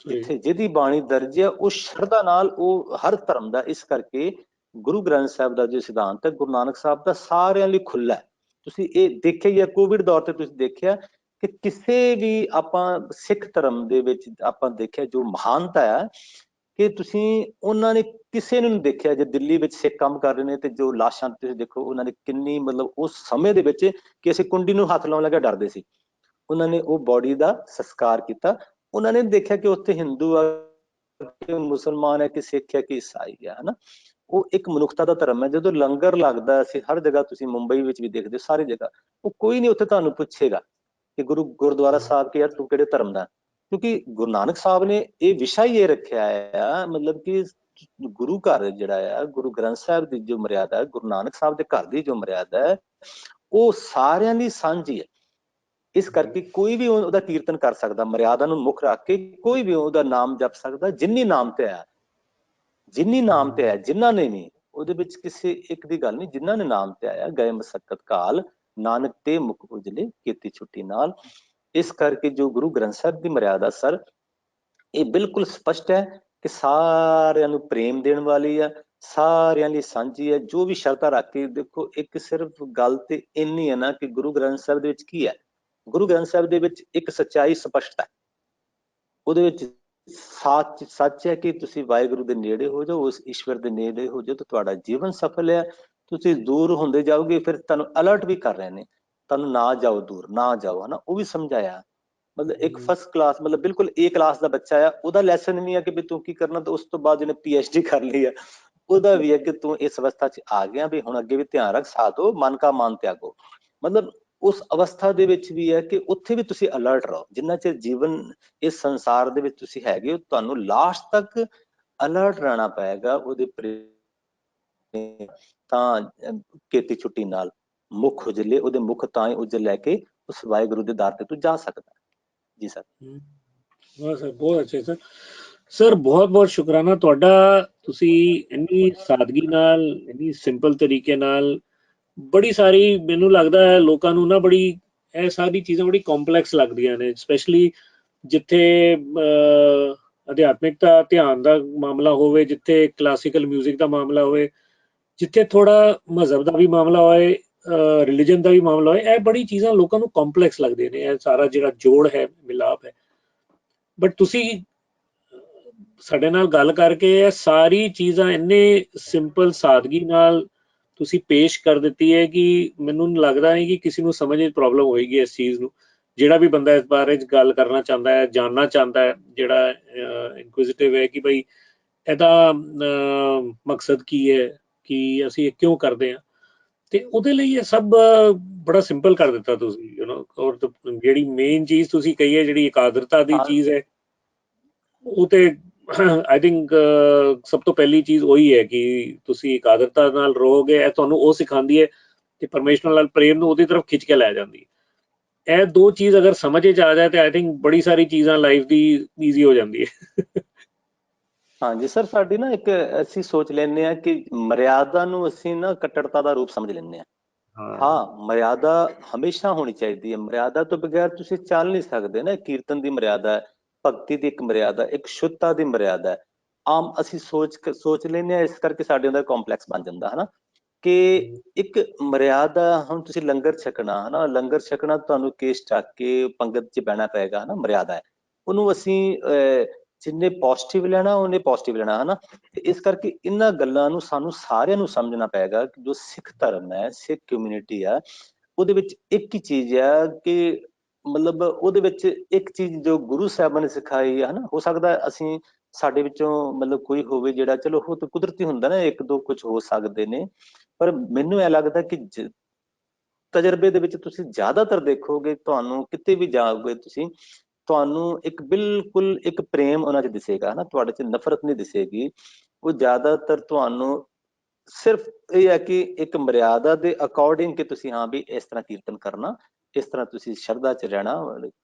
ਜਿੱਥੇ ਜਿਹਦੀ ਬਾਣੀ ਦਰਜ ਹੈ ਉਹ ਸ਼ਰਧਾ ਨਾਲ ਉਹ ਹਰ ਧਰਮ ਦਾ। ਇਸ ਕਰਕੇ ਗੁਰੂ ਗ੍ਰੰਥ ਸਾਹਿਬ ਦਾ ਜੋ ਸਿਧਾਂਤ ਹੈ ਗੁਰੂ ਨਾਨਕ ਸਾਹਿਬ ਦਾ ਸਾਰਿਆਂ ਲਈ ਖੁੱਲ੍ਹਾ ਹੈ। ਤੁਸੀਂ ਇਹ ਦੇਖਿਆ ਹੀ ਹੈ, ਕੋਵਿਡ ਦੌਰ ਤੇ ਤੁਸੀਂ ਦੇਖਿਆ ਕਿ ਕਿਸੇ ਵੀ ਆਪਾਂ ਸਿੱਖ ਧਰਮ ਦੇ ਵਿੱਚ ਆਪਾਂ ਦੇਖਿਆ ਜੋ ਮਹਾਨਤਾ ਹੈ ਕਿ ਤੁਸੀਂ ਉਹਨਾਂ ਨੇ ਕਿਸੇ ਨੂੰ ਨਹੀਂ ਦੇਖਿਆ। ਜੇ ਦਿੱਲੀ ਵਿੱਚ ਸਿੱਖ ਕੰਮ ਕਰ ਰਹੇ ਨੇ ਤੇ ਜੋ ਲਾਸ਼ਾਂ ਤੁਸੀਂ ਦੇਖੋ ਉਹਨਾਂ ਨੇ ਕਿੰਨੀ ਮਤਲਬ ਉਸ ਸਮੇਂ ਦੇ ਵਿੱਚ ਕਿ ਅਸੀਂ ਕੁੰਡੀ ਨੂੰ ਹੱਥ ਲਾਉਣ ਲੱਗੇ ਡਰਦੇ ਸੀ, ਉਹਨਾਂ ਨੇ ਉਹ ਬੋਡੀ ਦਾ ਸੰਸਕਾਰ ਕੀਤਾ। ਉਹਨਾਂ ਨੇ ਦੇਖਿਆ ਕਿ ਉੱਥੇ ਹਿੰਦੂ ਆ, ਕਿ ਮੁਸਲਮਾਨ ਹੈ, ਕਿ ਸਿੱਖ ਹੈ, ਕਿ ਈਸਾਈ ਹੈ, ਹਨਾ। ਉਹ ਇੱਕ ਮਨੁੱਖਤਾ ਦਾ ਧਰਮ ਹੈ। ਜਦੋਂ ਲੰਗਰ ਲੱਗਦਾ ਸੀ ਹਰ ਜਗ੍ਹਾ, ਤੁਸੀਂ ਮੁੰਬਈ ਵਿੱਚ ਵੀ ਦੇਖਦੇ ਹੋ, ਸਾਰੀ ਜਗ੍ਹਾ, ਉਹ ਕੋਈ ਨਹੀਂ ਉੱਥੇ ਤੁਹਾਨੂੰ ਪੁੱਛੇਗਾ ਕਿ ਗੁਰਦੁਆਰਾ ਸਾਹਿਬ ਕਿ ਯਾਰ ਤੂੰ ਕਿਹੜੇ ਧਰਮ ਦਾ। ਕਿਉਂਕਿ ਗੁਰੂ ਨਾਨਕ ਸਾਹਿਬ ਨੇ ਇਹ ਵਿਸ਼ਾ ਹੀ ਇਹ ਰੱਖਿਆ ਆ, ਮਤਲਬ ਕਿ ਗੁਰੂ ਘਰ ਜਿਹੜਾ ਆ, ਗੁਰੂ ਗ੍ਰੰਥ ਸਾਹਿਬ ਦੀ ਜੋ ਮਰਿਆਦਾ ਹੈ, ਗੁਰੂ ਨਾਨਕ ਸਾਹਿਬ ਦੇ ਘਰ ਦੀ ਜੋ ਮਰਿਆਦਾ ਹੈ, ਉਹ ਸਾਰਿਆਂ ਲਈ ਸਾਂਝੀ ਹੈ। ਇਸ ਕਰਕੇ ਕੋਈ ਵੀ ਉਹਦਾ ਕੀਰਤਨ ਕਰ ਸਕਦਾ, ਮਰਿਆਦਾ ਨੂੰ ਮੁੱਖ ਰੱਖ ਕੇ ਕੋਈ ਵੀ ਉਹਦਾ ਨਾਮ ਜਪ ਸਕਦਾ, ਜਿੰਨੀ ਨਾਮ ਤੇ ਆਇਆ, ਜਿੰਨੀ ਨਾਮ ਤੇ ਆਇਆ। ਜਿਨ੍ਹਾਂ ਨੇ ਨਹੀਂ, ਉਹਦੇ ਵਿੱਚ ਕਿਸੇ ਇੱਕ ਦੀ ਗੱਲ ਨਹੀਂ, ਜਿਨ੍ਹਾਂ ਨੇ ਨਾਮ ਤੇ ਆਇਆ ਗਏ ਮਸਕਤ ਕਾਲ, ਨਾਨਕ ਤੇ ਮੁਖ ਉਜਲੇ ਕੀਤੀ ਛੁੱਟੀ ਨਾਲ। ਇਸ ਕਰਕੇ ਜੋ ਗੁਰੂ ਗ੍ਰੰਥ ਸਾਹਿਬ ਦੀ ਮਰਿਆਦਾ ਸਰ, ਇਹ ਬਿਲਕੁਲ ਸਪਸ਼ਟ ਹੈ ਕਿ ਸਾਰਿਆਂ ਨੂੰ ਪ੍ਰੇਮ ਦੇਣ ਵਾਲੀ ਆ, ਸਾਰਿਆਂ ਲਈ ਸਾਂਝੀ ਹੈ। ਜੋ ਵੀ ਸ਼ਰਧਾ ਰੱਖ ਕੇ ਦੇਖੋ, ਇੱਕ ਸਿਰਫ ਗੱਲ ਤੇ ਇੰਨੀ ਹੈ ਨਾ ਕਿ ਗੁਰੂ ਗ੍ਰੰਥ ਸਾਹਿਬ ਦੇ ਵਿੱਚ ਕੀ ਹੈ, ਗੁਰੂ ਗ੍ਰੰਥ ਸਾਹਿਬ ਦੇ ਵਿੱਚ ਇੱਕ ਸੱਚਾਈ ਸਪਸ਼ਟ ਹੈ। ਉਹਦੇ ਵਿੱਚ ਸੱਚ ਹੈ ਕਿ ਤੁਸੀਂ ਵਾਹਿਗੁਰੂ ਦੇ ਨੇੜੇ ਹੋ ਜਾਓ, ਉਸ ਈਸ਼ਵਰ ਦੇ ਨੇੜੇ ਹੋ ਜਾਓ ਤਾਂ ਤੁਹਾਡਾ ਜੀਵਨ ਸਫਲ ਹੈ। ਤੁਸੀਂ ਦੂਰ ਹੁੰਦੇ ਜਾਓਗੇ, ਫਿਰ ਤੁਹਾਨੂੰ ਅਲਰਟ ਵੀ ਕਰ ਰਹੇ ਨੇ, ਤੁਹਾਨੂੰ ਨਾ ਜਾਓ ਦੂਰ, ਨਾ ਜਾਓ, ਹਨਾ। ਉਹ ਵੀ ਸਮਝਾਇਆ। ਮਤਲਬ ਇੱਕ ਫਸਟ ਕਲਾਸ, ਮਤਲਬ ਬਿਲਕੁਲ A ਕਲਾਸ ਦਾ ਬੱਚਾ ਆ, ਉਹਦਾ ਲੈਸਨ ਨਹੀਂ ਹੈ ਕਿ ਵੀ ਤੂੰ ਕੀ ਕਰਨਾ, ਤੇ ਉਸ ਤੋਂ ਬਾਅਦ ਜਿਹਨੇ PhD ਕਰ ਲਈ ਆ, ਉਹਦਾ ਵੀ ਹੈ ਕਿ ਤੂੰ ਇਸ ਅਵਸਥਾ 'ਚ ਆ ਗਿਆ ਵੀ ਹੁਣ ਅੱਗੇ ਵੀ ਧਿਆਨ ਰੱਖ, ਸਾਧੋ ਮਨ ਕਾ ਮਾਨ ਤਿਆਗੋ। ਮਤਲਬ ਉਸ ਅਵਸਥਾ ਦੇ ਵਿੱਚ ਵੀ ਹੈ ਕਿ ਉੱਥੇ ਵੀ ਤੁਸੀਂ ਅਲਰਟ ਰਹੋ। ਜਿੰਨਾ ਚਿਰ ਜੀਵਨ ਇਸ ਸੰਸਾਰ ਦੇ ਵਿੱਚ ਤੁਸੀਂ ਹੈਗੇ ਹੋ, ਤੁਹਾਨੂੰ ਲਾਸਟ ਤੱਕ ਅਲਰਟ ਰਹਿਣਾ ਪਏਗਾ। ਉਹਦੇ ਤਾਂ ਕੀਤੀ ਛੁੱਟੀ ਨਾਲ ਮੁੱਖ ਉਜਲੇ, ਉਹਦੇ ਮੁੱਖ ਤਾਂ ਹੀ ਉਜਲ ਲੈ ਕੇ ਉਸ ਵਾਹਿਗੁਰੂ ਦੇ ਦਰ ਤੇ ਤੂੰ ਜਾ ਸਕਦਾ। ਜੀ ਸਰ। ਵਾਹ ਸਰ, ਬਹੁਤ ਅੱਛੇ ਸਰ। ਸਰ ਬਹੁਤ ਬਹੁਤ ਸ਼ੁਕਰਾਨਾ ਤੁਹਾਡਾ। ਤੁਸੀਂ ਇੰਨੀ ਸਾਦਗੀ ਨਾਲ, ਇੰਨੀ ਸਿੰਪਲ ਤਰੀਕੇ ਨਾਲ, ਬੜੀ ਸਾਰੀ, ਮੈਨੂੰ ਲੱਗਦਾ ਹੈ ਲੋਕਾਂ ਨੂੰ ਨਾ ਬੜੀ ਇਹ ਸਾਰੀ ਚੀਜ਼ਾਂ ਬੜੀ ਕੰਪਲੈਕਸ ਲੱਗਦੀਆਂ ਨੇ, ਸਪੈਸ਼ਲੀ ਜਿੱਥੇ ਅਧਿਆਤਮਿਕਤਾ ਧਿਆਨ ਦਾ ਮਾਮਲਾ ਹੋਵੇ, ਜਿੱਥੇ ਕਲਾਸੀਕਲ ਮਿਊਜ਼ਿਕ ਦਾ ਮਾਮਲਾ ਹੋਵੇ, ਜਿੱਥੇ ਥੋੜਾ ਮਜ਼ਹਬ ਦਾ ਵੀ ਮਾਮਲਾ ਹੋਏ, ਰਿਲੀਜਨ ਦਾ ਵੀ ਮਾਮਲਾ ਹੋਏ, ਇਹ ਬੜੀ ਚੀਜ਼ਾਂ ਲੋਕਾਂ ਨੂੰ ਕੰਪਲੈਕਸ ਲੱਗਦੇ ਨੇ, ਇਹ ਸਾਰਾ ਜਿਹੜਾ ਜੋੜ ਹੈ, ਮਿਲਾਪ ਹੈ। ਬਟ ਤੁਸੀਂ ਸਾਡੇ ਨਾਲ ਗੱਲ ਕਰਕੇ ਇਹ ਸਾਰੀ ਚੀਜ਼ਾਂ ਇੰਨੇ ਸਿੰਪਲ ਸਾਦਗੀ ਨਾਲ ਤੁਸੀਂ ਪੇਸ਼ ਕਰ ਦਿੱਤੀ ਹੈ ਕਿ ਮੈਨੂੰ ਲੱਗਦਾ ਹੈ ਕਿ ਕਿਸੇ ਨੂੰ ਸਮਝ ਵਿੱਚ ਪ੍ਰੋਬਲਮ ਹੋਏਗੀ ਇਸ ਚੀਜ਼ ਨੂੰ। ਜਿਹੜਾ ਵੀ ਬੰਦਾ ਇਸ ਬਾਰੇ 'ਚ ਗੱਲ ਕਰਨਾ ਚਾਹੁੰਦਾ ਹੈ, ਜਾਣਨਾ ਚਾਹੁੰਦਾ ਹੈ, ਜਿਹੜਾ ਇਨਕੁਇਜ਼ਿਟਿਵ ਹੈ ਕਿ ਭਾਈ ਇਹਦਾ ਮਕਸਦ ਕੀ ਹੈ, ਕਿ ਅਸੀਂ ਇਹ ਕਿਉਂ ਕਰਦੇ ਹਾਂ, ਤੇ ਉਹਦੇ ਲਈ ਇਹ ਸਭ ਬੜਾ ਸਿੰਪਲ ਕਰ ਦਿੱਤਾ ਤੁਸੀਂ, ਔਰ ਜਿਹੜੀ ਮੇਨ ਚੀਜ਼ ਤੁਸੀਂ ਕਹੀ ਹੈ, ਜਿਹੜੀ ਇਕਾਗਰਤਾ ਦੀ ਚੀਜ਼ ਹੈ, ਉਹ ਤੇ ਆਈ ਥਿੰਕ ਸਭ ਤੋਂ ਪਹਿਲੀ ਚੀਜ਼ ਉਹੀ ਹੈ ਕਿ ਤੁਸੀਂ ਇਕਾਗਰਤਾ ਨਾਲ ਰਹੋਗੇ। ਇਹ ਤੁਹਾਨੂੰ ਉਹ ਸਿਖਾਉਂਦੀ ਹੈ ਕਿ ਪਰਮੇਸ਼ਵਰ ਨਾਲ ਪ੍ਰੇਮ ਨੂੰ ਉਹਦੀ ਤਰਫ ਖਿੱਚ ਕੇ ਲੈ ਜਾਂਦੀ ਹੈ। ਇਹ ਦੋ ਚੀਜ਼ ਅਗਰ ਸਮਝ 'ਚ ਆ ਜਾਏ ਤੇ ਆਈ ਥਿੰਕ ਬੜੀ ਸਾਰੀ ਚੀਜ਼ਾਂ ਲਾਈਫ ਦੀ ਈਜ਼ੀ ਹੋ ਜਾਂਦੀ ਹੈ। ਹਾਂਜੀ ਸਰ, ਸਾਡੀ ਨਾ ਇੱਕ ਅਸੀਂ ਸੋਚ ਲੈਂਦੇ ਹਾਂ ਕਿ ਮਰਿਆਦਾ ਨੂੰ ਅਸੀਂ ਨਾ ਕੱਟੜਤਾ ਦਾ ਰੂਪ ਸਮਝ ਲੈਂਦੇ ਹਾਂ। ਹਾਂ, ਮਰਿਆਦਾ ਹਮੇਸ਼ਾ ਹੋਣੀ ਚਾਹੀਦੀ ਹੈ। ਮਰਿਆਦਾ ਤੋਂ ਬਗੈਰ ਤੁਸੀਂ ਚੱਲ ਨਹੀਂ ਸਕਦੇ ਨਾ। ਕੀਰਤਨ ਦੀ ਮਰਿਆਦਾ ਹੈ, ਭਗਤੀ ਦੀ ਇੱਕ ਮਰਿਆਦਾ, ਇੱਕ ਸ਼ੁੱਧਤਾ ਦੀ ਮਰਿਆਦਾ ਹੈ। ਆਮ ਅਸੀਂ ਸੋਚ ਲੈਂਦੇ ਹਾਂ, ਇਸ ਕਰਕੇ ਸਾਡੇ ਅੰਦਰ ਕੰਪਲੈਕਸ ਬਣ ਜਾਂਦਾ ਹੈ ਨਾ ਕਿ ਇੱਕ ਮਰਿਆਦਾ, ਹੁਣ ਤੁਸੀਂ ਲੰਗਰ ਛਕਣਾ ਹਨਾ, ਲੰਗਰ ਛਕਣਾ ਤੁਹਾਨੂੰ ਕੇਸ ਚੱਕ ਕੇ ਪੰਗਤ 'ਚ ਬਹਿਣਾ ਪਏਗਾ ਹਨਾ, ਮਰਿਆਦਾ ਹੈ ਉਹਨੂੰ ਅਸੀਂ ਜਿੰਨੇ ਪੋਜ਼ਿਟਿਵ ਲੈਣਾ ਉਹਨੇ ਪੋਜ਼ਿਟਿਵ ਲੈਣਾ ਹਨਾ। ਤੇ ਇਸ ਕਰਕੇ ਇਹਨਾਂ ਗੱਲਾਂ ਨੂੰ ਸਾਨੂੰ ਸਾਰਿਆਂ ਨੂੰ ਸਮਝਣਾ ਪਏਗਾ ਕਿ ਜੋ ਸਿੱਖ ਧਰਮ ਹੈ, ਸਿੱਖ ਕਮਿਊਨਿਟੀ ਆ, ਉਹਦੇ ਵਿੱਚ ਇੱਕ ਹੀ ਚੀਜ਼ ਆ ਕਿ ਮਤਲਬ ਉਹਦੇ ਵਿੱਚ ਇੱਕ ਚੀਜ਼ ਜੋ ਗੁਰੂ ਸਾਹਿਬਾਂ ਨੇ ਸਿਖਾਈ ਹੈ ਹਨਾ, ਹੋ ਸਕਦਾ ਅਸੀਂ ਸਾਡੇ ਵਿੱਚੋਂ ਮਤਲਬ ਕੋਈ ਹੋਵੇ ਜਿਹੜਾ, ਚਲੋ ਉਹ ਤਾਂ ਕੁਦਰਤੀ ਹੁੰਦਾ ਨਾ, ਇੱਕ ਦੋ ਕੁਝ ਹੋ ਸਕਦੇ ਨੇ, ਪਰ ਮੈਨੂੰ ਇਹ ਲੱਗਦਾ ਕਿ ਤਜਰਬੇ ਦੇ ਵਿੱਚ ਤੁਸੀਂ ਜ਼ਿਆਦਾਤਰ ਦੇਖੋਗੇ, ਤੁਹਾਨੂੰ ਕਿਤੇ ਵੀ ਜਾਓਗੇ ਤੁਸੀਂ, ਤੁਹਾਨੂੰ ਇੱਕ ਬਿਲਕੁਲ ਇੱਕ ਪ੍ਰੇਮ ਉਹਨਾਂ 'ਚ ਦਿਸੇਗਾ ਹਨਾ, ਤੁਹਾਡੇ 'ਚ ਨਫ਼ਰਤ ਨਹੀਂ ਦਿਸੇਗੀ। ਉਹ ਜ਼ਿਆਦਾਤਰ ਤੁਹਾਨੂੰ ਸਿਰਫ ਇਹ ਹੈ ਕਿ ਇੱਕ ਮਰਿਆਦਾ ਦੇ ਅਕੋਰਡਿੰਗ ਕਿ ਤੁਸੀਂ ਹਾਂ ਵੀ ਇਸ ਤਰ੍ਹਾਂ ਕੀਰਤਨ ਕਰਨਾ, ਇਸ ਤਰ੍ਹਾਂ ਤੁਸੀਂ ਸ਼ਰਧਾ 'ਚ ਰਹਿਣਾ,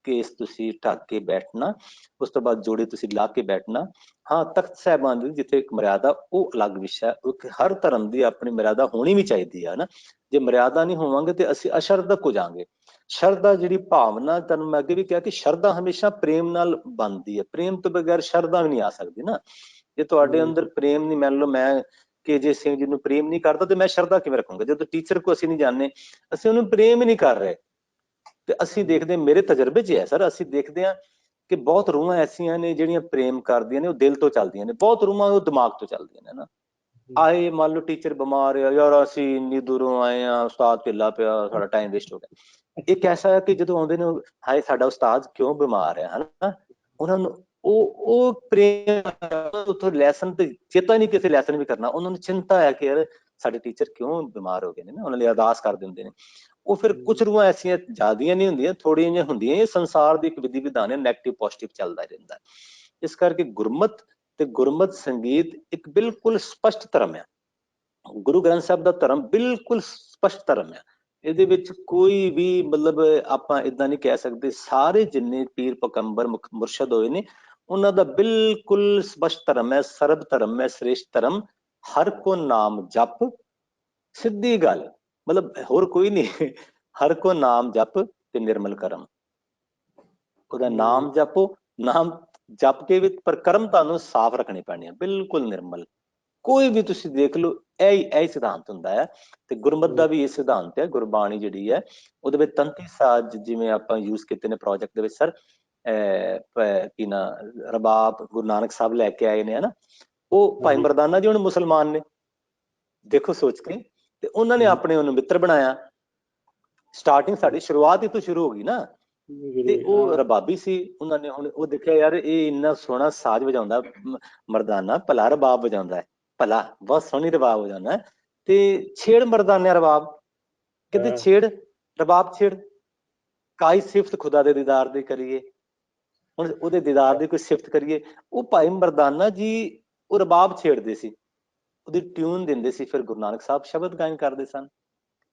ਕੇਸ ਤੁਸੀਂ ਢੱਕ ਕੇ ਬੈਠਣਾ, ਉਸ ਤੋਂ ਬਾਅਦ ਜੋੜੇ ਤੁਸੀਂ ਲਾ ਕੇ ਬੈਠਣਾ। ਹਾਂ, ਤਖਤ ਸਾਹਿਬਾਨ ਦੀ ਜਿੱਥੇ ਇੱਕ ਮਰਿਆਦਾ, ਉਹ ਅਲੱਗ ਵਿਸ਼ਾ, ਹਰ ਧਰਮ ਦੀ ਆਪਣੀ ਮਰਿਆਦਾ ਹੋਣੀ ਵੀ ਚਾਹੀਦੀ ਹੈ ਨਾ। ਜੇ ਮਰਿਆਦਾ ਨਹੀਂ ਹੋਵਾਂਗੇ ਤੇ ਅਸੀਂ ਅਸ਼ਰਧਕ ਹੋ ਜਾਵਾਂਗੇ। ਸ਼ਰਧਾ ਜਿਹੜੀ ਭਾਵਨਾ, ਤੁਹਾਨੂੰ ਮੈਂ ਅੱਗੇ ਵੀ ਕਿਹਾ ਕਿ ਸ਼ਰਧਾ ਹਮੇਸ਼ਾ ਪ੍ਰੇਮ ਨਾਲ ਬਣਦੀ ਹੈ, ਪ੍ਰੇਮ ਤੋਂ ਬਗੈਰ ਸ਼ਰਧਾ ਵੀ ਨਹੀਂ ਆ ਸਕਦੀ ਨਾ। ਜੇ ਤੁਹਾਡੇ ਅੰਦਰ ਪ੍ਰੇਮ ਨਹੀਂ, ਮੰਨ ਲਓ ਮੈਂ KJ ਸਿੰਘ ਜੀ ਨੂੰ ਪ੍ਰੇਮ ਨਹੀਂ ਕਰਦਾ ਤੇ ਮੈਂ ਸ਼ਰਧਾ ਕਿਵੇਂ ਰੱਖੂੰਗਾ? ਜਦੋਂ ਟੀਚਰ ਕੋ ਅਸੀਂ ਨਹੀਂ ਜਾਣਦੇ, ਅਸੀਂ ਉਹਨੂੰ ਪ੍ਰੇਮ ਹੀ ਨਹੀਂ ਕਰ ਰਹੇ। ਤੇ ਅਸੀਂ ਦੇਖਦੇ, ਮੇਰੇ ਤਜਰਬੇ 'ਚ ਹੈ ਸਰ, ਅਸੀਂ ਦੇਖਦੇ ਹਾਂ ਕਿ ਬਹੁਤ ਰੂਹਾਂ ਐਸੀਆਂ ਨੇ ਜਿਹੜੀਆਂ ਪ੍ਰੇਮ ਕਰਦੀਆਂ ਨੇ, ਉਹ ਦਿਲ ਤੋਂ ਚੱਲਦੀਆਂ ਨੇ, ਬਹੁਤ ਰੂਹਾਂ ਉਹ ਦਿਮਾਗ ਤੋਂ ਚੱਲਦੀਆਂ ਨੇ ਨਾ। ਆਏ ਮੰਨ ਲਓ ਟੀਚਰ ਬਿਮਾਰ ਆ, ਯਾਰ ਅਸੀਂ ਇੰਨੀ ਦੂਰੋਂ ਆਏ ਆ, ਉਸਤਾਦ ਢਿੱਲਾ ਪਿਆ, ਸਾਡਾ ਟਾਈਮ ਵੇਸਟ ਹੋ ਗਿਆ। ਇੱਕ ਐਸਾ ਹੈ ਕਿ ਜਦੋਂ ਆਉਂਦੇ ਨੇ, ਹਾਏ ਸਾਡਾ ਉਸਤਾਦ ਕਿਉਂ ਬਿਮਾਰ ਹੈ ਹਨਾ, ਉਹਨਾਂ ਨੂੰ ਉਹ ਪ੍ਰੇਮ ਉੱਥੋਂ ਲੈਸਨ ਤੇ ਚੇਤਾ ਨਹੀਂ ਕਿਸੇ ਲੈਸਨ ਵੀ ਕਰਨਾ, ਉਹਨਾਂ ਨੂੰ ਚਿੰਤਾ ਹੈ ਕਿ ਯਾਰ ਸਾਡੇ ਟੀਚਰ ਕਿਉਂ ਬਿਮਾਰ ਹੋ ਗਏ ਨੇ ਨਾ, ਉਹਨਾਂ ਲਈ ਅਰਦਾਸ ਕਰ ਦਿੰਦੇ ਨੇ। ਉਹ ਫਿਰ ਕੁਝ ਰੂਹਾਂ ਐਸੀਆਂ ਜ਼ਿਆਦੀਆਂ ਨਹੀਂ ਹੁੰਦੀਆਂ, ਥੋੜ੍ਹੀਆਂ ਜਿਹੀਆਂ ਹੁੰਦੀਆਂ। ਇਹ ਸੰਸਾਰ ਦੀ ਇੱਕ ਵਿਧੀ ਵਿਧਾਨ ਹੈ, ਨੈਗੇਟਿਵ ਪੋਜ਼ਿਟਿਵ ਚੱਲਦਾ ਰਹਿੰਦਾ। ਇਸ ਕਰਕੇ ਗੁਰਮਤ ਤੇ ਗੁਰਮਤ ਸੰਗੀਤ ਇੱਕ ਬਿਲਕੁਲ ਸਪਸ਼ਟ ਧਰਮ ਹੈ। ਗੁਰੂ ਗ੍ਰੰਥ ਸਾਹਿਬ ਦਾ ਧਰਮ ਬਿਲਕੁਲ ਸਪਸ਼ਟ ਧਰਮ ਹੈ। ਇਹਦੇ ਵਿੱਚ ਕੋਈ ਵੀ ਮਤਲਬ ਆਪਾਂ ਇਦਾਂ ਨਹੀਂ ਕਹਿ ਸਕਦੇ, ਸਾਰੇ ਜਿੰਨੇ ਪੀਰ ਪਕੰਬਰ ਮੁਰਸ਼ਦ ਹੋਏ ਨੇ, ਉਹਨਾਂ ਦਾ ਬਿਲਕੁਲ ਸਪਸ਼ਟ ਧਰਮ ਹੈ, ਸਰਬ ਧਰਮ ਹੈ ਸ੍ਰੇਸ਼ਟ ਧਰਮ, ਹਰ ਕੋ ਨਾਮ ਜਪ, ਸਿੱਧੀ ਗੱਲ, ਮਤਲਬ ਹੋਰ ਕੋਈ ਨਹੀਂ, ਹਰ ਕੋ ਨਾਮ ਜਪ ਤੇ ਨਿਰਮਲ ਕਰਮ। ਉਹਦਾ ਨਾਮ ਜਪੋ, ਨਾਮ ਜਪ ਕੇ ਵੀ, ਪਰ ਕਰਮ ਤੁਹਾਨੂੰ ਸਾਫ਼ ਰੱਖਣੇ ਪੈਣੇ ਆ, ਬਿਲਕੁਲ ਨਿਰਮਲ। ਕੋਈ ਵੀ ਤੁਸੀਂ ਦੇਖ ਲਓ, ਇਹ ਸਿਧਾਂਤ ਹੁੰਦਾ ਹੈ। ਤੇ ਗੁਰਮਤ ਦਾ ਵੀ ਇਹ ਸਿਧਾਂਤ ਹੈ। ਗੁਰਬਾਣੀ ਜਿਹੜੀ ਹੈ ਉਹਦੇ ਵਿੱਚ ਤੰਤੀ ਸਾਜ਼ ਜਿਵੇਂ ਆਪਾਂ ਯੂਜ਼ ਕੀਤੇ ਨੇ ਪ੍ਰੋਜੈਕਟ ਦੇ ਵਿੱਚ ਸਰ, ਕੀ ਨਾ ਰਬਾਬ ਗੁਰੂ ਨਾਨਕ ਸਾਹਿਬ ਲੈ ਕੇ ਆਏ ਨੇ ਹਨਾ, ਉਹ ਭਾਈ ਮਰਦਾਨਾ ਜੀ ਹੁਣ ਮੁਸਲਮਾਨ ਨੇ, ਦੇਖੋ ਸੋਚ ਕੇ, ਤੇ ਉਹਨਾਂ ਨੇ ਆਪਣੇ ਉਹਨੂੰ ਮਿੱਤਰ ਬਣਾਇਆ। ਸਟਾਰਟਿੰਗ ਸਾਡੀ ਸ਼ੁਰੂਆਤ ਹੀ ਤੋਂ ਸ਼ੁਰੂ ਹੋ ਗਈ ਨਾ। ਤੇ ਉਹ ਰਬਾਬੀ ਸੀ, ਉਹਨਾਂ ਨੇ ਹੁਣ ਉਹ ਦੇਖਿਆ ਯਾਰ ਇਹ ਇੰਨਾ ਸੋਹਣਾ ਸਾਜ਼ ਵਜਾਉਂਦਾ ਮਰਦਾਨਾ, ਭਲਾ ਰਬਾਬ ਵਜਾਉਂਦਾ ਹੈ, ਭਲਾ ਬਹੁਤ ਸੋਹਣੀ ਰਬਾਬ ਵਜਾਉਂਦਾ, ਤੇ ਛੇੜ ਮਰਦਾਨਾ ਰਬਾਬ, ਕਹਿੰਦੇ ਛੇੜ ਰਬਾਬ ਛੇੜ, ਕਾਈ ਸਿਫਤ ਖੁਦਾ ਦੇ ਦੀਦਾਰ ਦੀ ਕਰੀਏ, ਹੁਣ ਉਹਦੇ ਦੀਦਾਰ ਦੀ ਕੋਈ ਸਿਫਤ ਕਰੀਏ। ਉਹ ਭਾਈ ਮਰਦਾਨਾ ਜੀ ਉਹ ਰਬਾਬ ਛੇੜਦੇ ਸੀ, ਉਹਦੀ ਟਿਊਨ ਦਿੰਦੇ ਸੀ, ਫਿਰ ਗੁਰੂ ਨਾਨਕ ਸਾਹਿਬ ਸ਼ਬਦ ਗਾਇਨ ਕਰਦੇ ਸਨ।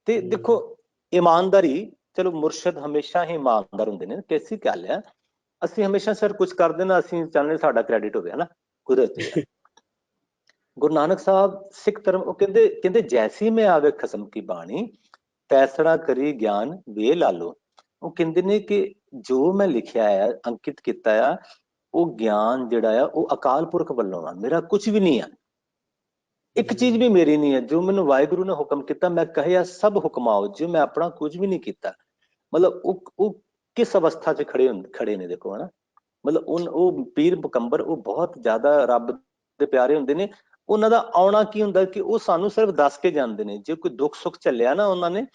ਤੇ ਦੇਖੋ ਇਮਾਨਦਾਰੀ, ਚਲੋ ਮੁਰਸ਼ਦ ਹਮੇਸ਼ਾ ਹੀ ਇਮਾਨਦਾਰ ਹੁੰਦੇ ਨੇ, ਕੈਸੀ ਗੱਲ ਹੈ। ਅਸੀਂ ਹਮੇਸ਼ਾ ਸਰ ਕੁਝ ਕਰਦੇ ਨਾ, ਅਸੀਂ ਚਾਹੁੰਦੇ ਸਾਡਾ ਕ੍ਰੈਡਿਟ ਹੋਵੇ ਹਨਾ, ਕੁਦਰਤੀ ਹੈ। ਗੁਰੂ ਨਾਨਕ ਸਾਹਿਬ ਸਿੱਖ ਧਰਮ, ਉਹ ਕਹਿੰਦੇ ਜੈਸੀ ਮੈਂ ਆਵੇ ਖਸਮ ਕੀ ਬਾਣੀ, ਤੈਸੜਾ ਕਰੀ ਗਿਆਨ ਵੇ ਲਾਲੋ। ਉਹ ਕਹਿੰਦੇ ਨੇ ਕਿ ਜੋ ਮੈਂ ਲਿਖਿਆ ਆ, ਅੰਕਿਤ ਕੀਤਾ ਆ, ਉਹ ਗਿਆਨ ਜਿਹੜਾ ਆ ਉਹ ਅਕਾਲ ਪੁਰਖ ਵੱਲੋਂ ਆ, ਮੇਰਾ ਕੁਝ ਵੀ ਨਹੀਂ ਆ, ਇੱਕ ਚੀਜ਼ ਵੀ ਮੇਰੀ ਨਹੀਂ ਹੈ। ਜੋ ਮੈਨੂੰ ਵਾਹਿਗੁਰੂ ਨੇ ਹੁਕਮ ਕੀਤਾ, ਮੈਂ ਕਹਿਆ ਸਭ ਹੁਕਮਾਓ, ਜੋ ਮੈਂ ਆਪਣਾ ਕੁਝ ਵੀ ਨਹੀਂ ਕੀਤਾ। ਮਤਲਬ ਉਹ ਕਿਸ ਅਵਸਥਾ 'ਚ ਖੜੇ ਨੇ ਦੇਖੋ ਹਨਾ। ਮਤਲਬ ਉਹ ਪੀਰ ਪਕੰਬਰ, ਉਹ ਬਹੁਤ ਜ਼ਿਆਦਾ ਰੱਬ ਦੇ ਪਿਆਰੇ ਹੁੰਦੇ ਨੇ। ਉਹਨਾਂ ਦਾ ਆਉਣਾ ਕੀ ਹੁੰਦਾ ਕਿ ਉਹ ਸਾਨੂੰ ਸਿਰਫ ਦੱਸ ਕੇ ਜਾਂਦੇ ਨੇ। ਜੇ ਕੋਈ ਦੁੱਖ ਸੁੱਖ ਚੱਲਿਆ ਨਾ ਉਹਨਾਂ ਨੇ,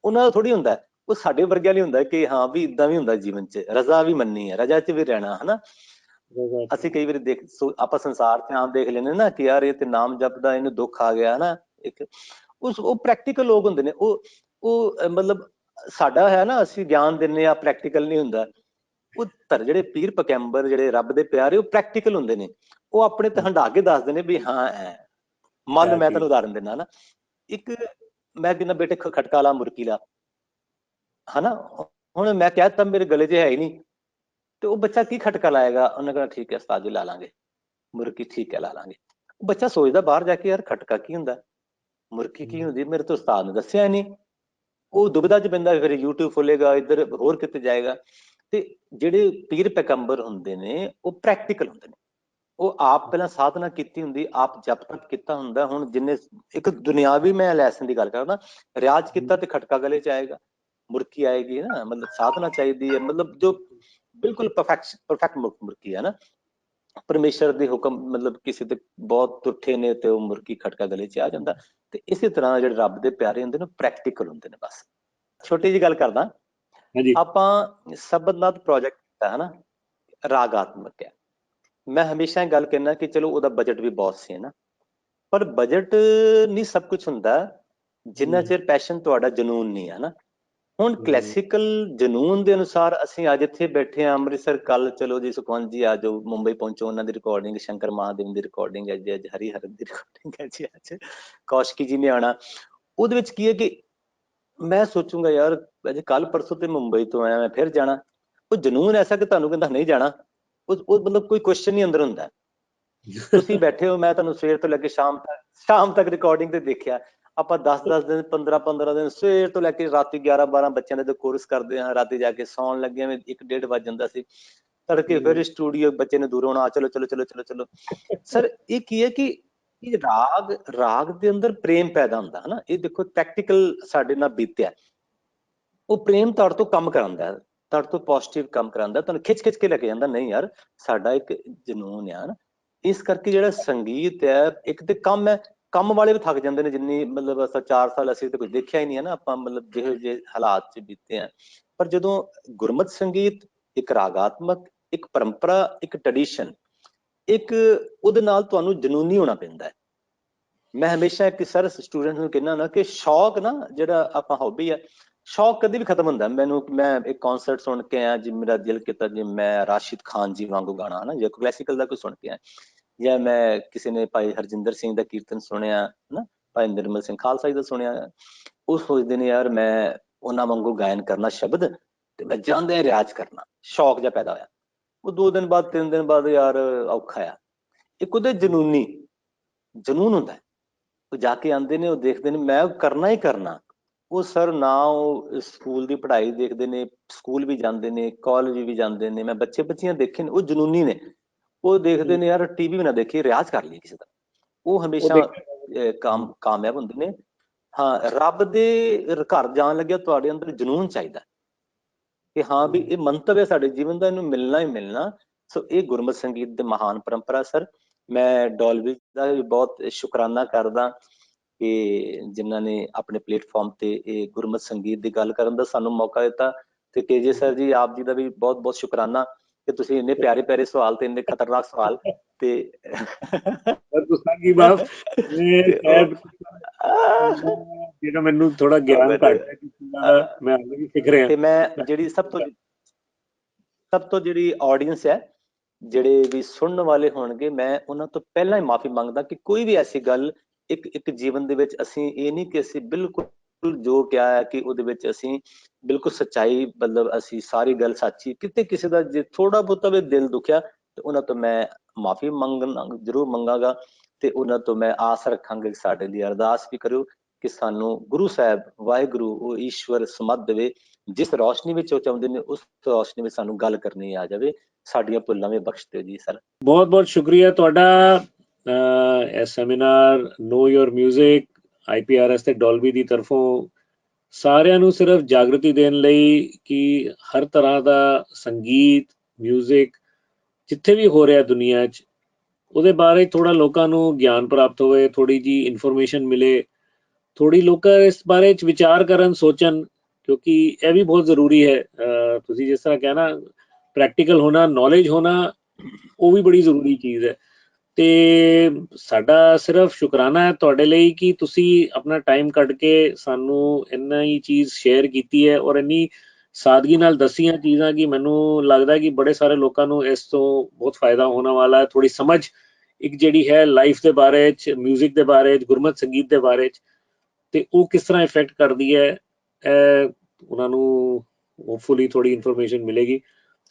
ਉਹਨਾਂ ਦਾ ਥੋੜ੍ਹੀ ਹੁੰਦਾ, ਉਹ ਸਾਡੇ ਵਰਗਿਆਂ ਨਹੀਂ ਹੁੰਦਾ ਕਿ ਹਾਂ ਵੀ ਇਦਾਂ ਵੀ ਹੁੰਦਾ ਜੀਵਨ 'ਚ, ਰਜ਼ਾ ਵੀ ਮੰਨਣੀ ਹੈ, ਰਜ਼ਾ 'ਚ ਵੀ ਰਹਿਣਾ ਹਨਾ। ਅਸੀਂ ਕਈ ਵਾਰੀ ਆਪਾਂ ਸੰਸਾਰ 'ਚ ਆਮ ਦੇਖ ਲੈਂਦੇ ਨਾ ਕਿ ਯਾਰ ਇਹ ਤੇ ਨਾਮ ਜਪਦਾ, ਇਹਨੂੰ ਦੁੱਖ ਆ ਗਿਆ ਹਨਾ। ਇੱਕ ਉਹ ਪ੍ਰੈਕਟੀਕਲ ਲੋਕ ਹੁੰਦੇ ਨੇ, ਉਹ ਮਤਲਬ ਸਾਡਾ ਹੈ ਨਾ, ਅਸੀਂ ਗਿਆਨ ਦਿੰਦੇ ਆ, ਪ੍ਰੈਕਟੀਕਲ ਨਹੀਂ ਹੁੰਦਾ। ਉਹ ਜਿਹੜੇ ਪੀਰ ਪਕੰਬਰ, ਜਿਹੜੇ ਰੱਬ ਦੇ ਪਿਆਰੇ, ਉਹ ਪ੍ਰੈਕਟੀਕਲ ਹੁੰਦੇ ਨੇ। ਉਹ ਆਪਣੇ ਤੇ ਹੰਢਾ ਕੇ ਦੱਸਦੇ ਨੇ ਵੀ ਹਾਂ ਮੰਨ ਲਓ, ਮੈਂ ਤੁਹਾਨੂੰ ਉਦਾਹਰਨ ਦਿੰਦਾ ਨਾ, ਇੱਕ ਮੈਂ ਕਹਿੰਦਾ ਬੇਟੇ ਖਟਕਾ ਲਾ, ਮੁਰਕੀ ਲਾ ਹਨਾ। ਹੁਣ ਮੈਂ ਕਹਿ ਦਿੱਤਾ ਮੇਰੇ ਗਲੇ 'ਚ ਹੈ ਹੀ ਨਹੀਂ, ਤੇ ਉਹ ਬੱਚਾ ਕੀ ਖਟਕਾ ਲਾਏਗਾ? ਉਹਨੇ ਕਹਿਣਾ ਠੀਕ ਹੈ ਉਸਤਾਦ ਜੀ ਲਾ ਲਾਂਗੇ, ਮੁਰਕੀ ਠੀਕ ਹੈ ਲਾ ਲਾਂਗੇ। ਉਹ ਬੱਚਾ ਸੋਚਦਾ ਬਾਹਰ ਜਾ ਕੇ ਯਾਰ ਖਟਕਾ ਕੀ ਹੁੰਦਾ, ਮੁਰਕੀ ਕੀ ਹੁੰਦੀ, ਮੇਰੇ ਤੋਂ ਉਸਤਾਦ ਨੇ ਦੱਸਿਆ ਨਹੀਂ। ਉਹ ਦੁਬਿਧਾ 'ਚ ਪੈਂਦਾ, ਫਿਰ YouTube ਖੋਲੇਗਾ, ਇੱਧਰ ਹੋਰ ਕਿਤੇ ਜਾਏਗਾ। ਤੇ ਜਿਹੜੇ ਪੀਰ ਪੈਗੰਬਰ ਹੁੰਦੇ ਨੇ, ਉਹ ਪ੍ਰੈਕਟੀਕਲ ਹੁੰਦੇ ਨੇ। ਉਹ ਆਪ ਪਹਿਲਾਂ ਸਾਧਨਾ ਕੀਤੀ ਹੁੰਦੀ, ਆਪ ਜਪ ਤਪ ਕੀਤਾ ਹੁੰਦਾ। ਹੁਣ ਜਿੰਨੇ ਇੱਕ ਦੁਨਿਆਵੀ ਮੈਂ ਲੈਸਨ ਦੀ ਗੱਲ ਕਰਦਾ, ਰਿਆਜ਼ ਕੀਤਾ ਤੇ ਖਟਕਾ ਗਲੇ ਚ ਆਏਗਾ, ਮੁਰਕੀ ਆਏਗੀ ਨਾ, ਮਤਲਬ ਸਾਧਨਾ ਚਾਹੀਦੀ ਹੈ, ਮਤਲਬ ਜੋ ਬਿਲਕੁਲ ਪਰਫੈਕਟ ਮੁਰਕੀ ਹੈ ਨਾ, ਪਰਮੇਸ਼ਰ ਦੇ ਹੁਕਮ, ਮਤਲਬ ਕਿਸੇ ਤੇ ਬਹੁਤ ਤੁੱਠੇ ਨੇ ਤੇ ਉਹ ਮੁਰਕੀ ਖਟਕਾ ਗਲੇ ਚ ਆ ਜਾਂਦਾ। ਤੇ ਇਸੇ ਤਰ੍ਹਾਂ ਜਿਹੜੇ ਰੱਬ ਦੇ ਪਿਆਰੇ ਹੁੰਦੇ ਨੇ ਪ੍ਰੈਕਟੀਕਲ ਹੁੰਦੇ ਨੇ। ਬਸ ਛੋਟੀ ਜਿਹੀ ਗੱਲ ਕਰਦਾ, ਹਾਂਜੀ ਆਪਾਂ ਸਬਦਨਾਥ ਪ੍ਰੋਜੈਕਟ ਕੀਤਾ ਹੈ ਨਾ, ਰਾਗਾਤਮਕ ਹੈ। ਮੈਂ ਹਮੇਸ਼ਾ ਇਹ ਗੱਲ ਕਹਿਣਾ ਕਿ ਚਲੋ ਉਹਦਾ ਬਜਟ ਵੀ ਬਹੁਤ ਸੀ ਨਾ, ਪਰ ਬਜਟ ਨਹੀਂ ਸਭ ਕੁਝ ਹੁੰਦਾ ਜਿੰਨਾ ਚਿਰ ਪੈਸ਼ਨ ਤੁਹਾਡਾ ਜਨੂਨ ਨਹੀਂ ਹੈ ਨਾ। ਹੁਣ ਕਲਾਸੀਕਲ ਜਨੂਨ ਦੇ ਅਨੁਸਾਰ ਅਸੀਂ ਅੱਜ ਇੱਥੇ ਬੈਠੇ ਹਾਂ ਅੰਮ੍ਰਿਤਸਰ, ਕੱਲ ਚਲੋ ਜੀ ਸੁਖਵੰਤ ਜੀ ਆ ਜਾਓ ਮੁੰਬਈ ਪਹੁੰਚੋ, ਉਹਨਾਂ ਦੀ ਰਿਕਾਰਡਿੰਗ, ਸ਼ੰਕਰ ਮਹਾਦੇਵ ਦੀ ਰਿਕਾਰਡਿੰਗ ਹੈ ਜੀ, ਅੱਜ ਹਰੀਹਰਨ ਦੀ ਰਿਕਾਰਡਿੰਗ ਹੈ ਜੀ, ਅੱਜ ਕੌਸ਼ਕੀ ਜੀ ਨੇ ਆਉਣਾ। ਉਹਦੇ ਵਿੱਚ ਕੀ ਹੈ ਕਿ ਮੈਂ ਸੋਚੂੰਗਾ ਯਾਰ ਅਜੇ ਕੱਲ ਪਰਸੋਂ ਤੇ ਮੁੰਬਈ ਤੋਂ ਆਇਆ, ਮੈਂ ਫਿਰ ਜਾਣਾ। ਉਹ ਜਨੂਨ ਐਸਾ ਕਿ ਤੁਹਾਨੂੰ ਕਹਿੰਦਾ ਨਹੀਂ ਜਾਣਾ, ਉਹ ਮਤਲਬ ਕੋਈ ਕੁਐਸਚਨ ਨਹੀਂ ਅੰਦਰ ਹੁੰਦਾ। ਤੁਸੀਂ ਬੈਠੇ ਹੋ, ਮੈਂ ਤੁਹਾਨੂੰ ਸਵੇਰ ਤੋਂ ਲੈ ਕੇ ਸ਼ਾਮ ਤੱਕ ਰਿਕਾਰਡਿੰਗ ਤੇ ਦੇਖਿਆ। ਆਪਾਂ 10-10 ਦਿਨ, 15-15 ਦਿਨ, ਸਵੇਰ ਤੋਂ ਲੈ ਕੇ ਰਾਤੀ 11-12 ਬੱਚਿਆਂ ਦੇ ਕੋਰਸ ਕਰਦੇ ਹਾਂ, ਰਾਤੀ ਜਾ ਕੇ ਸੌਣ ਲੱਗੇ 1-1:30 ਵੱਜ ਜਾਂਦਾ ਸੀ। ਤੜਕੇ ਫਿਰ ਸਟੂਡੀਓ, ਬੱਚੇ ਨੇ ਦੂਰੋਂ ਆਉਣਾ, ਚਲੋ ਚਲੋ ਚਲੋ ਚਲੋ ਚਲੋ। ਸਰ ਇਹ ਕੀ ਹੈ ਕਿ ਰਾਗ ਦੇ ਅੰਦਰ ਪ੍ਰੇਮ ਪੈਦਾ ਹੁੰਦਾ ਹੈ ਨਾ। ਇਹ ਦੇਖੋ ਪ੍ਰੈਕਟੀਕਲ ਸਾਡੇ ਨਾਲ ਬੀਤਿਆ, ਉਹ ਪ੍ਰੇਮ ਤੁਹਾਡੇ ਤੋਂ ਕੰਮ ਕਰਾਉਂਦਾ, ਤੁਹਾਡੇ ਤੋਂ ਪੋਜ਼ਿਟਿਵ ਕੰਮ ਕਰਾਉਂਦਾ, ਤੁਹਾਨੂੰ ਖਿੱਚ ਕੇ ਲੈ ਕੇ ਜਾਂਦਾ। ਨਹੀਂ ਯਾਰ ਸਾਡਾ ਇੱਕ ਜਨੂਨ ਆ ਨਾ। ਇਸ ਕਰਕੇ ਜਿਹੜਾ ਸੰਗੀਤ ਹੈ, ਇੱਕ ਤੇ ਕੰਮ ਹੈ, ਕੰਮ ਵਾਲੇ ਵੀ ਥੱਕ ਜਾਂਦੇ ਨੇ। ਜਿੰਨੀ ਮਤਲਬ 4 ਸਾਲ ਅਸੀਂ ਤਾਂ ਕੁਝ ਦੇਖਿਆ ਹੀ ਨਹੀਂ ਹੈ ਨਾ ਆਪਾਂ, ਮਤਲਬ ਜਿਹੋ ਜਿਹੇ ਹਾਲਾਤ 'ਚ ਬੀਤੇ ਆ। ਪਰ ਜਦੋਂ ਗੁਰਮਤ ਸੰਗੀਤ ਇੱਕ ਰਾਗਾਤਮਕ, ਇੱਕ ਪਰੰਪਰਾ, ਇੱਕ ਟ੍ਰੈਡੀਸ਼ਨ, ਇੱਕ ਉਹਦੇ ਨਾਲ ਤੁਹਾਨੂੰ ਜਨੂਨੀ ਹੋਣਾ ਪੈਂਦਾ ਹੈ। ਮੈਂ ਹਮੇਸ਼ਾ ਇੱਕ ਸਰ ਸਟੂਡੈਂਟ ਨੂੰ ਕਹਿੰਦਾ ਨਾ ਕਿ ਸ਼ੌਕ ਨਾ, ਜਿਹੜਾ ਆਪਾਂ ਹੌਬੀ ਹੈ, ਸ਼ੌਕ ਕਦੇ ਵੀ ਖਤਮ ਹੁੰਦਾ। ਮੈਂ ਇੱਕ ਕਨਸਰਟ ਸੁਣ ਕੇ ਆਇਆ ਜੀ, ਮੇਰਾ ਦਿਲ ਕੀਤਾ ਜੀ ਮੈਂ ਰਾਸ਼ਿਦ ਖਾਨ ਜੀ ਵਾਂਗੂ ਗਾਣਾ ਹੈ ਨਾ, ਜਾਂ ਕਲਾਸੀਕਲ ਦਾ ਕੋਈ ਸੁਣ ਕੇ ਆਇਆ, ਜਾਂ ਮੈਂ ਕਿਸੇ ਨੇ ਭਾਈ ਹਰਜਿੰਦਰ ਸਿੰਘ ਦਾ ਕੀਰਤਨ ਸੁਣਿਆ ਨਾ, ਭਾਈ ਨਿਰਮਲ ਸਿੰਘ ਖਾਲਸਾ ਜੀ ਦਾ ਸੁਣਿਆ, ਉਹ ਸੋਚਦੇ ਨੇ ਯਾਰ ਮੈਂ ਉਹਨਾਂ ਵਾਂਗੂ ਗਾਇਨ ਕਰਨਾ ਸ਼ਬਦ, ਤੇ ਮੈਂ ਜਾਂਦੇ ਰਿਆਜ਼ ਕਰਨਾ, ਸ਼ੌਕ ਜਿਹਾ ਪੈਦਾ ਹੋਇਆ। ਉਹ 2 ਦਿਨ ਬਾਅਦ 3 ਦਿਨ ਬਾਅਦ ਯਾਰ ਔਖਾ ਆ। ਇੱਕ ਉਹਦੇ ਜਨੂਨ ਹੁੰਦਾ, ਉਹ ਜਾ ਕੇ ਆਉਂਦੇ ਨੇ, ਉਹ ਦੇਖਦੇ ਨੇ ਮੈਂ ਕਰਨਾ ਹੀ ਕਰਨਾ। ਉਹ ਸਰ ਨਾ ਉਹ ਸਕੂਲ ਦੀ ਪੜ੍ਹਾਈ ਦੇਖਦੇ ਨੇ, ਸਕੂਲ ਵੀ ਜਾਂਦੇ ਨੇ, ਕਾਲਜ ਵੀ ਜਾਂਦੇ ਨੇ, ਮੈਂ ਬੱਚੀਆਂ ਦੇਖੇ ਨੇ, ਉਹ ਜਨੂਨੀ ਨੇ। ਉਹ ਦੇਖਦੇ ਨੇ ਯਾਰ ਟੀਵੀ ਵੀ ਨਾ ਦੇਖੀ, ਰਿਆਜ਼ ਕਰ ਲਈ ਕਿਸੇ ਦਾ। ਉਹ ਹਮੇਸ਼ਾ ਕਾਮਯਾਬ ਹੁੰਦੇ ਨੇ। ਹਾਂ, ਰੱਬ ਦੇ ਘਰ ਜਾਣ ਲੱਗਿਆ ਤੁਹਾਡੇ ਅੰਦਰ ਜਨੂਨ ਚਾਹੀਦਾ ਕਿ ਹਾਂ ਵੀ ਇਹ ਮੰਤਵ ਹੈ ਸਾਡੇ ਜੀਵਨ ਦਾ, ਇਹਨੂੰ ਮਿਲਣਾ ਹੀ ਮਿਲਣਾ। ਸੋ ਇਹ ਗੁਰਮਤਿ ਸੰਗੀਤ ਦੇ ਮਹਾਨ ਪਰੰਪਰਾ। ਸਰ ਮੈਂ ਡੋਲਬੀ ਦਾ ਵੀ ਬਹੁਤ ਸ਼ੁਕਰਾਨਾ ਕਰਦਾ ਕਿ ਜਿਨ੍ਹਾਂ ਨੇ ਆਪਣੇ ਪਲੇਟਫਾਰਮ ਤੇ ਇਹ ਗੁਰਮਤਿ ਸੰਗੀਤ ਦੀ ਗੱਲ ਕਰਨ ਦਾ ਸਾਨੂੰ ਮੌਕਾ ਦਿੱਤਾ। ਤੇ KJ ਸਰ ਜੀ, ਆਪ ਜੀ ਦਾ ਵੀ ਬਹੁਤ ਬਹੁਤ ਸ਼ੁਕਰਾਨਾ ਕਿ ਤੁਸੀਂ ਇੰਨੇ ਪਿਆਰੇ ਪਿਆਰੇ ਸਵਾਲ ਤੇ ਇੰਨੇ ਖਤਰਨਾਕ ਸਵਾਲ ਤੇ ਜਿਹੜਾ ਮੈਨੂੰ ਥੋੜਾ ਗਿਆਨ ਘੱਟ ਹੈ ਮੈਂ ਹਾਲੇ ਵੀ ਸਿੱਖ ਰਿਹਾ। ਤੇ ਮੈਂ ਜਿਹੜੀ ਸਭ ਤੋਂ ਜਿਹੜੀ ਆਡੀਅנס ਹੈ, ਜਿਹੜੇ ਵੀ ਸੁਣਨ ਵਾਲੇ ਹੋਣਗੇ, ਮੈਂ ਉਹਨਾਂ ਤੋਂ ਪਹਿਲਾਂ ਹੀ ਮਾਫੀ ਮੰਗਦਾ ਕਿ ਕੋਈ ਵੀ ਐਸੀ ਗੱਲ ਇੱਕ ਜੀਵਨ ਦੇ ਵਿੱਚ ਅਸੀਂ ਇਹ ਨਹੀਂ ਕਿ ਅਸੀਂ ਬਿਲਕੁਲ ਜੋ ਕਿਹਾ ਹੈ ਕਿ ਉਹਦੇ ਵਿੱਚ ਅਸੀਂ ਬਿਲਕੁਲ ਸੱਚਾਈ, ਮਤਲਬ ਅਸੀਂ ਸਾਰੀ ਗੱਲ ਸੱਚੀ, ਕਿਤੇ ਕਿਸੇ ਦਾ ਜੇ ਥੋੜਾ ਬਹੁਤਾ ਵੀ ਦਿਲ ਦੁਖਿਆ ਤੇ ਉਹਨਾਂ ਤੋਂ ਮੈਂ ਮਾਫੀ ਜ਼ਰੂਰ ਮੰਗਾਂਗਾ। ਤੇ ਉਹਨਾਂ ਤੋਂ ਮੈਂ ਆਸ ਰੱਖਾਂਗਾ ਕਿ ਸਾਡੇ ਲਈ ਅਰਦਾਸ ਵੀ ਕਰਿਓ ਕਿ ਸਾਨੂੰ ਗੁਰੂ ਸਾਹਿਬ, ਵਾਹਿਗੁਰੂ, ਉਹ ਈਸ਼ਵਰ ਸਮਝ ਦੇਵੇ, ਜਿਸ ਰੌਸ਼ਨੀ ਵਿੱਚ ਉਹ ਚਾਹੁੰਦੇ ਨੇ ਉਸ ਰੌਸ਼ਨੀ ਵਿੱਚ ਸਾਨੂੰ ਗੱਲ ਕਰਨੀ ਆ ਜਾਵੇ। ਸਾਡੀਆਂ ਭੁੱਲਾਂ ਵੀ ਬਖਸ਼ ਦਿਓ ਜੀ ਸਰ। ਬਹੁਤ ਬਹੁਤ ਸ਼ੁਕਰੀਆ ਤੁਹਾਡਾ। ਇਹ ਸੈਮੀਨਾਰ ਨੋ ਯੋਰ ਮਿਊਜ਼ਿਕ IPRS ਤੇ ਡੋਲਬੀ ਦੀ ਤਰਫੋਂ ਸਾਰਿਆਂ ਨੂੰ ਸਿਰਫ ਜਾਗਰਤੀ ਦੇਣ ਲਈ ਕਿ ਹਰ ਤਰ੍ਹਾਂ ਦਾ ਸੰਗੀਤ, ਮਿਊਜ਼ਿਕ ਜਿੱਥੇ ਵੀ ਹੋ ਰਿਹਾ ਦੁਨੀਆ 'ਚ, ਉਹਦੇ ਬਾਰੇ ਥੋੜਾ ਲੋਕਾਂ ਨੂੰ ਗਿਆਨ ਪ੍ਰਾਪਤ ਹੋਵੇ, ਥੋੜੀ ਜੀ ਇਨਫੋਰਮੇਸ਼ਨ ਮਿਲੇ, ਥੋੜੀ ਲੋਕ ਇਸ ਬਾਰੇ 'ਚ ਵਿਚਾਰ ਕਰਨ, ਸੋਚਣ, ਕਿਉਂਕਿ ਇਹ ਵੀ ਬਹੁਤ ਜ਼ਰੂਰੀ ਹੈ। ਤੁਸੀਂ ਜਿਸ ਤਰ੍ਹਾਂ ਕਹਿਣਾ ਪ੍ਰੈਕਟੀਕਲ ਹੋਣਾ, ਨੌਲੇਜ ਹੋਣਾ, ਉਹ ਵੀ ਬੜੀ ਜ਼ਰੂਰੀ ਚੀਜ਼ ਹੈ। ਤੇ ਸਾਡਾ ਸਿਰਫ ਸ਼ੁਕਰਾਨਾ ਹੈ ਤੁਹਾਡੇ ਲਈ ਕਿ ਤੁਸੀਂ ਆਪਣਾ ਟਾਈਮ ਕੱਢ ਕੇ ਸਾਨੂੰ ਇੰਨਾ ਹੀ ਚੀਜ਼ ਸ਼ੇਅਰ ਕੀਤੀ ਹੈ ਔਰ ਇੰਨੀ ਸਾਦਗੀ ਨਾਲ ਦੱਸੀਆਂ ਚੀਜ਼ਾਂ ਕਿ ਮੈਨੂੰ ਲੱਗਦਾ ਕਿ ਬੜੇ ਸਾਰੇ ਲੋਕਾਂ ਨੂੰ ਇਸ ਤੋਂ ਬਹੁਤ ਫਾਇਦਾ ਹੋਣ ਵਾਲਾ ਹੈ। ਥੋੜੀ ਸਮਝ ਇੱਕ ਜਿਹੜੀ ਹੈ ਲਾਈਫ ਦੇ ਬਾਰੇ 'ਚ, ਮਿਊਜ਼ਿਕ ਦੇ ਬਾਰੇ 'ਚ, ਗੁਰਮਤਿ ਸੰਗੀਤ ਦੇ ਬਾਰੇ 'ਚ, ਤੇ ਉਹ ਕਿਸ ਤਰ੍ਹਾਂ ਇਫੈਕਟ ਕਰਦੀ ਹੈ, ਉਹਨਾਂ ਨੂੰ ਹੋਪਫੁਲੀ ਥੋੜੀ ਇਨਫੋਰਮੇਸ਼ਨ ਮਿਲੇਗੀ।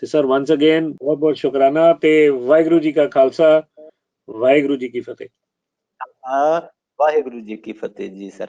ਤੇ ਸਰ ਵਾਂਸ ਅਗੇਨ ਬਹੁਤ ਬਹੁਤ ਸ਼ੁਕਰਾਨਾ ਤੇ ਵਾਹਿਗੁਰੂ ਜੀ ਕਾ ਖਾਲਸਾ, ਵਾਹਿਗੁਰੂ ਜੀ ਕੀ ਫਤਿਹ। ਵਾਹਿਗੁਰੂ ਜੀ ਕੀ ਫਤਿਹ ਜੀ ਸਰ।